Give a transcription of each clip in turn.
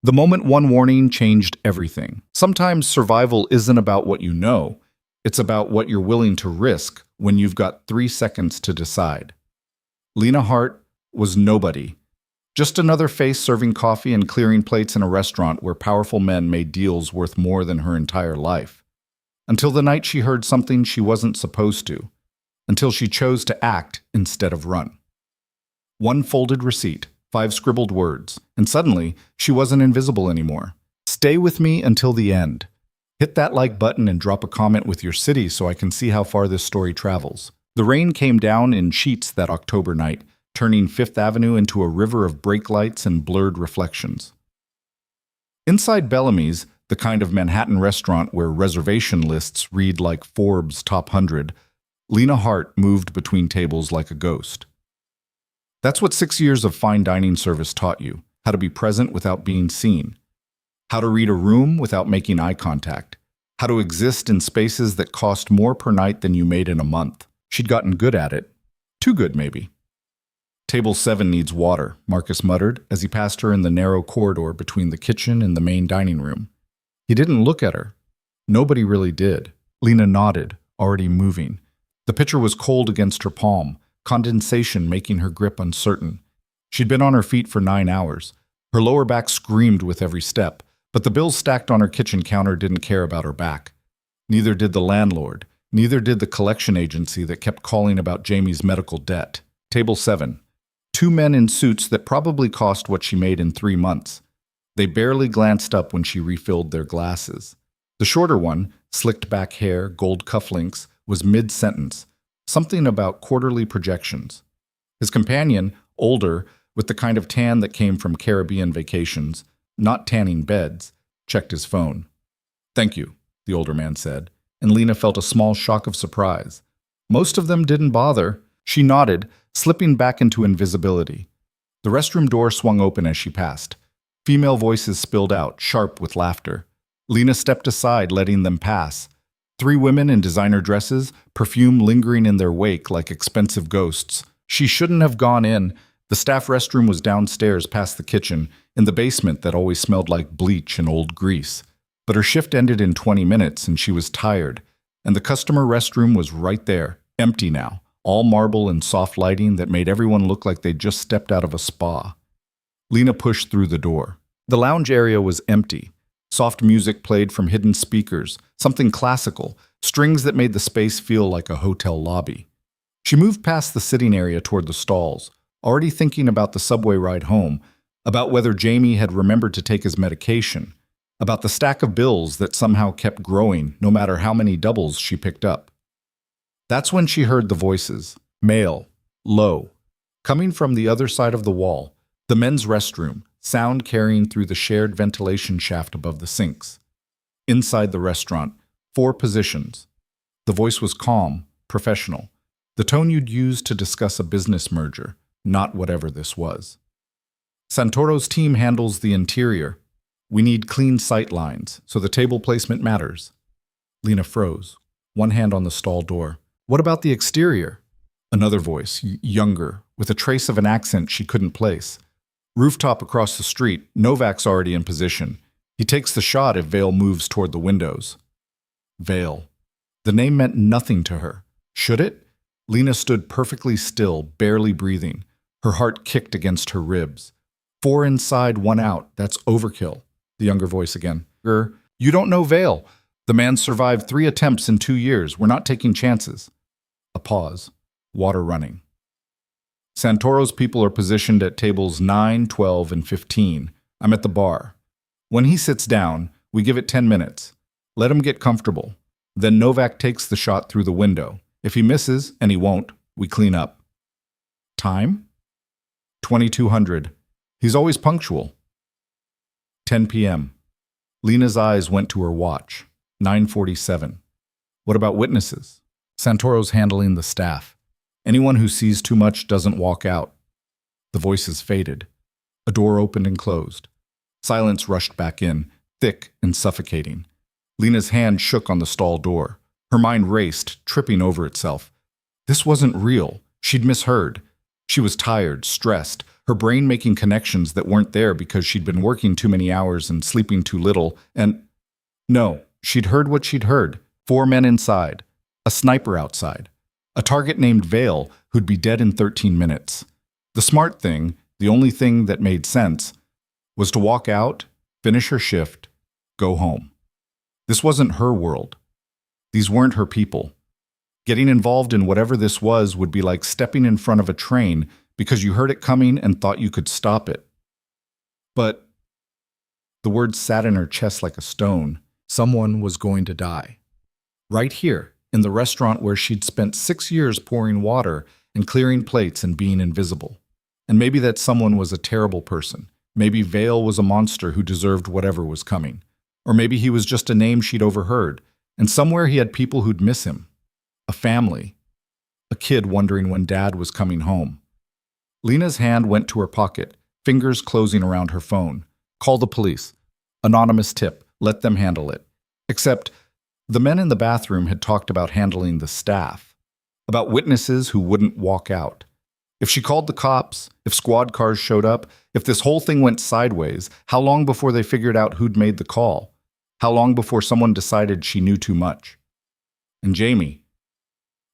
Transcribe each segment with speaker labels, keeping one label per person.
Speaker 1: The moment one warning changed everything. Sometimes survival isn't about what you know, it's about what you're willing to risk when you've got 3 seconds to decide. Lena Hart was nobody. Just another face serving coffee and clearing plates in a restaurant where powerful men made deals worth more than her entire life. Until the night she heard something she wasn't supposed to. Until she chose to act instead of run. One folded receipt, 5 scribbled words, and suddenly she wasn't invisible anymore. Stay with me until the end. Hit that like button and drop a comment with your city so I can see how far this story travels. The rain came down in sheets that October night, turning Fifth Avenue into a river of brake lights and blurred reflections. Inside Bellamy's, the kind of Manhattan restaurant where reservation lists read like Forbes' Top 100, Lena Hart moved between tables like a ghost. That's what 6 years of fine dining service taught you, how to be present without being seen, how to read a room without making eye contact, how to exist in spaces that cost more per night than you made in a month. She'd gotten good at it. Too good, maybe. Table 7 needs water, Marcus muttered as he passed her in the narrow corridor between the kitchen and the main dining room. He didn't look at her. Nobody really did. Lena nodded, already moving. The pitcher was cold against her palm, condensation making her grip uncertain. She'd been on her feet for 9 hours. Her lower back screamed with every step, but the bills stacked on her kitchen counter didn't care about her back. Neither did the landlord. Neither did the collection agency that kept calling about Jamie's medical debt. Table 7. 2 men in suits that probably cost what she made in 3 months. They barely glanced up when she refilled their glasses. The shorter one, slicked back hair, gold cufflinks, was mid-sentence, something about quarterly projections. His companion, older, with the kind of tan that came from Caribbean vacations, not tanning beds, checked his phone. "Thank you," the older man said, and Lena felt a small shock of surprise. Most of them didn't bother. She nodded, slipping back into invisibility. The restroom door swung open as she passed. Female voices spilled out, sharp with laughter. Lena stepped aside, letting them pass. 3 women in designer dresses, perfume lingering in their wake like expensive ghosts. She shouldn't have gone in. The staff restroom was downstairs past the kitchen, in the basement that always smelled like bleach and old grease. But her shift ended in 20 minutes and she was tired, and the customer restroom was right there, empty now, all marble and soft lighting that made everyone look like they'd just stepped out of a spa. Lena pushed through the door. The lounge area was empty. Soft music played from hidden speakers, something classical, strings that made the space feel like a hotel lobby. She moved past the sitting area toward the stalls, already thinking about the subway ride home, about whether Jamie had remembered to take his medication, about the stack of bills that somehow kept growing no matter how many doubles she picked up. That's when she heard the voices, male, low, coming from the other side of the wall, the men's restroom, sound carrying through the shared ventilation shaft above the sinks. Inside the restaurant, 4 positions. The voice was calm, professional, the tone you'd use to discuss a business merger, not whatever this was. Santoro's team handles the interior. We need clean sight lines, so the table placement matters. Lena froze, one hand on the stall door. What about the exterior? Another voice, younger, with a trace of an accent she couldn't place. Rooftop across the street, Novak's already in position. He takes the shot if Vale moves toward the windows. Vale. The name meant nothing to her. Should it? Lena stood perfectly still, barely breathing. Her heart kicked against her ribs. 4 inside, 1 out. That's overkill. The younger voice again. You don't know Vale. The man survived 3 attempts in 2 years. We're not taking chances. A pause. Water running. Santoro's people are positioned at tables 9, 12, and 15. I'm at the bar. When he sits down, we give it 10 minutes. Let him get comfortable. Then Novak takes the shot through the window. If he misses, and he won't, we clean up. Time? 2200. He's always punctual. 10 p.m. Lena's eyes went to her watch. 9:47. What about witnesses? Santoro's handling the staff. Anyone who sees too much doesn't walk out. The voices faded. A door opened and closed. Silence rushed back in, thick and suffocating. Lena's hand shook on the stall door. Her mind raced, tripping over itself. This wasn't real. She'd misheard. She was tired, stressed. her brain making connections that weren't there because she'd been working too many hours and sleeping too little, and no, she'd heard what she'd heard. 4 men inside, a sniper outside, a target named Vale who'd be dead in 13 minutes. The smart thing, the only thing that made sense, was to walk out, finish her shift, go home. This wasn't her world. These weren't her people. Getting involved in whatever this was would be like stepping in front of a train because you heard it coming and thought you could stop it. But the words sat in her chest like a stone. Someone was going to die. Right here, in the restaurant where she'd spent 6 years pouring water and clearing plates and being invisible. And maybe that someone was a terrible person. Maybe Vale was a monster who deserved whatever was coming. Or maybe he was just a name she'd overheard, and somewhere he had people who'd miss him. A family. A kid wondering when Dad was coming home. Lena's hand went to her pocket, fingers closing around her phone. Call the police. Anonymous tip. Let them handle it. Except the men in the bathroom had talked about handling the staff, about witnesses who wouldn't walk out. If she called the cops, if squad cars showed up, if this whole thing went sideways, how long before they figured out who'd made the call? How long before someone decided she knew too much? And Jamie.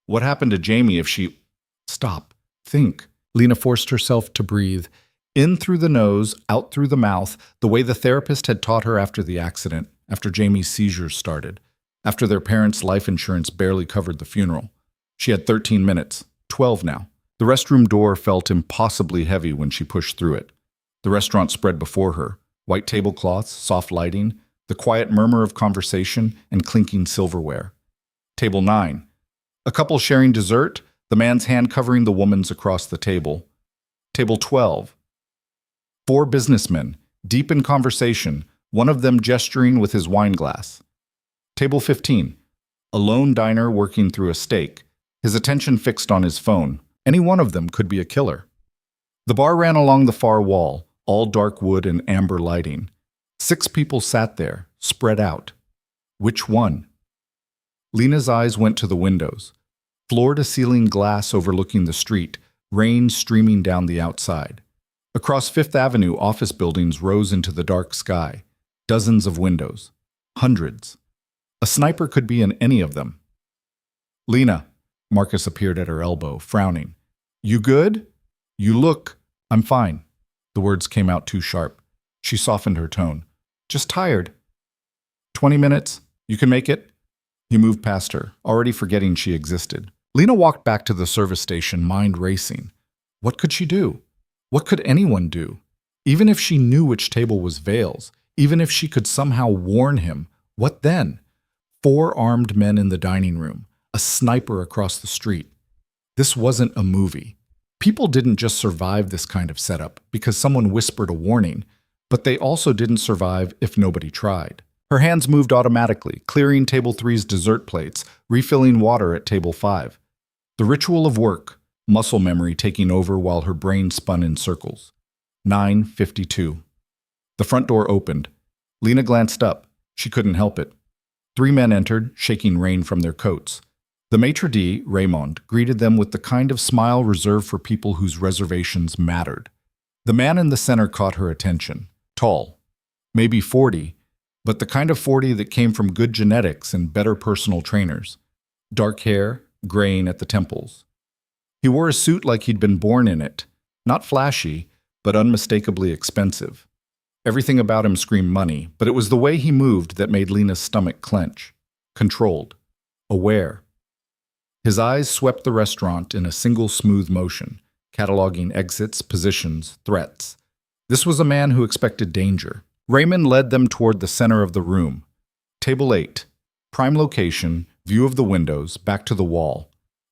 Speaker 1: What happened to Jamie if she... Stop. Think. Lena forced herself to breathe. In through the nose, out through the mouth, the way the therapist had taught her after the accident, after Jamie's seizures started, after their parents' life insurance barely covered the funeral. She had 13 minutes, 12 now. The restroom door felt impossibly heavy when she pushed through it. The restaurant spread before her, white tablecloths, soft lighting, the quiet murmur of conversation, and clinking silverware. Table 9. A couple sharing dessert, the man's hand covering the woman's across the table. Table 12. 4 businessmen, deep in conversation, one of them gesturing with his wine glass. Table 15. A lone diner working through a steak, his attention fixed on his phone. Any one of them could be a killer. The bar ran along the far wall, all dark wood and amber lighting. 6 people sat there, spread out. Which one? Lena's eyes went to the windows. Floor-to-ceiling glass overlooking the street, rain streaming down the outside. Across Fifth Avenue, office buildings rose into the dark sky. Dozens of windows. Hundreds. A sniper could be in any of them. Lena. Marcus appeared at her elbow, frowning. You good? You look. I'm fine. The words came out too sharp. She softened her tone. Just tired. 20 minutes? You can make it? He moved past her, already forgetting she existed. Lena walked back to the service station, mind racing. What could she do? What could anyone do? Even if she knew which table was Vale's, even if she could somehow warn him, what then? 4 armed men in the dining room. A sniper across the street. This wasn't a movie. People didn't just survive this kind of setup because someone whispered a warning, but they also didn't survive if nobody tried. Her hands moved automatically, clearing table 3's dessert plates, refilling water at table 5. The ritual of work, muscle memory taking over while her brain spun in circles. 9:52. The front door opened. Lena glanced up. She couldn't help it. 3 men entered, shaking rain from their coats. The maitre d', Raymond, greeted them with the kind of smile reserved for people whose reservations mattered. The man in the center caught her attention. Tall. Maybe 40, but the kind of 40 that came from good genetics and better personal trainers. Dark hair, graying at the temples. He wore a suit like he'd been born in it. Not flashy, but unmistakably expensive. Everything about him screamed money, but it was the way he moved that made Lena's stomach clench. Controlled. Aware. His eyes swept the restaurant in a single smooth motion, cataloging exits, positions, threats. This was a man who expected danger. Raymond led them toward the center of the room. Table 8. Prime location, view of the windows, back to the wall.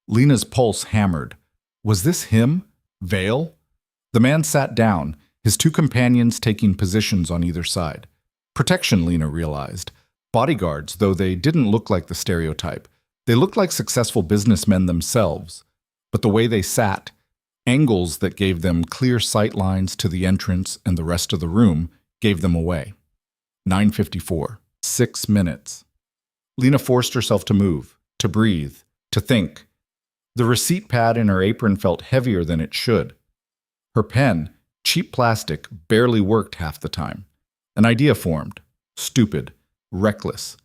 Speaker 1: Lena's pulse hammered. Was this him? Vale? The man sat down, his 2 companions taking positions on either side. Protection, Lena realized. Bodyguards, though they didn't look like the stereotype. They looked like successful businessmen themselves, but the way they sat, angles that gave them clear sight lines to the entrance and the rest of the room, gave them away. 9:54. 6 minutes. Lena forced herself to move, to breathe, to think. The receipt pad in her apron felt heavier than it should. Her pen, Cheap plastic barely worked half the time. An idea formed. Stupid. Reckless.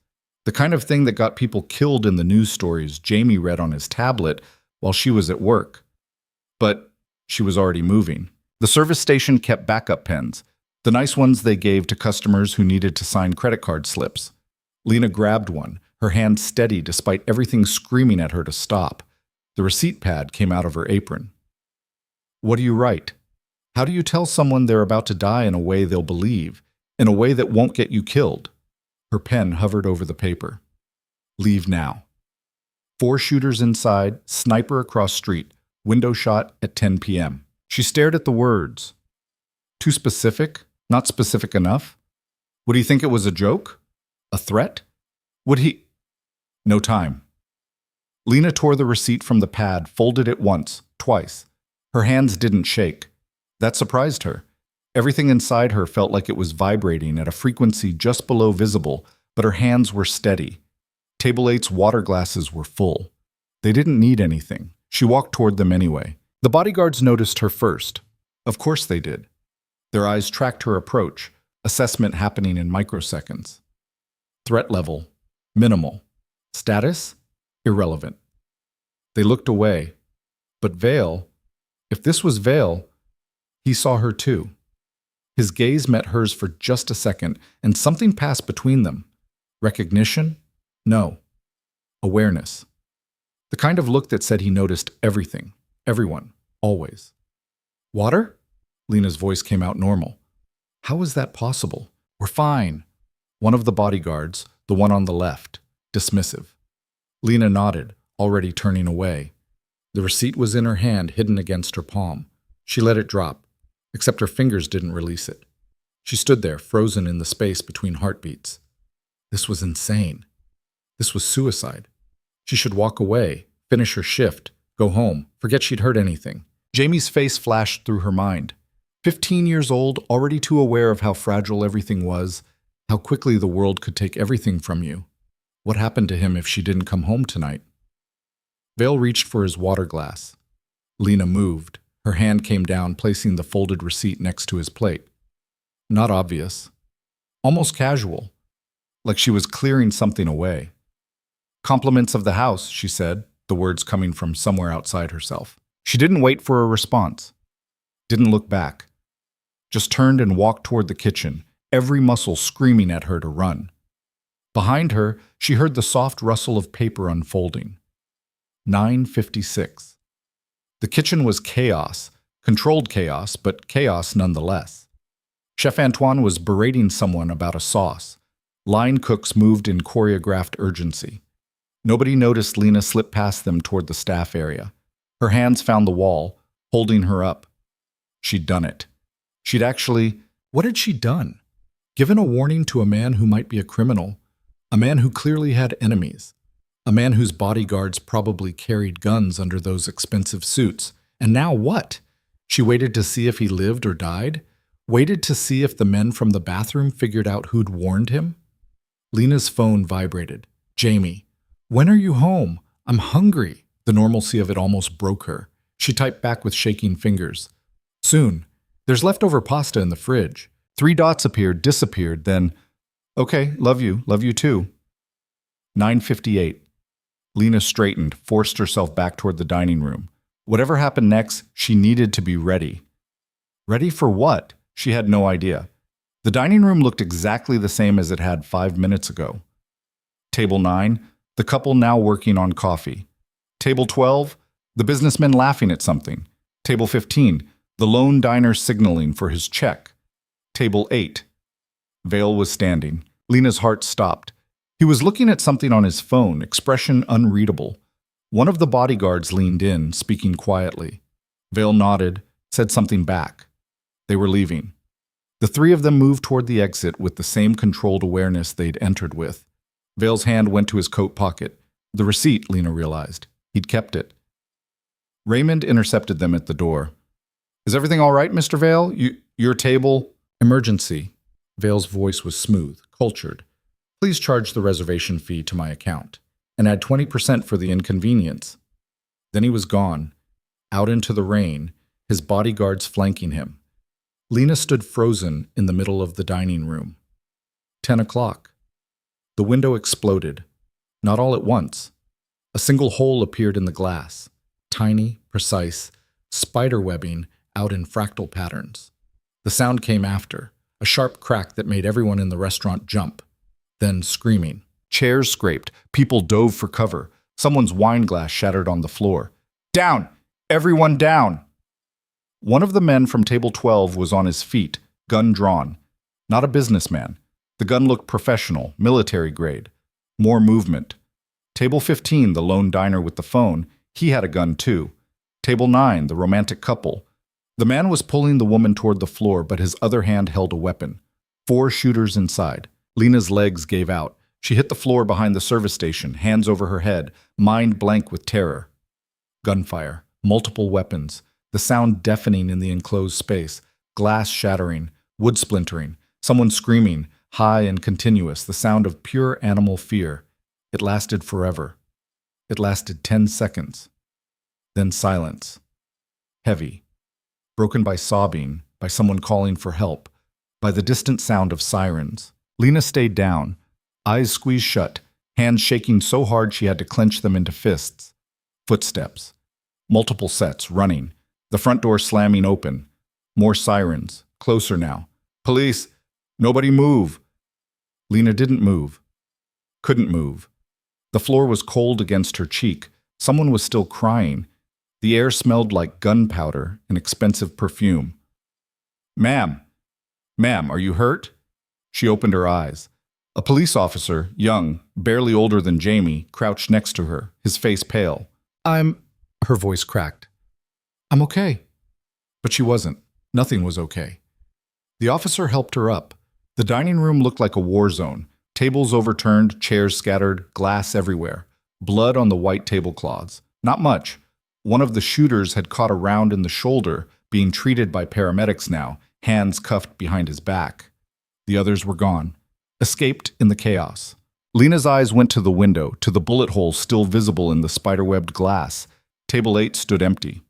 Speaker 1: The kind of thing that got people killed in the news stories Jamie read on his tablet while she was at work. But she was already moving. The service station kept backup pens, the nice ones they gave to customers who needed to sign credit card slips. Lena grabbed one, her hand steady despite everything screaming at her to stop. The receipt pad came out of her apron. What do you write? How do you tell someone they're about to die in a way they'll believe, in a way that won't get you killed? Her pen hovered over the paper. Leave now. 4 shooters inside, sniper across street, window shot at 10 p.m. She stared at the words. Too specific? Not specific enough? Would he think it was a joke? A threat? Would he? No time. Lena tore the receipt from the pad, folded it once, twice. Her hands didn't shake. That surprised her. Everything inside her felt like it was vibrating at a frequency just below visible, but her hands were steady. Table 8's water glasses were full. They didn't need anything. She walked toward them anyway. The bodyguards noticed her first. Of course they did. Their eyes tracked her approach, assessment happening in microseconds. Threat level, minimal. Status, irrelevant. They looked away. But Vale, if this was Vale, he saw her too. His gaze met hers for just a second, and something passed between them. Recognition? No. Awareness. The kind of look that said he noticed everything, everyone, always. Water? Lena's voice came out normal. How was that possible? We're fine. One of the bodyguards, the one on the left, dismissive. Lena nodded, already turning away. The receipt was in her hand, hidden against her palm. She let it drop, except her fingers didn't release it. She stood there, frozen in the space between heartbeats. This was insane. This was suicide. She should walk away, finish her shift, go home, forget she'd heard anything. Jamie's face flashed through her mind. 15 years old, already too aware of how fragile everything was, how quickly the world could take everything from you. What happened to him if she didn't come home tonight? Vale reached for his water glass. Lena moved. Her hand came down, placing the folded receipt next to his plate. Not obvious. Almost casual. Like she was clearing something away. Compliments of the house, she said, the words coming from somewhere outside herself. She didn't wait for a response. Didn't look back. Just turned and walked toward the kitchen, every muscle screaming at her to run. Behind her, she heard the soft rustle of paper unfolding. 9:56. The kitchen was chaos, controlled chaos, but chaos nonetheless. Chef Antoine was berating someone about a sauce. Line cooks moved in choreographed urgency. Nobody noticed Lena slip past them toward the staff area. Her hands found the wall, holding her up. She'd done it. What had she done? Given a warning to a man who might be a criminal, a man who clearly had enemies, a man whose bodyguards probably carried guns under those expensive suits. And now what? She waited to see if he lived or died? Waited to see if the men from the bathroom figured out who'd warned him? Lena's phone vibrated. Jamie. When are you home? I'm hungry. The normalcy of it almost broke her. She typed back with shaking fingers. Soon. There's leftover pasta in the fridge. 3 dots appeared, disappeared, then, okay, love you too. 9:58. Lena straightened, forced herself back toward the dining room. Whatever happened next, she needed to be ready. Ready for what? She had no idea. The dining room looked exactly the same as it had 5 minutes ago. Table 9, the couple now working on coffee. Table 12, the businessman laughing at something. Table 15, the lone diner signaling for his check. Table 8. Vale was standing. Lena's heart stopped. He was looking at something on his phone, expression unreadable. One of the bodyguards leaned in, speaking quietly. Vale nodded, said something back. They were leaving. The 3 of them moved toward the exit with the same controlled awareness they'd entered with. Vale's hand went to his coat pocket. The receipt, Lena realized. He'd kept it. Raymond intercepted them at the door. Is everything all right, Mr. Vale? Your table? Emergency. Vale's voice was smooth, cultured. Please charge the reservation fee to my account, and add 20% for the inconvenience. Then he was gone, out into the rain, his bodyguards flanking him. Lena stood frozen in the middle of the dining room. 10 o'clock. The window exploded. Not all at once. A single hole appeared in the glass. Tiny, precise, spider webbing out in fractal patterns. The sound came after, a sharp crack that made everyone in the restaurant jump. Then screaming. Chairs scraped. People dove for cover. Someone's wine glass shattered on the floor. Down! Everyone down! One of the men from table 12 was on his feet, gun drawn. Not a businessman. The gun looked professional, military grade. More movement. Table 15, the lone diner with the phone, he had a gun too. Table 9, the romantic couple. The man was pulling the woman toward the floor, but his other hand held a weapon. 4 shooters inside. Lena's legs gave out. She hit the floor behind the service station, hands over her head, mind blank with terror. Gunfire. Multiple weapons. The sound deafening in the enclosed space. Glass shattering. Wood splintering. Someone screaming, high and continuous, the sound of pure animal fear. It lasted forever. It lasted 10 seconds. Then silence. Heavy. Broken by sobbing, by someone calling for help, by the distant sound of sirens. Lena stayed down, eyes squeezed shut, hands shaking so hard she had to clench them into fists. Footsteps. Multiple sets, running. The front door slamming open. More sirens. Closer now. Police! Nobody move! Lena didn't move. Couldn't move. The floor was cold against her cheek. Someone was still crying. The air smelled like gunpowder and expensive perfume. Ma'am! Ma'am, are you hurt? She opened her eyes. A police officer, young, barely older than Jamie, crouched next to her, his face pale. Her voice cracked. I'm okay. But she wasn't. Nothing was okay. The officer helped her up. The dining room looked like a war zone. Tables overturned, chairs scattered, glass everywhere. Blood on the white tablecloths. Not much. One of the shooters had caught a round in the shoulder, being treated by paramedics now, hands cuffed behind his back. The others were gone. Escaped in the chaos. Lena's eyes went to the window, to the bullet hole still visible in the spiderwebbed glass. Table 8 stood empty.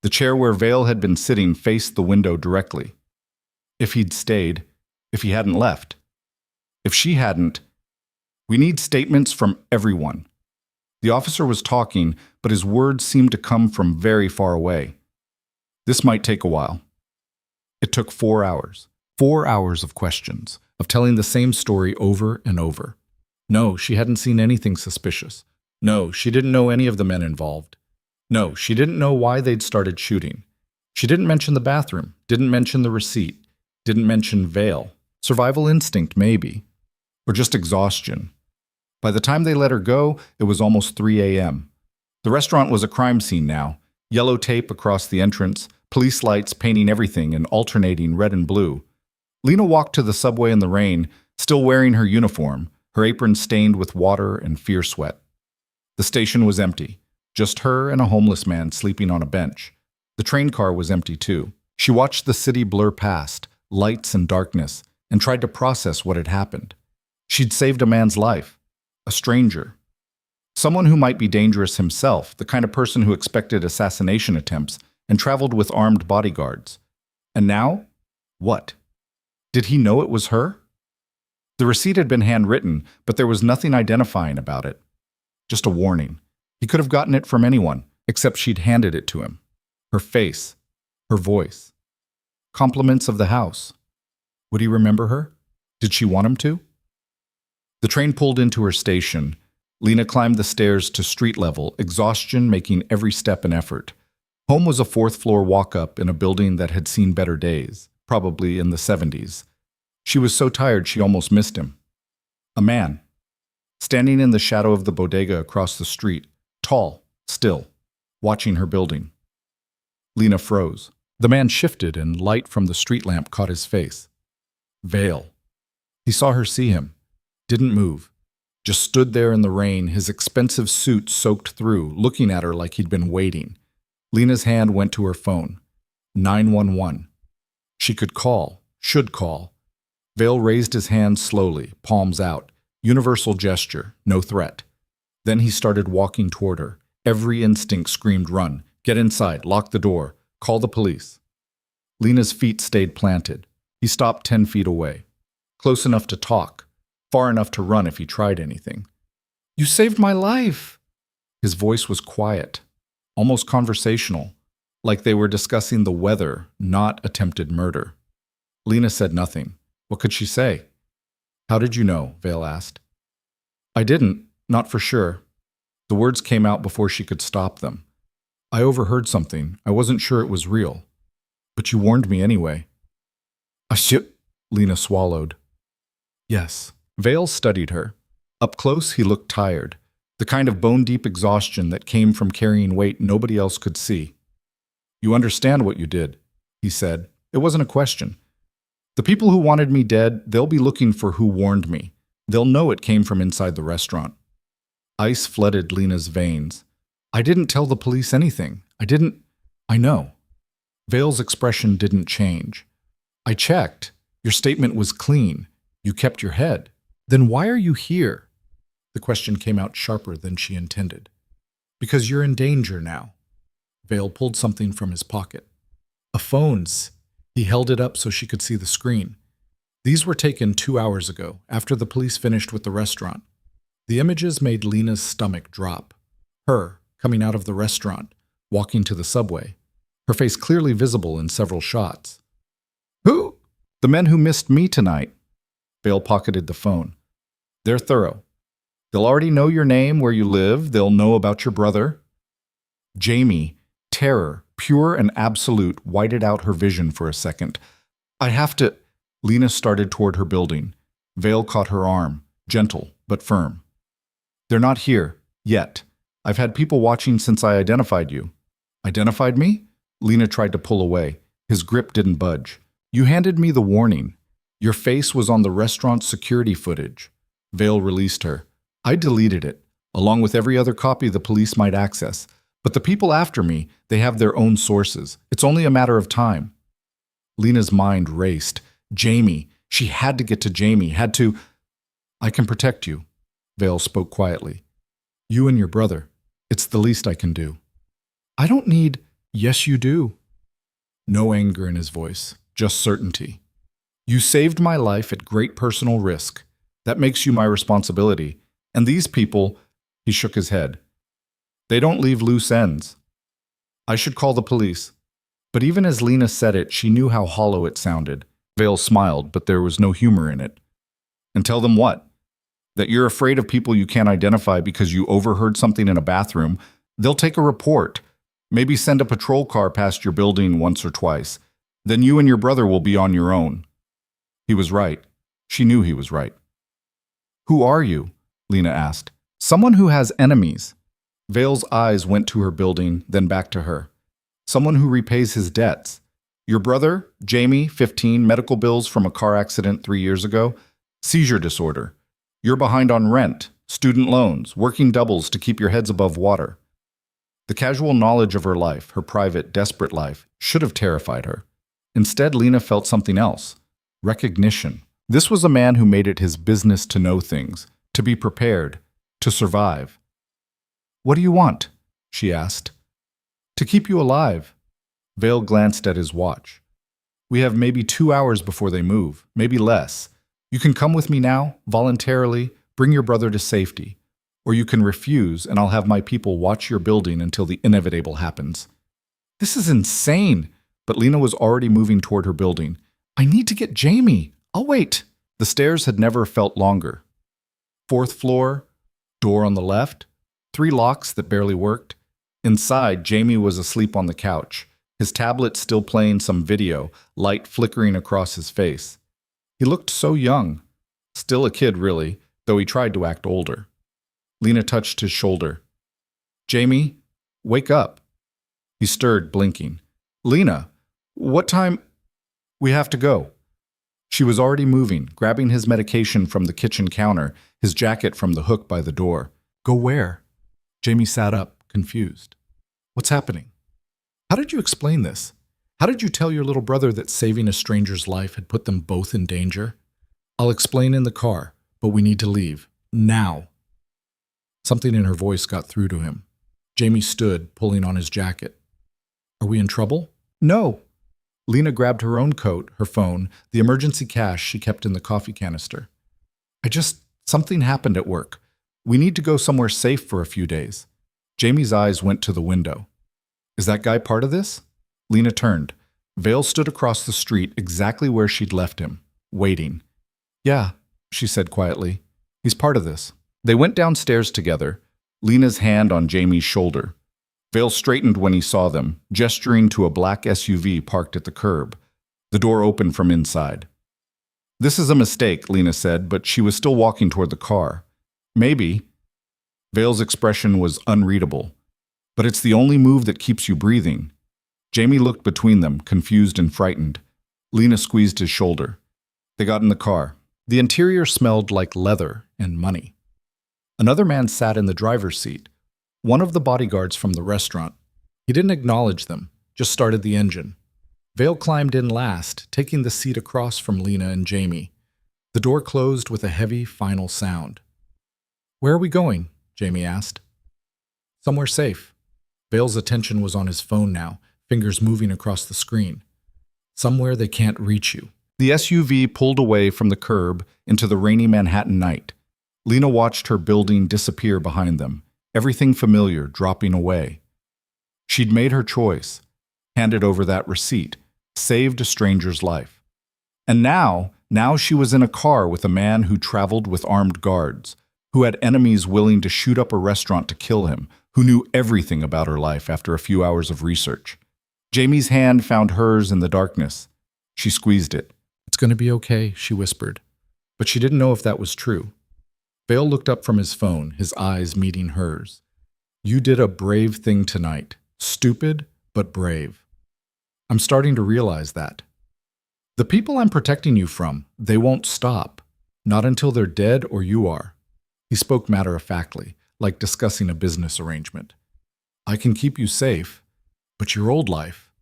Speaker 1: The chair where Vale had been sitting faced the window directly. If he'd stayed, if he hadn't left, if she hadn't, we need statements from everyone. The officer was talking, but his words seemed to come from very far away. This might take a while. It took 4 hours. 4 hours of questions, of telling the same story over and over. No, she hadn't seen anything suspicious. No, she didn't know any of the men involved. No, she didn't know why they'd started shooting. She didn't mention the bathroom, didn't mention the receipt, didn't mention Vale. Survival instinct, maybe. Or just exhaustion. By the time they let her go, it was almost 3 a.m. The restaurant was a crime scene now. Yellow tape across the entrance, police lights painting everything and alternating red and blue. Lena walked to the subway in the rain, still wearing her uniform, her apron stained with water and fear sweat. The station was empty. Just her and a homeless man sleeping on a bench. The train car was empty too. She watched the city blur past, lights and darkness, and tried to process what had happened. She'd saved a man's life. A stranger. Someone who might be dangerous himself, the kind of person who expected assassination attempts and traveled with armed bodyguards. And now? What? Did he know it was her? The receipt had been handwritten, but there was nothing identifying about it. Just a warning. He could have gotten it from anyone, except she'd handed it to him. Her face. Her voice. Compliments of the house. Would he remember her? Did she want him to? The train pulled into her station. Lena climbed the stairs to street level, exhaustion making every step an effort. Home was a 4th-floor walk-up in a building that had seen better days, probably in the 70s. She was so tired she almost missed him. A man. Standing in the shadow of the bodega across the street, tall, still, watching her building. Lena froze. The man shifted and light from the street lamp caught his face. Vale. He saw her see him. Didn't move. Just stood there in the rain, his expensive suit soaked through, looking at her like he'd been waiting. Lena's hand went to her phone. 911. She could call, should call. Vale raised his hand slowly, palms out. Universal gesture, no threat. Then he started walking toward her. Every instinct screamed run. Get inside, lock the door, call the police. Lena's feet stayed planted. He stopped 10 feet away. Close enough to talk, far enough to run if he tried anything. "You saved my life!" His voice was quiet, almost conversational, like they were discussing the weather, not attempted murder. Lena said nothing. What could she say? "How did you know?" Vale asked. "I didn't, not for sure." The words came out before she could stop them. "I overheard something. I wasn't sure it was real. But you warned me anyway." Lena swallowed. "Yes." Vale studied her. Up close, he looked tired, the kind of bone-deep exhaustion that came from carrying weight nobody else could see. "You understand what you did," he said. It wasn't a question. "The people who wanted me dead, they'll be looking for who warned me. They'll know it came from inside the restaurant." Ice flooded Lena's veins. "I didn't tell the police anything. I know." Vale's expression didn't change. "I checked. Your statement was clean. You kept your head. Then why are you here?" The question came out sharper than she intended. "Because you're in danger now." Vale pulled something from his pocket. "A phone's." He held it up so she could see the screen. "These were taken 2 hours ago, after the police finished with the restaurant." The images made Lena's stomach drop. Her, coming out of the restaurant, walking to the subway, her face clearly visible in several shots. "Who?" "The men who missed me tonight." Vale pocketed the phone. "They're thorough. They'll already know your name, where you live. They'll know about your brother." Jamie, terror, pure and absolute, whited out her vision for a second. "I have to—" Lena started toward her building. Vale caught her arm, gentle but firm. "They're not here, yet. I've had people watching since I identified you." "Identified me?" Lena tried to pull away. His grip didn't budge. "You handed me the warning. Your face was on the restaurant's security footage." Vale released her. "I deleted it, along with every other copy the police might access. But the people after me, they have their own sources. It's only a matter of time." Lena's mind raced. Jamie. She had to get to Jamie, had to— "I can protect you," Vale spoke quietly. "You and your brother. It's the least I can do." "I don't need—" "Yes, you do." No anger in his voice, just certainty. "You saved my life at great personal risk. That makes you my responsibility. And these people—" He shook his head. "They don't leave loose ends. I should call the police." But even as Lena said it, she knew how hollow it sounded. Vale smiled, but there was no humor in it. "And tell them what? That you're afraid of people you can't identify because you overheard something in a bathroom. They'll take a report. Maybe send a patrol car past your building once or twice. Then you and your brother will be on your own." He was right. She knew he was right. "Who are you?" Lena asked. "Someone who has enemies." Vale's eyes went to her building, then back to her. "Someone who repays his debts. Your brother, Jamie, 15, medical bills from a car accident 3 years ago, seizure disorder. You're behind on rent, student loans, working doubles to keep your heads above water." The casual knowledge of her life, her private, desperate life, should have terrified her. Instead, Lena felt something else. Recognition. This was a man who made it his business to know things, to be prepared, to survive. "What do you want?" she asked. "To keep you alive." Vale glanced at his watch. "We have maybe 2 hours before they move, maybe less. You can come with me now, voluntarily, bring your brother to safety. Or you can refuse, and I'll have my people watch your building until the inevitable happens." "This is insane!" But Lena was already moving toward her building. "I need to get Jamie. I'll wait." The stairs had never felt longer. 4th floor, door on the left, 3 locks that barely worked. Inside, Jamie was asleep on the couch, his tablet still playing some video, light flickering across his face. He looked so young. Still a kid, really, though he tried to act older. Lena touched his shoulder. "Jamie, wake up." He stirred, blinking. "Lena, what time—" "We have to go." She was already moving, grabbing his medication from the kitchen counter, his jacket from the hook by the door. "Go where?" Jamie sat up, confused. "What's happening? How did you explain this? How did you tell your little brother that saving a stranger's life had put them both in danger?" "I'll explain in the car, but we need to leave. Now." Something in her voice got through to him. Jamie stood, pulling on his jacket. "Are we in trouble?" "No." Lena grabbed her own coat, her phone, the emergency cash she kept in the coffee canister. Something happened at work. We need to go somewhere safe for a few days. Jamie's eyes went to the window. Is that guy part of this? Lena turned. Vale stood across the street exactly where she'd left him, waiting. Yeah, she said quietly. He's part of this. They went downstairs together, Lena's hand on Jamie's shoulder. Vale straightened when he saw them, gesturing to a black SUV parked at the curb. The door opened from inside. This is a mistake, Lena said, but she was still walking toward the car. Maybe. Vale's expression was unreadable. But it's the only move that keeps you breathing. Jamie looked between them, confused and frightened. Lena squeezed his shoulder. They got in the car. The interior smelled like leather and money. Another man sat in the driver's seat, one of the bodyguards from the restaurant. He didn't acknowledge them, just started the engine. Vale climbed in last, taking the seat across from Lena and Jamie. The door closed with a heavy, final sound. Where are we going? Jamie asked. Somewhere safe. Vale's attention was on his phone now, fingers moving across the screen. Somewhere they can't reach you. The SUV pulled away from the curb into the rainy Manhattan night. Lena watched her building disappear behind them, everything familiar dropping away. She'd made her choice, handed over that receipt, saved a stranger's life. And now she was in a car with a man who traveled with armed guards, who had enemies willing to shoot up a restaurant to kill him, who knew everything about her life after a few hours of research. Jamie's hand found hers in the darkness. She squeezed it. It's going to be okay, she whispered. But she didn't know if that was true. Vale looked up from his phone, his eyes meeting hers. You did a brave thing tonight. Stupid, but brave. I'm starting to realize that. The people I'm protecting you from, they won't stop. Not until they're dead or you are. He spoke matter-of-factly, like discussing a business arrangement. I can keep you safe, but your old life,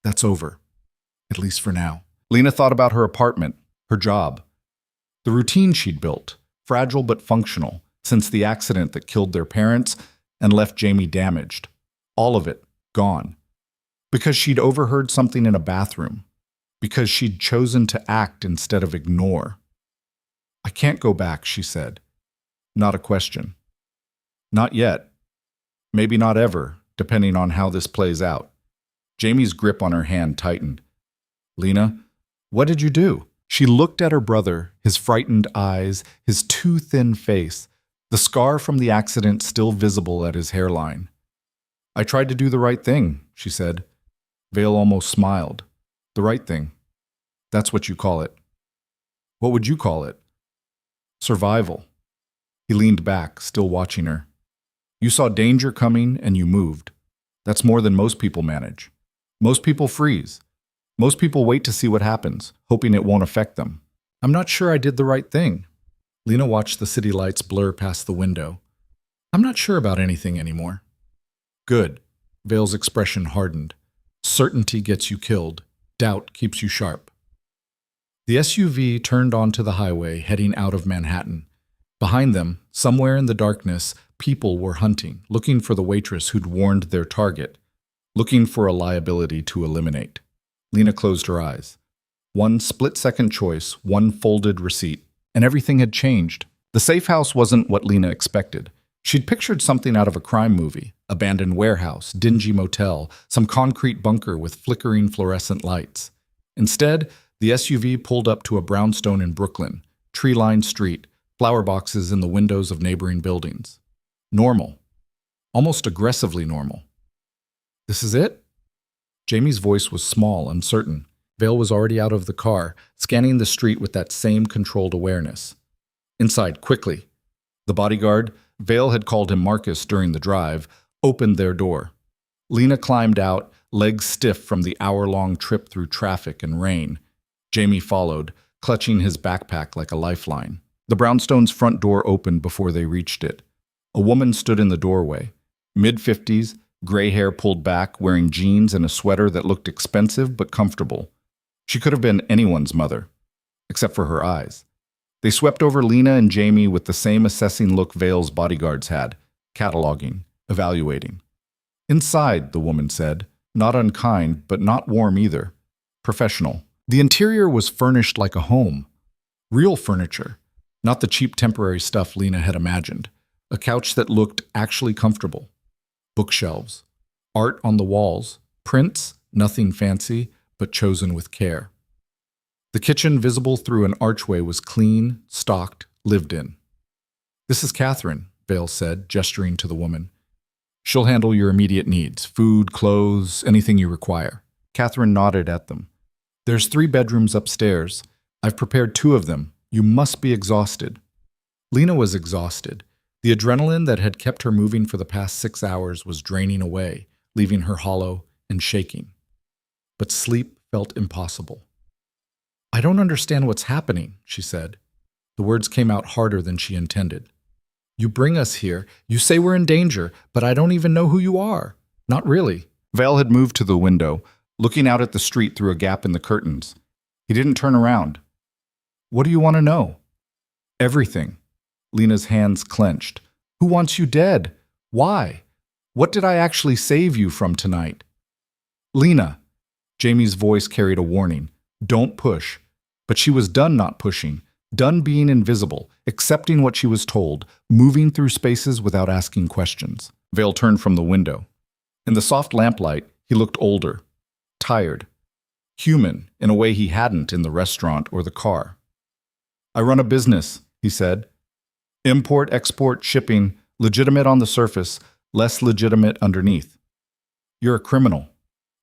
Speaker 1: that's over. At least for now. Lena thought about her apartment, her job, the routine she'd built, fragile but functional, since the accident that killed their parents and left Jamie damaged. All of it, gone. Because she'd overheard something in a bathroom. Because she'd chosen to act instead of ignore. I can't go back, she said. Not a question. Not yet. Maybe not ever, depending on how this plays out. Jamie's grip on her hand tightened. Lena, what did you do? She looked at her brother, his frightened eyes, his too thin face, the scar from the accident still visible at his hairline. I tried to do the right thing, she said. Vale almost smiled. The right thing. That's what you call it. What would you call it? Survival. He leaned back, still watching her. You saw danger coming and you moved. That's more than most people manage. Most people freeze. Most people wait to see what happens, hoping it won't affect them. I'm not sure I did the right thing. Lena watched the city lights blur past the window. I'm not sure about anything anymore. Good. Vale's expression hardened. Certainty gets you killed. Doubt keeps you sharp. The SUV turned onto the highway, heading out of Manhattan. Behind them, somewhere in the darkness, people were hunting, looking for the waitress who'd warned their target, looking for a liability to eliminate. Lena closed her eyes. One split-second choice, one folded receipt, and everything had changed. The safe house wasn't what Lena expected. She'd pictured something out of a crime movie, abandoned warehouse, dingy motel, some concrete bunker with flickering fluorescent lights. Instead, the SUV pulled up to a brownstone in Brooklyn, tree-lined street, flower boxes in the windows of neighboring buildings. Normal. Almost aggressively normal. This is it? Jamie's voice was small, uncertain. Vale was already out of the car, scanning the street with that same controlled awareness. Inside, quickly. The bodyguard, Vale had called him Marcus during the drive, opened their door. Lena climbed out, legs stiff from the hour-long trip through traffic and rain. Jamie followed, clutching his backpack like a lifeline. The brownstone's front door opened before they reached it. A woman stood in the doorway. Mid-50s, gray hair pulled back, wearing jeans and a sweater that looked expensive but comfortable. She could have been anyone's mother, except for her eyes. They swept over Lena and Jamie with the same assessing look Vale's bodyguards had, cataloging, evaluating. Inside, the woman said, not unkind, but not warm either. professional. The interior was furnished like a home. Real furniture, not the cheap temporary stuff Lena had imagined. A couch that looked actually comfortable. Bookshelves. Art on the walls. Prints, nothing fancy, but chosen with care. The kitchen, visible through an archway, was clean, stocked, lived in. "This is Catherine," Vale said, gesturing to the woman. "She'll handle your immediate needs, food, clothes, anything you require." Catherine nodded at them. "There's 3 bedrooms upstairs. I've prepared 2 of them. You must be exhausted." Lena was exhausted. The adrenaline that had kept her moving for the past 6 hours was draining away, leaving her hollow and shaking. But sleep felt impossible. "I don't understand what's happening," she said. The words came out harder than she intended. "You bring us here, you say we're in danger, but I don't even know who you are." "Not really." Vale had moved to the window, looking out at the street through a gap in the curtains. He didn't turn around. "What do you want to know?" "Everything." Lena's hands clenched. "Who wants you dead? Why? What did I actually save you from tonight?" "Lena." Jamie's voice carried a warning. "Don't push." But she was done not pushing, done being invisible, accepting what she was told, moving through spaces without asking questions. Vale turned from the window. In the soft lamplight, he looked older, tired, human in a way he hadn't in the restaurant or the car. "I run a business," he said. "Import, export, shipping, legitimate on the surface, less legitimate underneath." "You're a criminal."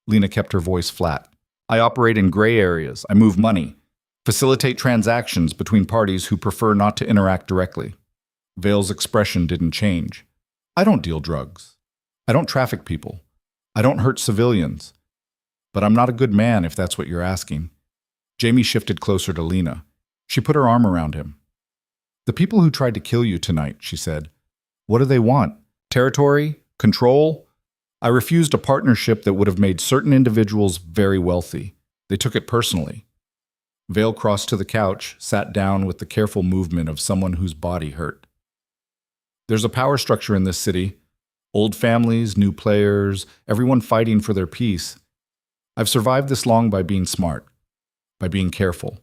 Speaker 1: Lena kept her voice flat. "I operate in gray areas. I move money, facilitate transactions between parties who prefer not to interact directly." Vale's expression didn't change. "I don't deal drugs. I don't traffic people. I don't hurt civilians. But I'm not a good man if that's what you're asking." Jamie shifted closer to Lena. She put her arm around him. "The people who tried to kill you tonight," she said. "What do they want? Territory? Control? I refused a partnership that would have made certain individuals very wealthy. They took it personally." Vale crossed to the couch, sat down with the careful movement of someone whose body hurt. "There's a power structure in this city. Old families, new players, everyone fighting for their peace. I've survived this long by being smart, by being careful,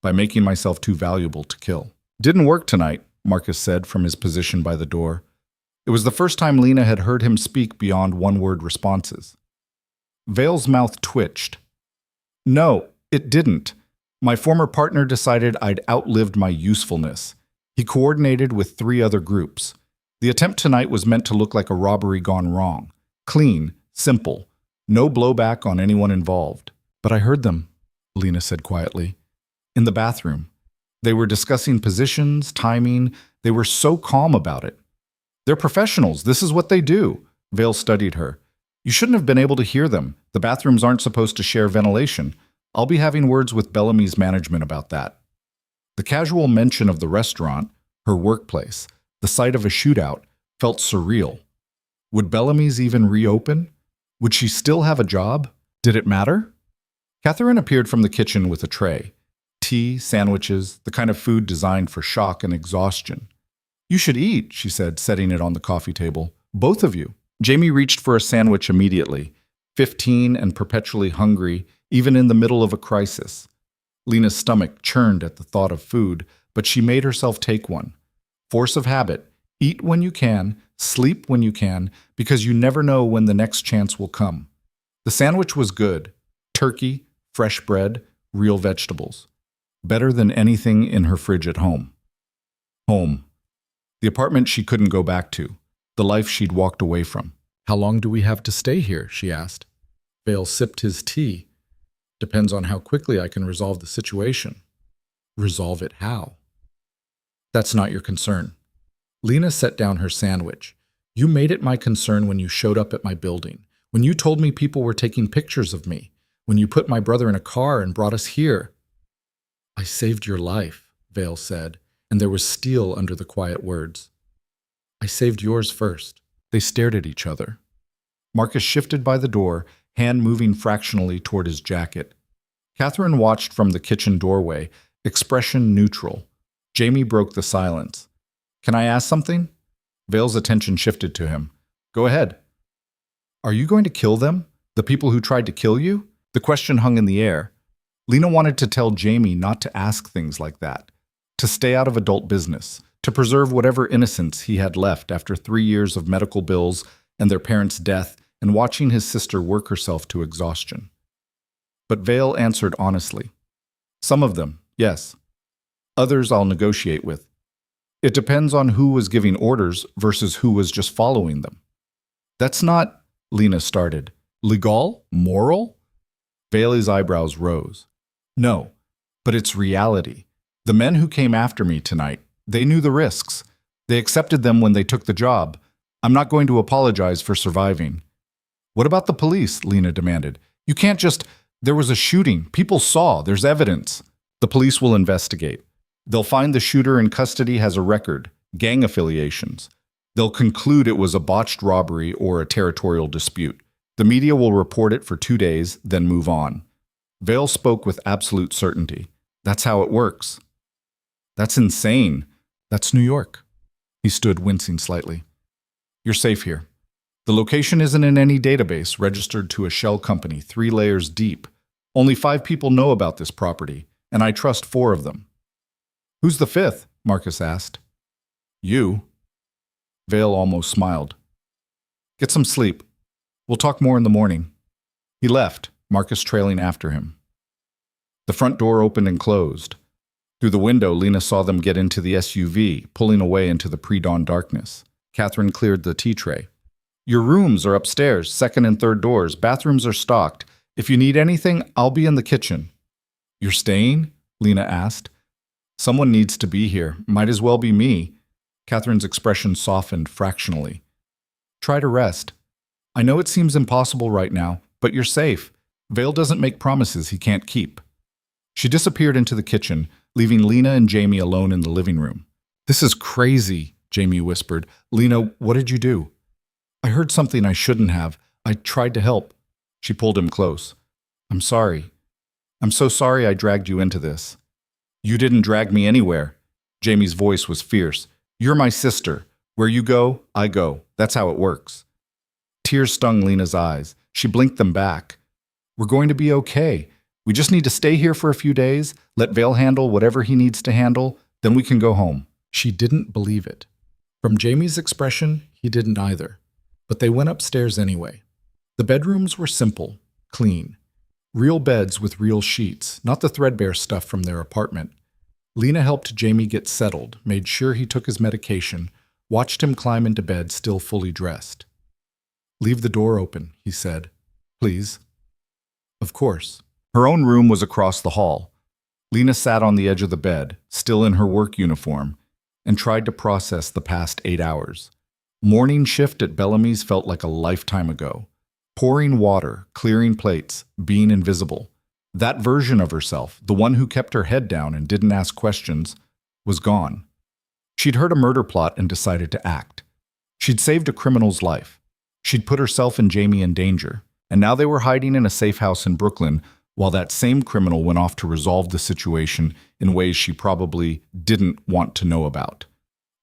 Speaker 1: by making myself too valuable to kill." "Didn't work tonight," Marcus said from his position by the door. It was the first time Lena had heard him speak beyond one-word responses. Vale's mouth twitched. "No, it didn't. My former partner decided I'd outlived my usefulness. He coordinated with 3 other groups. The attempt tonight was meant to look like a robbery gone wrong. Clean, simple, no blowback on anyone involved." "But I heard them," Lena said quietly. "In the bathroom. They were discussing positions, timing. They were so calm about it. They're professionals. This is what they do." Vale studied her. "You shouldn't have been able to hear them. The bathrooms aren't supposed to share ventilation. I'll be having words with Bellamy's management about that." The casual mention of the restaurant, her workplace, the site of a shootout, felt surreal. Would Bellamy's even reopen? Would she still have a job? Did it matter? Catherine appeared from the kitchen with a tray. Tea, sandwiches, the kind of food designed for shock and exhaustion. "You should eat," she said, setting it on the coffee table. "Both of you." Jamie reached for a sandwich immediately, 15 and perpetually hungry, even in the middle of a crisis. Lena's stomach churned at the thought of food, but she made herself take one. Force of habit. Eat when you can, sleep when you can, because you never know when the next chance will come. The sandwich was good. Turkey, fresh bread, real vegetables. Better than anything in her fridge at home. Home. The apartment she couldn't go back to. The life she'd walked away from. "How long do we have to stay here?" she asked. Vale sipped his tea. "Depends on how quickly I can resolve the situation." "Resolve it how?" "That's not your concern." Lena set down her sandwich. "You made it my concern when you showed up at my building, when you told me people were taking pictures of me, when you put my brother in a car and brought us here." "I saved your life," Vale said, and there was steel under the quiet words. "I saved yours first." They stared at each other. Marcus shifted by the door, hand moving fractionally toward his jacket. Catherine watched from the kitchen doorway, expression neutral. Jamie broke the silence. "Can I ask something?" Vale's attention shifted to him. "Go ahead." "Are you going to kill them? The people who tried to kill you?" The question hung in the air. Lena wanted to tell Jamie not to ask things like that, to stay out of adult business, to preserve whatever innocence he had left after 3 years of medical bills and their parents' death and watching his sister work herself to exhaustion. But Vale answered honestly. Some of them, yes. Others I'll negotiate with. It depends on who was giving orders versus who was just following them. That's not, Lena started. Legal? Moral? Bailey's eyebrows rose. No, but it's reality. The men who came after me tonight, they knew the risks. They accepted them when they took the job. I'm not going to apologize for surviving. What about the police? Lena demanded. You can't just... There was a shooting. People saw. There's evidence. The police will investigate. They'll find the shooter in custody has a record, gang affiliations. They'll conclude it was a botched robbery or a territorial dispute. The media will report it for 2 days, then move on. Vale spoke with absolute certainty. That's how it works. That's insane. That's New York. He stood, wincing slightly. You're safe here. The location isn't in any database registered to a shell company 3 layers deep. Only 5 people know about this property, and I trust 4 of them. Who's the 5th? Marcus asked. You. Vale almost smiled. Get some sleep. We'll talk more in the morning. He left, Marcus trailing after him. The front door opened and closed. Through the window, Lena saw them get into the SUV, pulling away into the pre-dawn darkness. Catherine cleared the tea tray. Your rooms are upstairs, 2nd and 3rd doors. Bathrooms are stocked. If you need anything, I'll be in the kitchen. You're staying? Lena asked. Someone needs to be here. Might as well be me. Catherine's expression softened fractionally. Try to rest. I know it seems impossible right now, but you're safe. Vale doesn't make promises he can't keep. She disappeared into the kitchen, leaving Lena and Jamie alone in the living room. This is crazy, Jamie whispered. Lena, what did you do? I heard something I shouldn't have. I tried to help. She pulled him close. I'm sorry. I'm so sorry I dragged you into this. You didn't drag me anywhere. Jamie's voice was fierce. You're my sister. Where you go, I go. That's how it works. Tears stung Lena's eyes. She blinked them back. We're going to be okay. We just need to stay here for a few days, let Vale handle whatever he needs to handle, then we can go home. She didn't believe it. From Jamie's expression, he didn't either. But they went upstairs anyway. The bedrooms were simple, clean. Real beds with real sheets, not the threadbare stuff from their apartment. Lena helped Jamie get settled, made sure he took his medication, watched him climb into bed still fully dressed. Leave the door open, he said. Please. Of course. Her own room was across the hall. Lena sat on the edge of the bed, still in her work uniform, and tried to process the past 8 hours. Morning shift at Bellamy's felt like a lifetime ago. Pouring water, clearing plates, being invisible. That version of herself, the one who kept her head down and didn't ask questions, was gone. She'd heard a murder plot and decided to act. She'd saved a criminal's life. She'd put herself and Jamie in danger, and now they were hiding in a safe house in Brooklyn while that same criminal went off to resolve the situation in ways she probably didn't want to know about.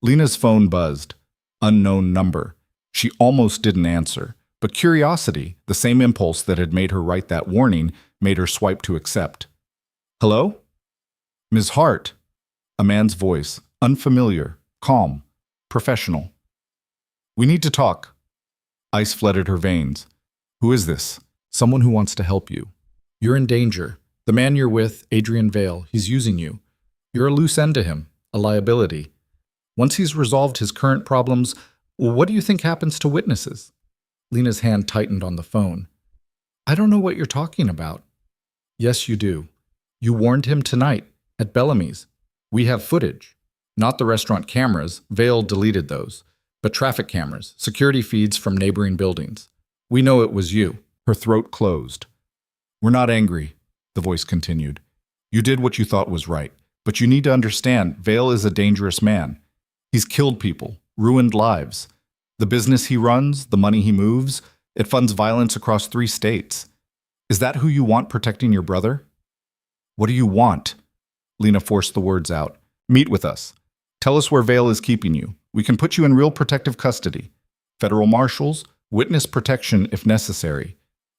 Speaker 1: Lena's phone buzzed. Unknown number. She almost didn't answer, but curiosity, the same impulse that had made her write that warning, made her swipe to accept. Hello? Ms. Hart. A man's voice, unfamiliar, calm, professional. We need to talk. Ice flooded her veins. Who is this? Someone who wants to help you. You're in danger. The man you're with, Adrian Vale, he's using you. You're a loose end to him, a liability. Once he's resolved his current problems, what do you think happens to witnesses? Lena's hand tightened on the phone. I don't know what you're talking about. Yes, you do. You warned him tonight, at Bellamy's. We have footage. Not the restaurant cameras, Vale deleted those, but traffic cameras, security feeds from neighboring buildings. We know it was you. Her throat closed. We're not angry, the voice continued. You did what you thought was right, but you need to understand Vale is a dangerous man. He's killed people, ruined lives. The business he runs, the money he moves, it funds violence across 3 states. Is that who you want protecting your brother? What do you want? Lena forced the words out. Meet with us. Tell us where Vale is keeping you. We can put you in real protective custody. Federal marshals, witness protection if necessary.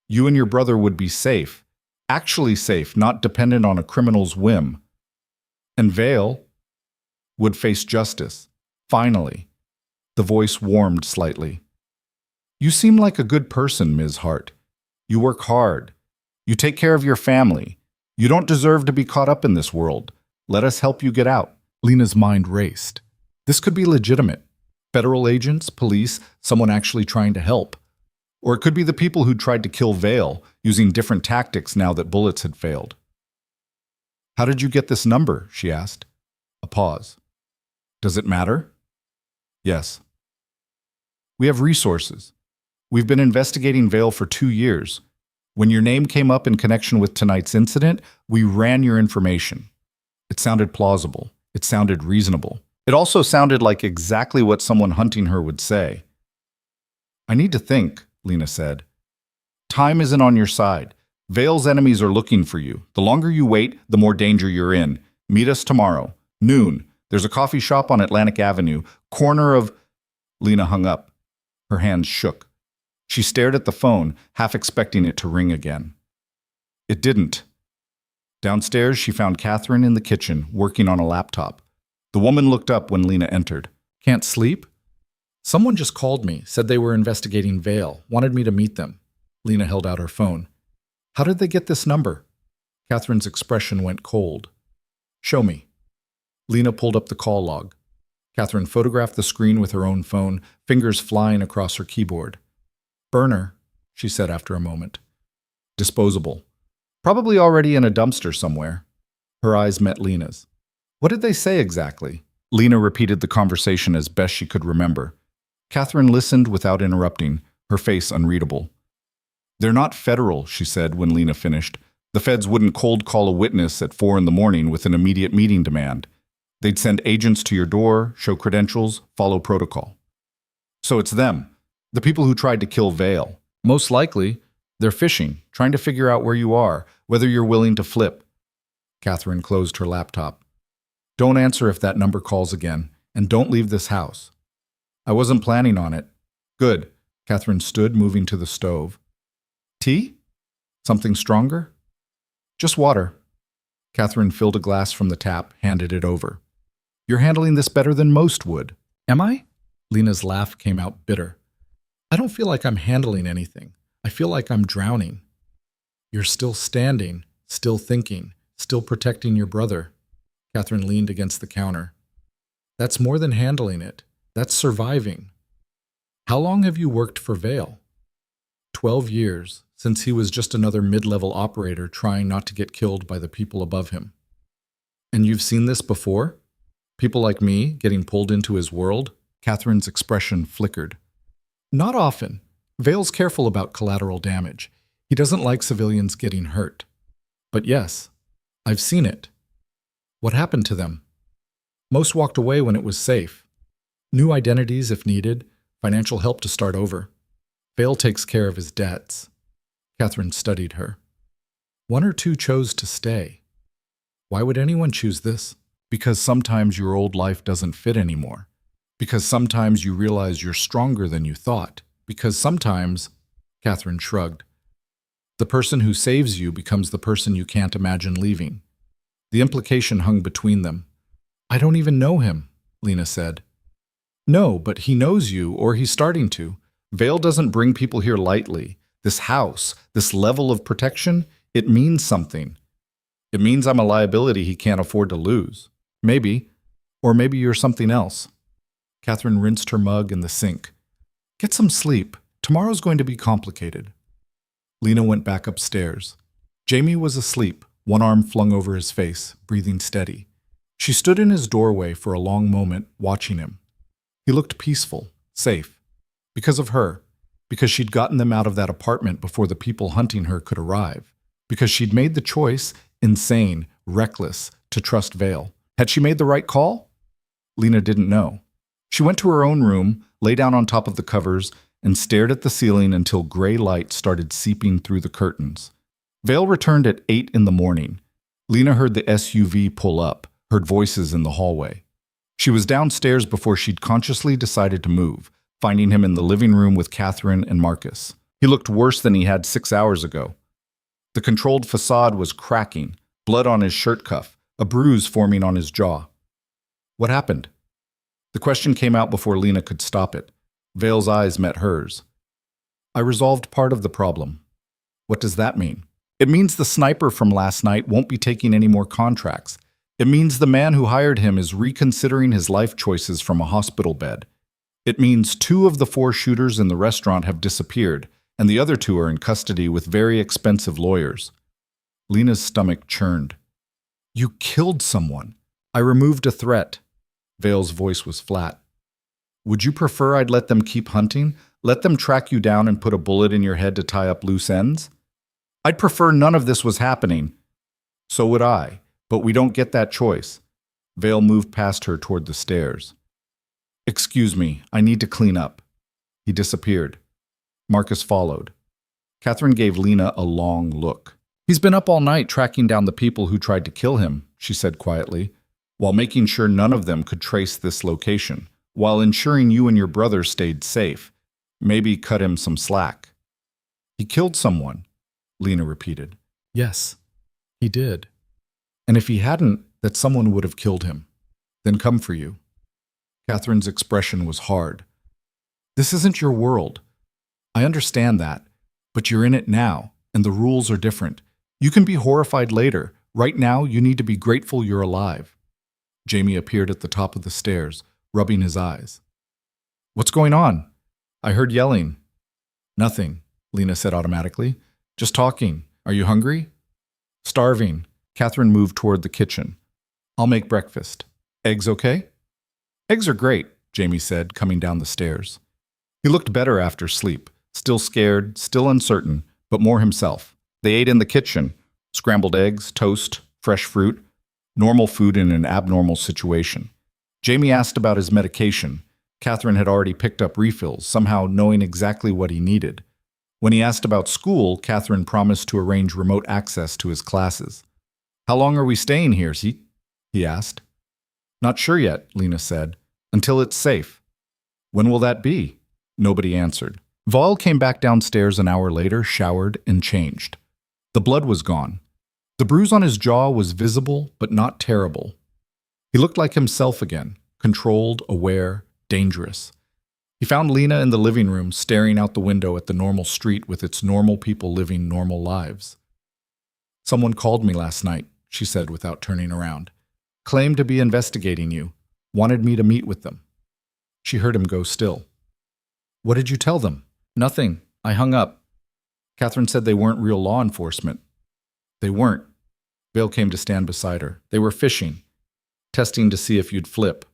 Speaker 1: You and your brother would be safe. Actually safe, not dependent on a criminal's whim. And Vale would face justice. Finally, the voice warmed slightly. You seem like a good person, Ms. Hart. You work hard. You take care of your family. You don't deserve to be caught up in this world. Let us help you get out. Lena's mind raced. This could be legitimate. Federal agents, police, someone actually trying to help. Or it could be the people who tried to kill Vale, using different tactics now that bullets had failed. How did you get this number? She asked. A pause. Does it matter? Yes. We have resources. We've been investigating Vale for 2 years. When your name came up in connection with tonight's incident, we ran your information. It sounded plausible. It sounded reasonable. It also sounded like exactly what someone hunting her would say. I need to think, Lena said. Time isn't on your side. Vale's enemies are looking for you. The longer you wait, the more danger you're in. Meet us tomorrow, noon. There's a coffee shop on Atlantic Avenue, corner of... Lena hung up. Her hands shook. She stared at the phone, half expecting it to ring again. It didn't. Downstairs, she found Catherine in the kitchen, working on a laptop. The woman looked up when Lena entered. Can't sleep? Someone just called me, said they were investigating Vale, wanted me to meet them. Lena held out her phone. How did they get this number? Catherine's expression went cold. Show me. Lena pulled up the call log. Catherine photographed the screen with her own phone, fingers flying across her keyboard. Burner, she said after a moment. Disposable. Probably already in a dumpster somewhere. Her eyes met Lena's. What did they say exactly? Lena repeated the conversation as best she could remember. Catherine listened without interrupting, her face unreadable. They're not federal, she said when Lena finished. The feds wouldn't cold call a witness at 4 a.m. with an immediate meeting demand. They'd send agents to your door, show credentials, follow protocol. So it's them, the people who tried to kill Vale. Most likely, they're fishing, trying to figure out where you are, whether you're willing to flip. Catherine closed her laptop. Don't answer if that number calls again, and don't leave this house. I wasn't planning on it. Good. Catherine stood, moving to the stove. Tea? Something stronger? Just water. Catherine filled a glass from the tap, handed it over. You're handling this better than most would. Am I? Lena's laugh came out bitter. I don't feel like I'm handling anything. I feel like I'm drowning. You're still standing, still thinking, still protecting your brother. Catherine leaned against the counter. That's more than handling it. That's surviving. How long have you worked for Vale? 12 years, since he was just another mid-level operator trying not to get killed by the people above him. And you've seen this before? People like me getting pulled into his world? Catherine's expression flickered. Not often. Vale's careful about collateral damage. He doesn't like civilians getting hurt. But yes, I've seen it. What happened to them? Most walked away when it was safe. New identities if needed, financial help to start over. Vale takes care of his debts. Catherine studied her. 1 or 2 chose to stay. Why would anyone choose this? Because sometimes your old life doesn't fit anymore. Because sometimes you realize you're stronger than you thought. Because sometimes, Catherine shrugged, the person who saves you becomes the person you can't imagine leaving. The implication hung between them. I don't even know him, Lena said. No, but he knows you, or he's starting to. Vale doesn't bring people here lightly. This house, this level of protection, it means something. It means I'm a liability he can't afford to lose. Maybe. Or maybe you're something else. Catherine rinsed her mug in the sink. Get some sleep. Tomorrow's going to be complicated. Lena went back upstairs. Jamie was asleep, one arm flung over his face, breathing steady. She stood in his doorway for a long moment, watching him. He looked peaceful, safe. Because of her. Because she'd gotten them out of that apartment before the people hunting her could arrive. Because she'd made the choice, insane, reckless, to trust Vale. Had she made the right call? Lena didn't know. She went to her own room, lay down on top of the covers, and stared at the ceiling until gray light started seeping through the curtains. Vale returned at 8 in the morning. Lena heard the SUV pull up, heard voices in the hallway. She was downstairs before she'd consciously decided to move, finding him in the living room with Catherine and Marcus. He looked worse than he had 6 hours ago. The controlled facade was cracking, blood on his shirt cuff, a bruise forming on his jaw. What happened? The question came out before Lena could stop it. Vale's eyes met hers. I resolved part of the problem. What does that mean? It means the sniper from last night won't be taking any more contracts. It means the man who hired him is reconsidering his life choices from a hospital bed. It means 2 of the 4 shooters in the restaurant have disappeared, and the other 2 are in custody with very expensive lawyers. Lena's stomach churned. You killed someone. I removed a threat. Vale's voice was flat. Would you prefer I'd let them keep hunting? Let them track you down and put a bullet in your head to tie up loose ends? I'd prefer none of this was happening. So would I, but we don't get that choice. Vale moved past her toward the stairs. Excuse me, I need to clean up. He disappeared. Marcus followed. Catherine gave Lena a long look. He's been up all night tracking down the people who tried to kill him, she said quietly, while making sure none of them could trace this location, while ensuring you and your brother stayed safe. Maybe cut him some slack. He killed someone, Lena repeated. Yes, he did. And if he hadn't, that someone would have killed him. Then come for you. Catherine's expression was hard. This isn't your world. I understand that, but you're in it now, and the rules are different. You can be horrified later. Right now, you need to be grateful you're alive. Jamie appeared at the top of the stairs, rubbing his eyes. What's going on? I heard yelling. Nothing, Lena said automatically. Just talking. Are you hungry? Starving. Catherine moved toward the kitchen. I'll make breakfast. Eggs okay? Eggs are great, Jamie said, coming down the stairs. He looked better after sleep, still scared, still uncertain, but more himself. They ate in the kitchen. Scrambled eggs, toast, fresh fruit. Normal food in an abnormal situation. Jamie asked about his medication. Catherine had already picked up refills, somehow knowing exactly what he needed. When he asked about school, Catherine promised to arrange remote access to his classes. How long are we staying here, he asked. Not sure yet, Lena said, until it's safe. When will that be? Nobody answered. Val came back downstairs an hour later, showered and changed. The blood was gone. The bruise on his jaw was visible, but not terrible. He looked like himself again, controlled, aware, dangerous. He found Lena in the living room, staring out the window at the normal street with its normal people living normal lives. Someone called me last night, she said without turning around. Claimed to be investigating you. Wanted me to meet with them. She heard him go still. What did you tell them? Nothing. I hung up. Catherine said they weren't real law enforcement. They weren't. Vale came to stand beside her. They were fishing, testing to see if you'd flip.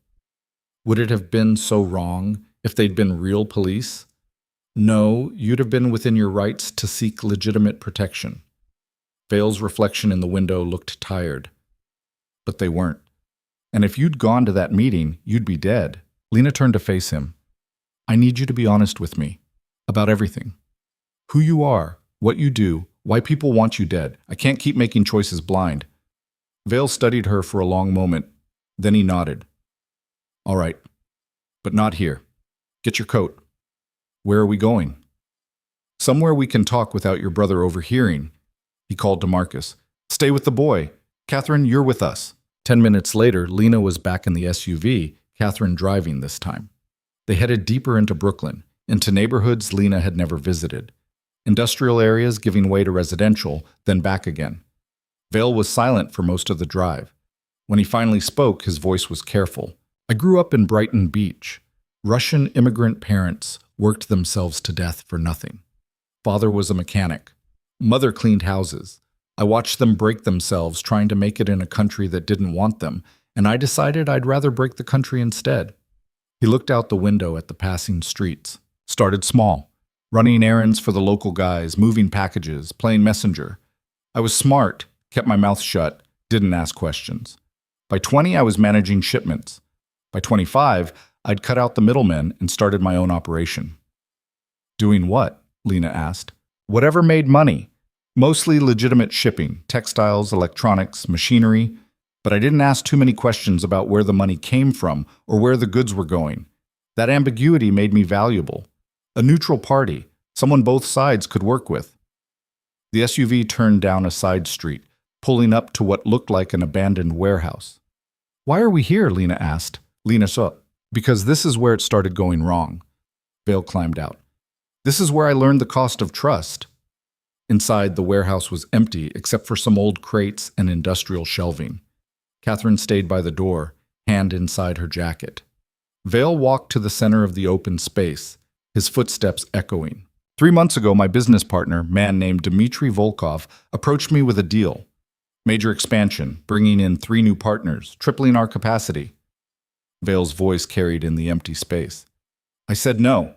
Speaker 1: Would it have been so wrong if they'd been real police? No, you'd have been within your rights to seek legitimate protection. Vale's reflection in the window looked tired. But they weren't. And if you'd gone to that meeting, you'd be dead. Lena turned to face him. I need you to be honest with me. About everything. Who you are, what you do, why people want you dead. I can't keep making choices blind. Vale studied her for a long moment. Then he nodded. All right, but not here. Get your coat. Where are we going? Somewhere we can talk without your brother overhearing. He called to Marcus. Stay with the boy. Catherine, you're with us. 10 minutes later, Lena was back in the SUV, Catherine driving this time. They headed deeper into Brooklyn, into neighborhoods Lena had never visited. Industrial areas giving way to residential, then back again. Vale was silent for most of the drive. When he finally spoke, his voice was careful. I grew up in Brighton Beach. Russian immigrant parents worked themselves to death for nothing. Father was a mechanic. Mother cleaned houses. I watched them break themselves trying to make it in a country that didn't want them, and I decided I'd rather break the country instead. He looked out the window at the passing streets. Started small. Running errands for the local guys, moving packages, playing messenger. I was smart, kept my mouth shut, didn't ask questions. By 20, I was managing shipments. By 25, I'd cut out the middlemen and started my own operation. Doing what? Lena asked. Whatever made money. Mostly legitimate shipping, textiles, electronics, machinery. But I didn't ask too many questions about where the money came from or where the goods were going. That ambiguity made me valuable. A neutral party, someone both sides could work with. The SUV turned down a side street, pulling up to what looked like an abandoned warehouse. "Why are we here?" Lena asked. Lena saw, "Because this is where it started going wrong." Vale climbed out. "This is where I learned the cost of trust." Inside, the warehouse was empty except for some old crates and industrial shelving. Catherine stayed by the door, hand inside her jacket. Vale walked to the center of the open space, his footsteps echoing. 3 months ago, my business partner, man named Dmitry Volkov, approached me with a deal. Major expansion, bringing in 3 new partners, tripling our capacity. Vale's voice carried in the empty space. I said no.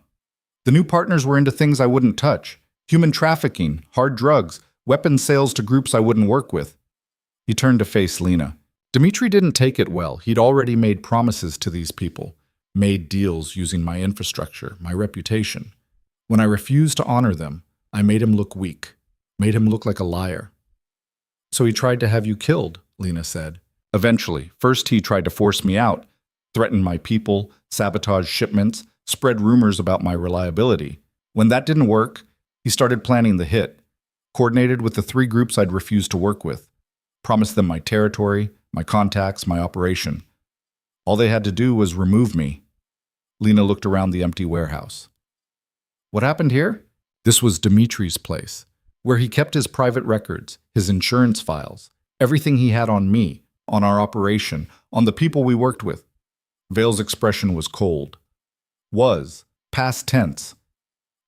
Speaker 1: The new partners were into things I wouldn't touch. Human trafficking, hard drugs, weapons sales to groups I wouldn't work with. He turned to face Lena. Dmitry didn't take it well. He'd already made promises to these people, made deals using my infrastructure, my reputation. When I refused to honor them, I made him look weak, made him look like a liar. So he tried to have you killed, Lena said. Eventually, first he tried to force me out, threaten my people, sabotage shipments, spread rumors about my reliability. When that didn't work, he started planning the hit, coordinated with the 3 groups I'd refused to work with, promised them my territory, my contacts, my operation. All they had to do was remove me. Lena looked around the empty warehouse. What happened here? This was Dmitry's place, where he kept his private records, his insurance files, everything he had on me, on our operation, on the people we worked with. Vale's expression was cold. Was, past tense.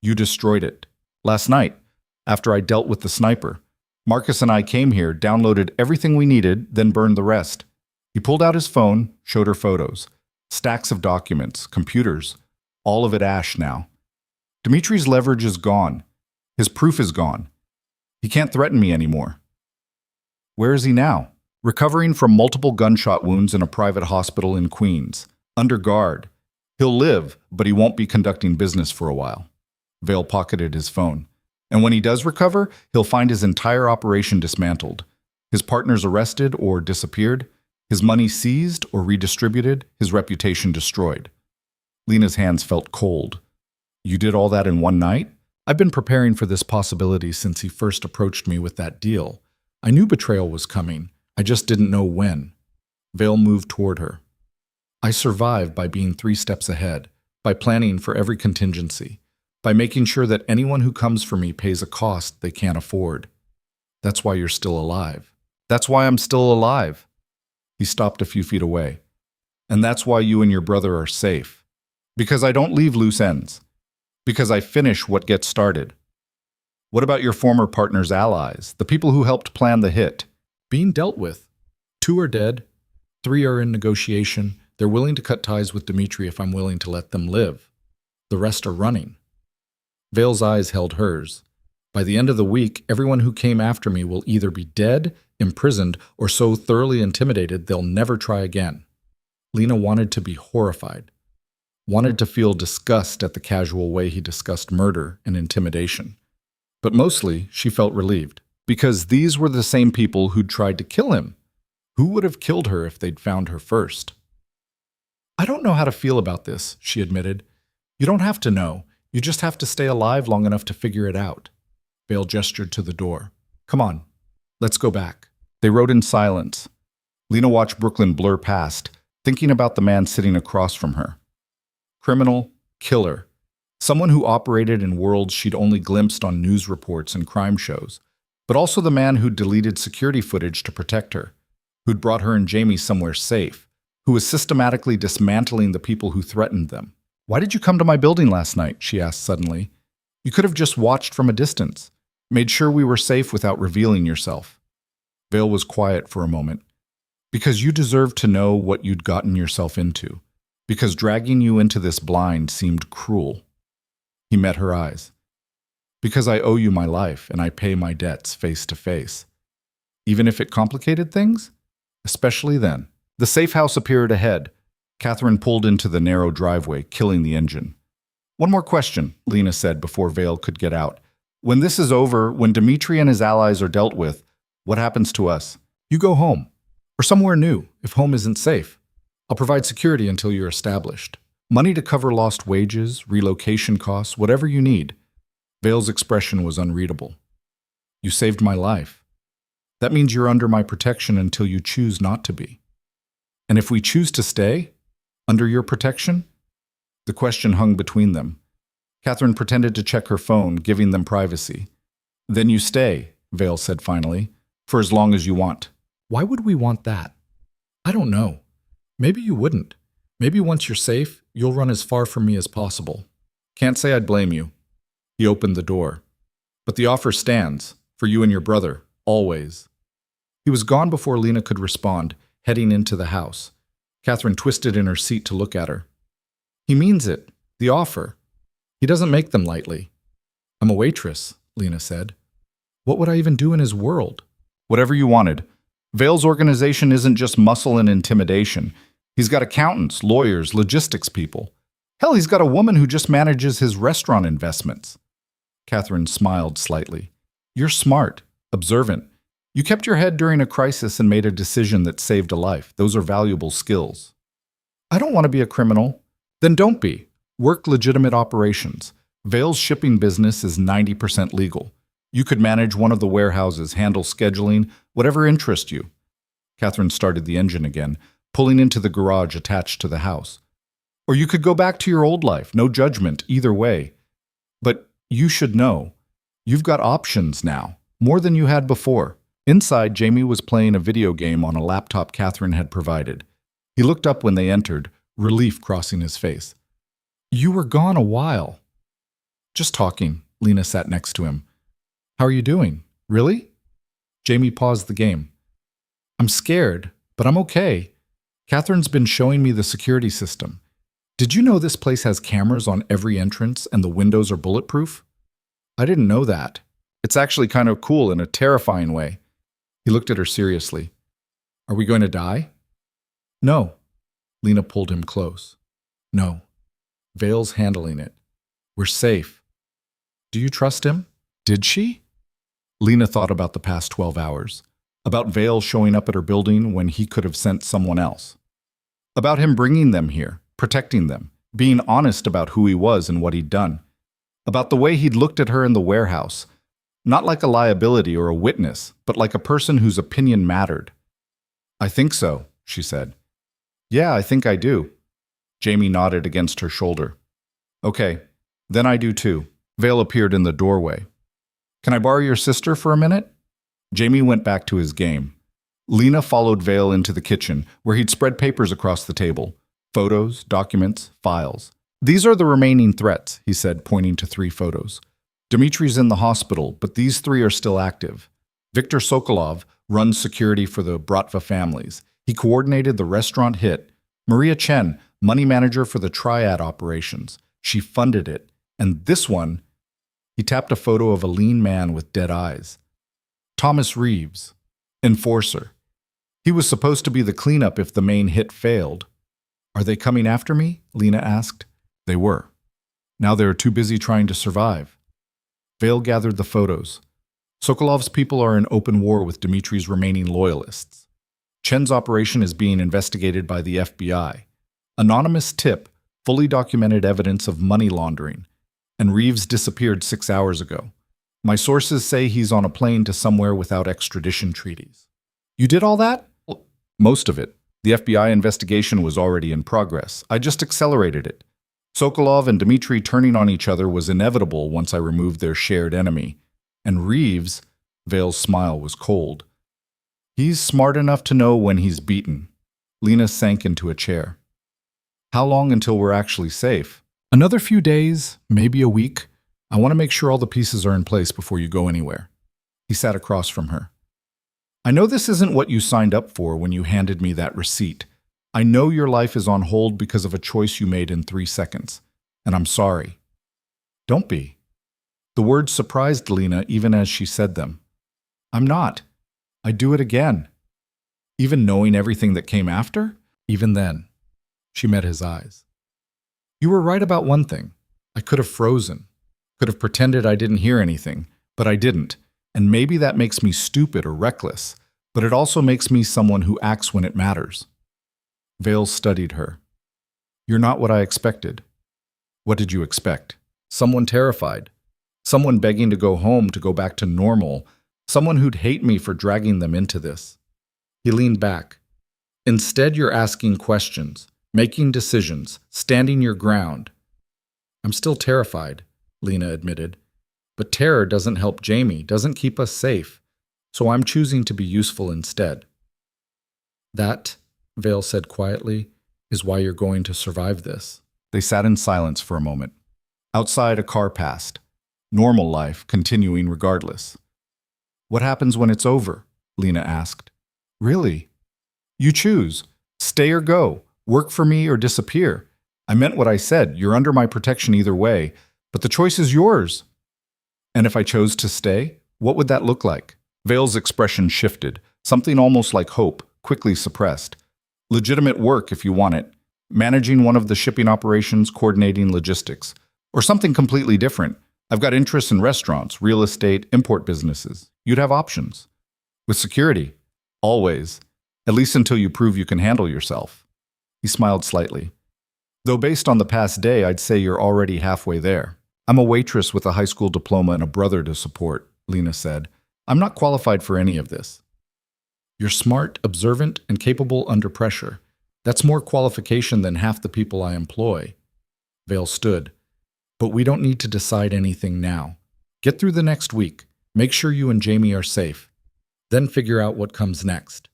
Speaker 1: You destroyed it. Last night, after I dealt with the sniper, Marcus and I came here, downloaded everything we needed, then burned the rest. He pulled out his phone, showed her photos. Stacks of documents, computers, all of it ash now. Dmitry's leverage is gone. His proof is gone. He can't threaten me anymore. Where is he now? Recovering from multiple gunshot wounds in a private hospital in Queens. Under guard. He'll live, but he won't be conducting business for a while. Vale pocketed his phone. And when he does recover, he'll find his entire operation dismantled. His partners arrested or disappeared. His money seized or redistributed. His reputation destroyed. Lena's hands felt cold. You did all that in one night? I've been preparing for this possibility since he first approached me with that deal. I knew betrayal was coming. I just didn't know when. Vale moved toward her. I survived by being 3 steps ahead, by planning for every contingency, by making sure that anyone who comes for me pays a cost they can't afford. That's why you're still alive. That's why I'm still alive. He stopped a few feet away. And that's why you and your brother are safe. Because I don't leave loose ends. Because I finish what gets started. What about your former partner's allies, the people who helped plan the hit? Being dealt with. 2 are dead. 3 are in negotiation. They're willing to cut ties with Dmitry if I'm willing to let them live. The rest are running. Vale's eyes held hers. By the end of the week, everyone who came after me will either be dead, imprisoned, or so thoroughly intimidated they'll never try again. Lena wanted to be horrified. Wanted to feel disgust at the casual way he discussed murder and intimidation. But mostly, she felt relieved, because these were the same people who'd tried to kill him. Who would have killed her if they'd found her first? I don't know how to feel about this, she admitted. You don't have to know. You just have to stay alive long enough to figure it out. Vale gestured to the door. Come on, let's go back. They rode in silence. Lena watched Brooklyn blur past, thinking about the man sitting across from her. Criminal, killer, someone who operated in worlds she'd only glimpsed on news reports and crime shows, but also the man who'd deleted security footage to protect her, who'd brought her and Jamie somewhere safe, who was systematically dismantling the people who threatened them. Why did you come to my building last night? She asked suddenly. You could have just watched from a distance, made sure we were safe without revealing yourself. Vale was quiet for a moment. Because you deserved to know what you'd gotten yourself into. Because dragging you into this blind seemed cruel. He met her eyes. Because I owe you my life and I pay my debts face to face. Even if it complicated things? Especially then. The safe house appeared ahead. Catherine pulled into the narrow driveway, killing the engine. One more question, Lena said before Vale could get out. When this is over, when Dmitry and his allies are dealt with, what happens to us? You go home. Or somewhere new, if home isn't safe. I'll provide security until you're established. Money to cover lost wages, relocation costs, whatever you need. Vale's expression was unreadable. You saved my life. That means you're under my protection until you choose not to be. And if we choose to stay under your protection? The question hung between them. Catherine pretended to check her phone, giving them privacy. Then you stay, Vale said finally, for as long as you want. Why would we want that? I don't know. Maybe you wouldn't. Maybe once you're safe, you'll run as far from me as possible. Can't say I'd blame you. He opened the door. But the offer stands, for you and your brother, always. He was gone before Lena could respond, heading into the house. Catherine twisted in her seat to look at her. He means it. The offer. He doesn't make them lightly. I'm a waitress, Lena said. What would I even do in his world? Whatever you wanted. Vale's organization isn't just muscle and intimidation. He's got accountants, lawyers, logistics people. Hell, he's got a woman who just manages his restaurant investments. Catherine smiled slightly. You're smart, observant. You kept your head during a crisis and made a decision that saved a life. Those are valuable skills. I don't want to be a criminal. Then don't be. Work legitimate operations. Vale's shipping business is 90% legal. You could manage one of the warehouses, handle scheduling, whatever interests you. Catherine started the engine again, pulling into the garage attached to the house. Or you could go back to your old life, no judgment, either way. But you should know, you've got options now, more than you had before. Inside, Jamie was playing a video game on a laptop Catherine had provided. He looked up when they entered, relief crossing his face. You were gone a while. Just talking. Lena sat next to him. How are you doing? Really? Jamie paused the game. I'm scared, but I'm okay. Catherine's been showing me the security system. Did you know this place has cameras on every entrance and the windows are bulletproof? I didn't know that. It's actually kind of cool in a terrifying way. He looked at her seriously. Are we going to die? No. Lena pulled him close. No. Vale's handling it. We're safe. Do you trust him? Did she? Lena thought about the past 12 hours. About Vale showing up at her building when he could have sent someone else. About him bringing them here, protecting them, being honest about who he was and what he'd done. About the way he'd looked at her in the warehouse. Not like a liability or a witness, but like a person whose opinion mattered. I think so, she said. Yeah, I think I do. Jamie nodded against her shoulder. Okay, then I do too. Vale appeared in the doorway. Can I borrow your sister for a minute? Jamie went back to his game. Lena followed Vale into the kitchen, where he'd spread papers across the table. Photos, documents, files. These are the remaining threats, he said, pointing to 3 photos. Dmitri's in the hospital, but these 3 are still active. Viktor Sokolov runs security for the Bratva families. He coordinated the restaurant hit. Maria Chen, money manager for the Triad operations. She funded it. And this one, he tapped a photo of a lean man with dead eyes. Thomas Reeves, enforcer. He was supposed to be the cleanup if the main hit failed. Are they coming after me? Lena asked. They were. Now they're too busy trying to survive. Vale gathered the photos. Sokolov's people are in open war with Dmitri's remaining loyalists. Chen's operation is being investigated by the FBI. Anonymous tip, fully documented evidence of money laundering. And Reeves disappeared 6 hours ago. My sources say he's on a plane to somewhere without extradition treaties. You did all that? Most of it. The FBI investigation was already in progress. I just accelerated it. Sokolov and Dmitri turning on each other was inevitable once I removed their shared enemy. And Reeves, Vale's smile was cold. He's smart enough to know when he's beaten. Lena sank into a chair. How long until we're actually safe? Another few days, maybe a week. I want to make sure all the pieces are in place before you go anywhere. He sat across from her. I know this isn't what you signed up for when you handed me that receipt. I know your life is on hold because of a choice you made in 3 seconds. And I'm sorry. Don't be. The words surprised Lena even as she said them. I'm not. I'd do it again. Even knowing everything that came after? Even then. She met his eyes. You were right about one thing. I could have frozen. Could have pretended I didn't hear anything, but I didn't. And maybe that makes me stupid or reckless, but it also makes me someone who acts when it matters. Vale studied her. You're not what I expected. What did you expect? Someone terrified. Someone begging to go home, to go back to normal. Someone who'd hate me for dragging them into this. He leaned back. Instead, you're asking questions, making decisions, standing your ground. I'm still terrified, Lena admitted. But terror doesn't help Jamie, doesn't keep us safe. So I'm choosing to be useful instead. That, Vale said quietly, is why you're going to survive this. They sat in silence for a moment. Outside, a car passed. Normal life continuing regardless. What happens when it's over? Lena asked. Really? You choose. Stay or go. Work for me or disappear. I meant what I said. You're under my protection either way, but the choice is yours. And if I chose to stay, what would that look like? Vale's expression shifted, something almost like hope, quickly suppressed. Legitimate work if you want it. Managing one of the shipping operations, coordinating logistics. Or something completely different. I've got interests in restaurants, real estate, import businesses. You'd have options. With security. Always. At least until you prove you can handle yourself. He smiled slightly. Though based on the past day, I'd say you're already halfway there. I'm a waitress with a high school diploma and a brother to support, Lena said. I'm not qualified for any of this. You're smart, observant, and capable under pressure. That's more qualification than half the people I employ. Vale stood. But we don't need to decide anything now. Get through the next week. Make sure you and Jamie are safe. Then figure out what comes next.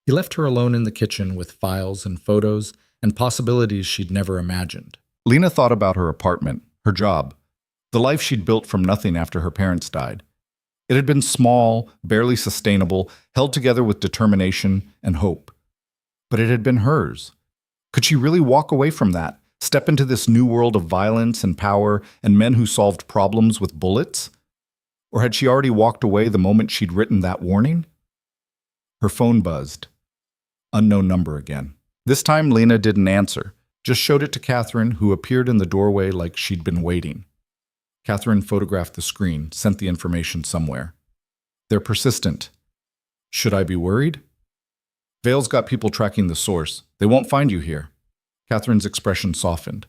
Speaker 1: He left her alone in the kitchen with files and photos and possibilities she'd never imagined. Lena thought about her apartment, her job, the life she'd built from nothing after her parents died. It had been small, barely sustainable, held together with determination and hope. But it had been hers. Could she really walk away from that? Step into this new world of violence and power and men who solved problems with bullets? Or had she already walked away the moment she'd written that warning? Her phone buzzed. Unknown number again. This time Lena didn't answer, just showed it to Catherine, who appeared in the doorway like she'd been waiting. Catherine photographed the screen, sent the information somewhere. They're persistent. Should I be worried? Vale's got people tracking the source. They won't find you here. Catherine's expression softened.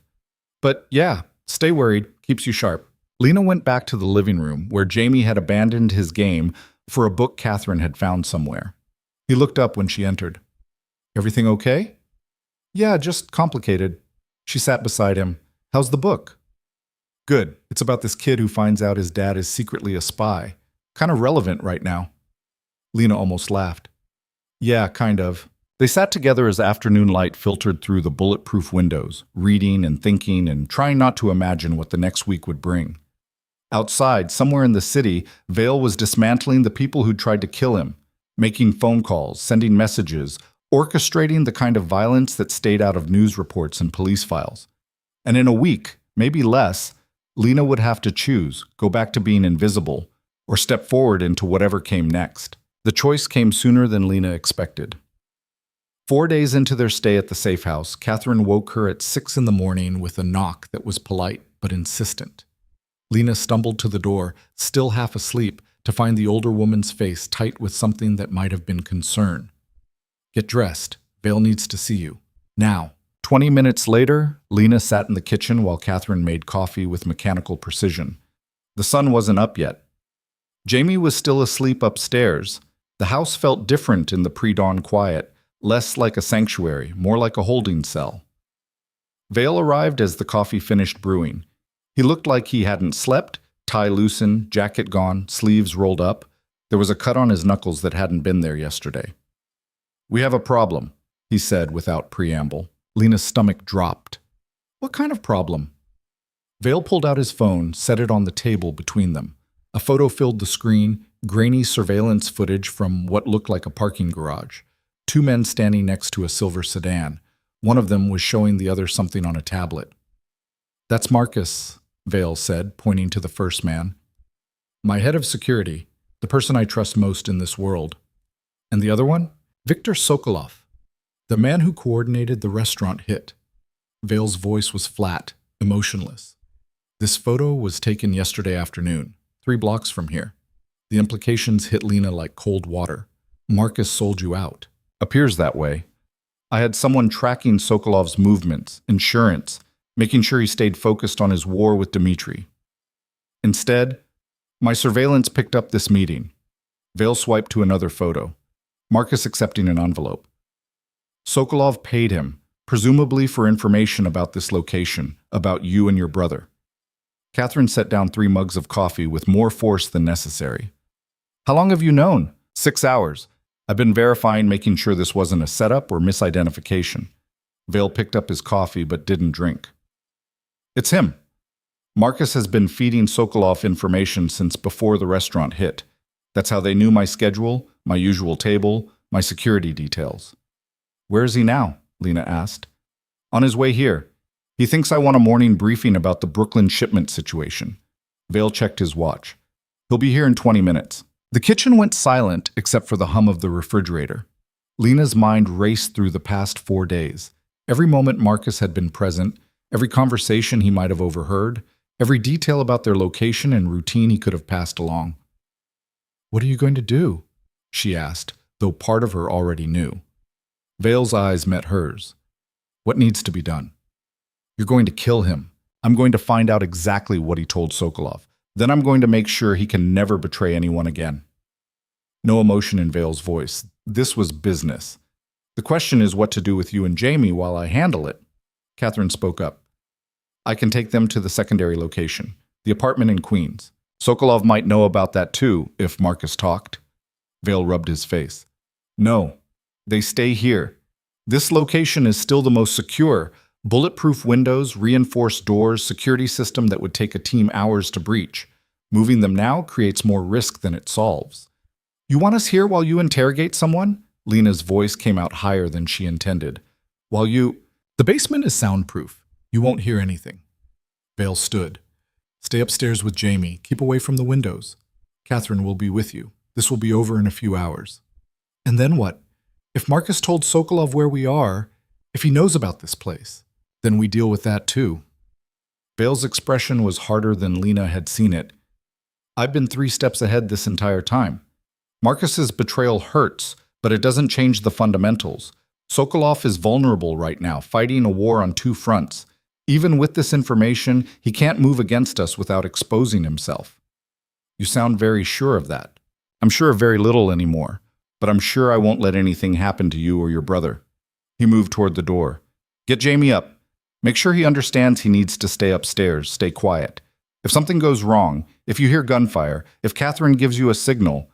Speaker 1: But yeah, stay worried, keeps you sharp. Lena went back to the living room, where Jamie had abandoned his game for a book Catherine had found somewhere. He looked up when she entered. Everything okay? Yeah, just complicated. She sat beside him. How's the book? Good. It's about this kid who finds out his dad is secretly a spy. Kind of relevant right now. Lena almost laughed. Yeah, kind of. They sat together as afternoon light filtered through the bulletproof windows, reading and thinking and trying not to imagine what the next week would bring. Outside, somewhere in the city, Vale was dismantling the people who'd tried to kill him, making phone calls, sending messages, orchestrating the kind of violence that stayed out of news reports and police files. And in a week, maybe less, Lena would have to choose, go back to being invisible, or step forward into whatever came next. The choice came sooner than Lena expected. 4 days into their stay at the safe house, Catherine woke her at 6 in the morning with a knock that was polite but insistent. Lena stumbled to the door, still half asleep, to find the older woman's face tight with something that might have been concern. Get dressed. Vale needs to see you. Now. 20 minutes later, Lena sat in the kitchen while Catherine made coffee with mechanical precision. The sun wasn't up yet. Jamie was still asleep upstairs. The house felt different in the pre-dawn quiet, less like a sanctuary, more like a holding cell. Vale arrived as the coffee finished brewing. He looked like he hadn't slept, tie loosened, jacket gone, sleeves rolled up. There was a cut on his knuckles that hadn't been there yesterday. We have a problem, he said without preamble. Lena's stomach dropped. What kind of problem? Vale pulled out his phone, set it on the table between them. A photo filled the screen, grainy surveillance footage from what looked like a parking garage. 2 men standing next to a silver sedan. One of them was showing the other something on a tablet. That's Marcus, Vale said, pointing to the first man. My head of security, the person I trust most in this world. And the other one? Viktor Sokolov, the man who coordinated the restaurant hit. Vale's voice was flat, emotionless. This photo was taken yesterday afternoon, 3 blocks from here. The implications hit Lena like cold water. Marcus sold you out. Appears that way. I had someone tracking Sokolov's movements, insurance, making sure he stayed focused on his war with Dmitri. Instead, my surveillance picked up this meeting. Vale swiped to another photo. Marcus accepting an envelope. Sokolov paid him, presumably for information about this location, about you and your brother. Catherine set down 3 mugs of coffee with more force than necessary. How long have you known? 6 hours. I've been verifying, making sure this wasn't a setup or misidentification. Vale picked up his coffee but didn't drink. It's him. Marcus has been feeding Sokolov information since before the restaurant hit. That's how they knew my schedule, my usual table, my security details. Where is he now? Lena asked. On his way here. He thinks I want a morning briefing about the Brooklyn shipment situation. Vale checked his watch. He'll be here in 20 minutes. The kitchen went silent except for the hum of the refrigerator. Lena's mind raced through the past 4 days. Every moment Marcus had been present, every conversation he might have overheard, every detail about their location and routine he could have passed along. What are you going to do? She asked, though part of her already knew. Vale's eyes met hers. What needs to be done? You're going to kill him. I'm going to find out exactly what he told Sokolov. Then I'm going to make sure he can never betray anyone again. No emotion in Vale's voice. This was business. The question is what to do with you and Jamie while I handle it. Catherine spoke up. I can take them to the secondary location, the apartment in Queens. Sokolov might know about that too, if Marcus talked. Vale rubbed his face. No, they stay here. This location is still the most secure. Bulletproof windows, reinforced doors, security system that would take a team hours to breach. Moving them now creates more risk than it solves. You want us here while you interrogate someone? Lena's voice came out higher than she intended. The basement is soundproof. You won't hear anything. Vale stood. Stay upstairs with Jamie. Keep away from the windows. Catherine will be with you. This will be over in a few hours. And then what? If Marcus told Sokolov where we are, if he knows about this place, then we deal with that too. Vale's expression was harder than Lena had seen it. I've been 3 steps ahead this entire time. Marcus's betrayal hurts, but it doesn't change the fundamentals. Sokolov is vulnerable right now, fighting a war on 2 fronts. Even with this information, he can't move against us without exposing himself. You sound very sure of that. I'm sure of very little anymore, but I'm sure I won't let anything happen to you or your brother. He moved toward the door. Get Jamie up. Make sure he understands he needs to stay upstairs, stay quiet. If something goes wrong, if you hear gunfire, if Catherine gives you a signal,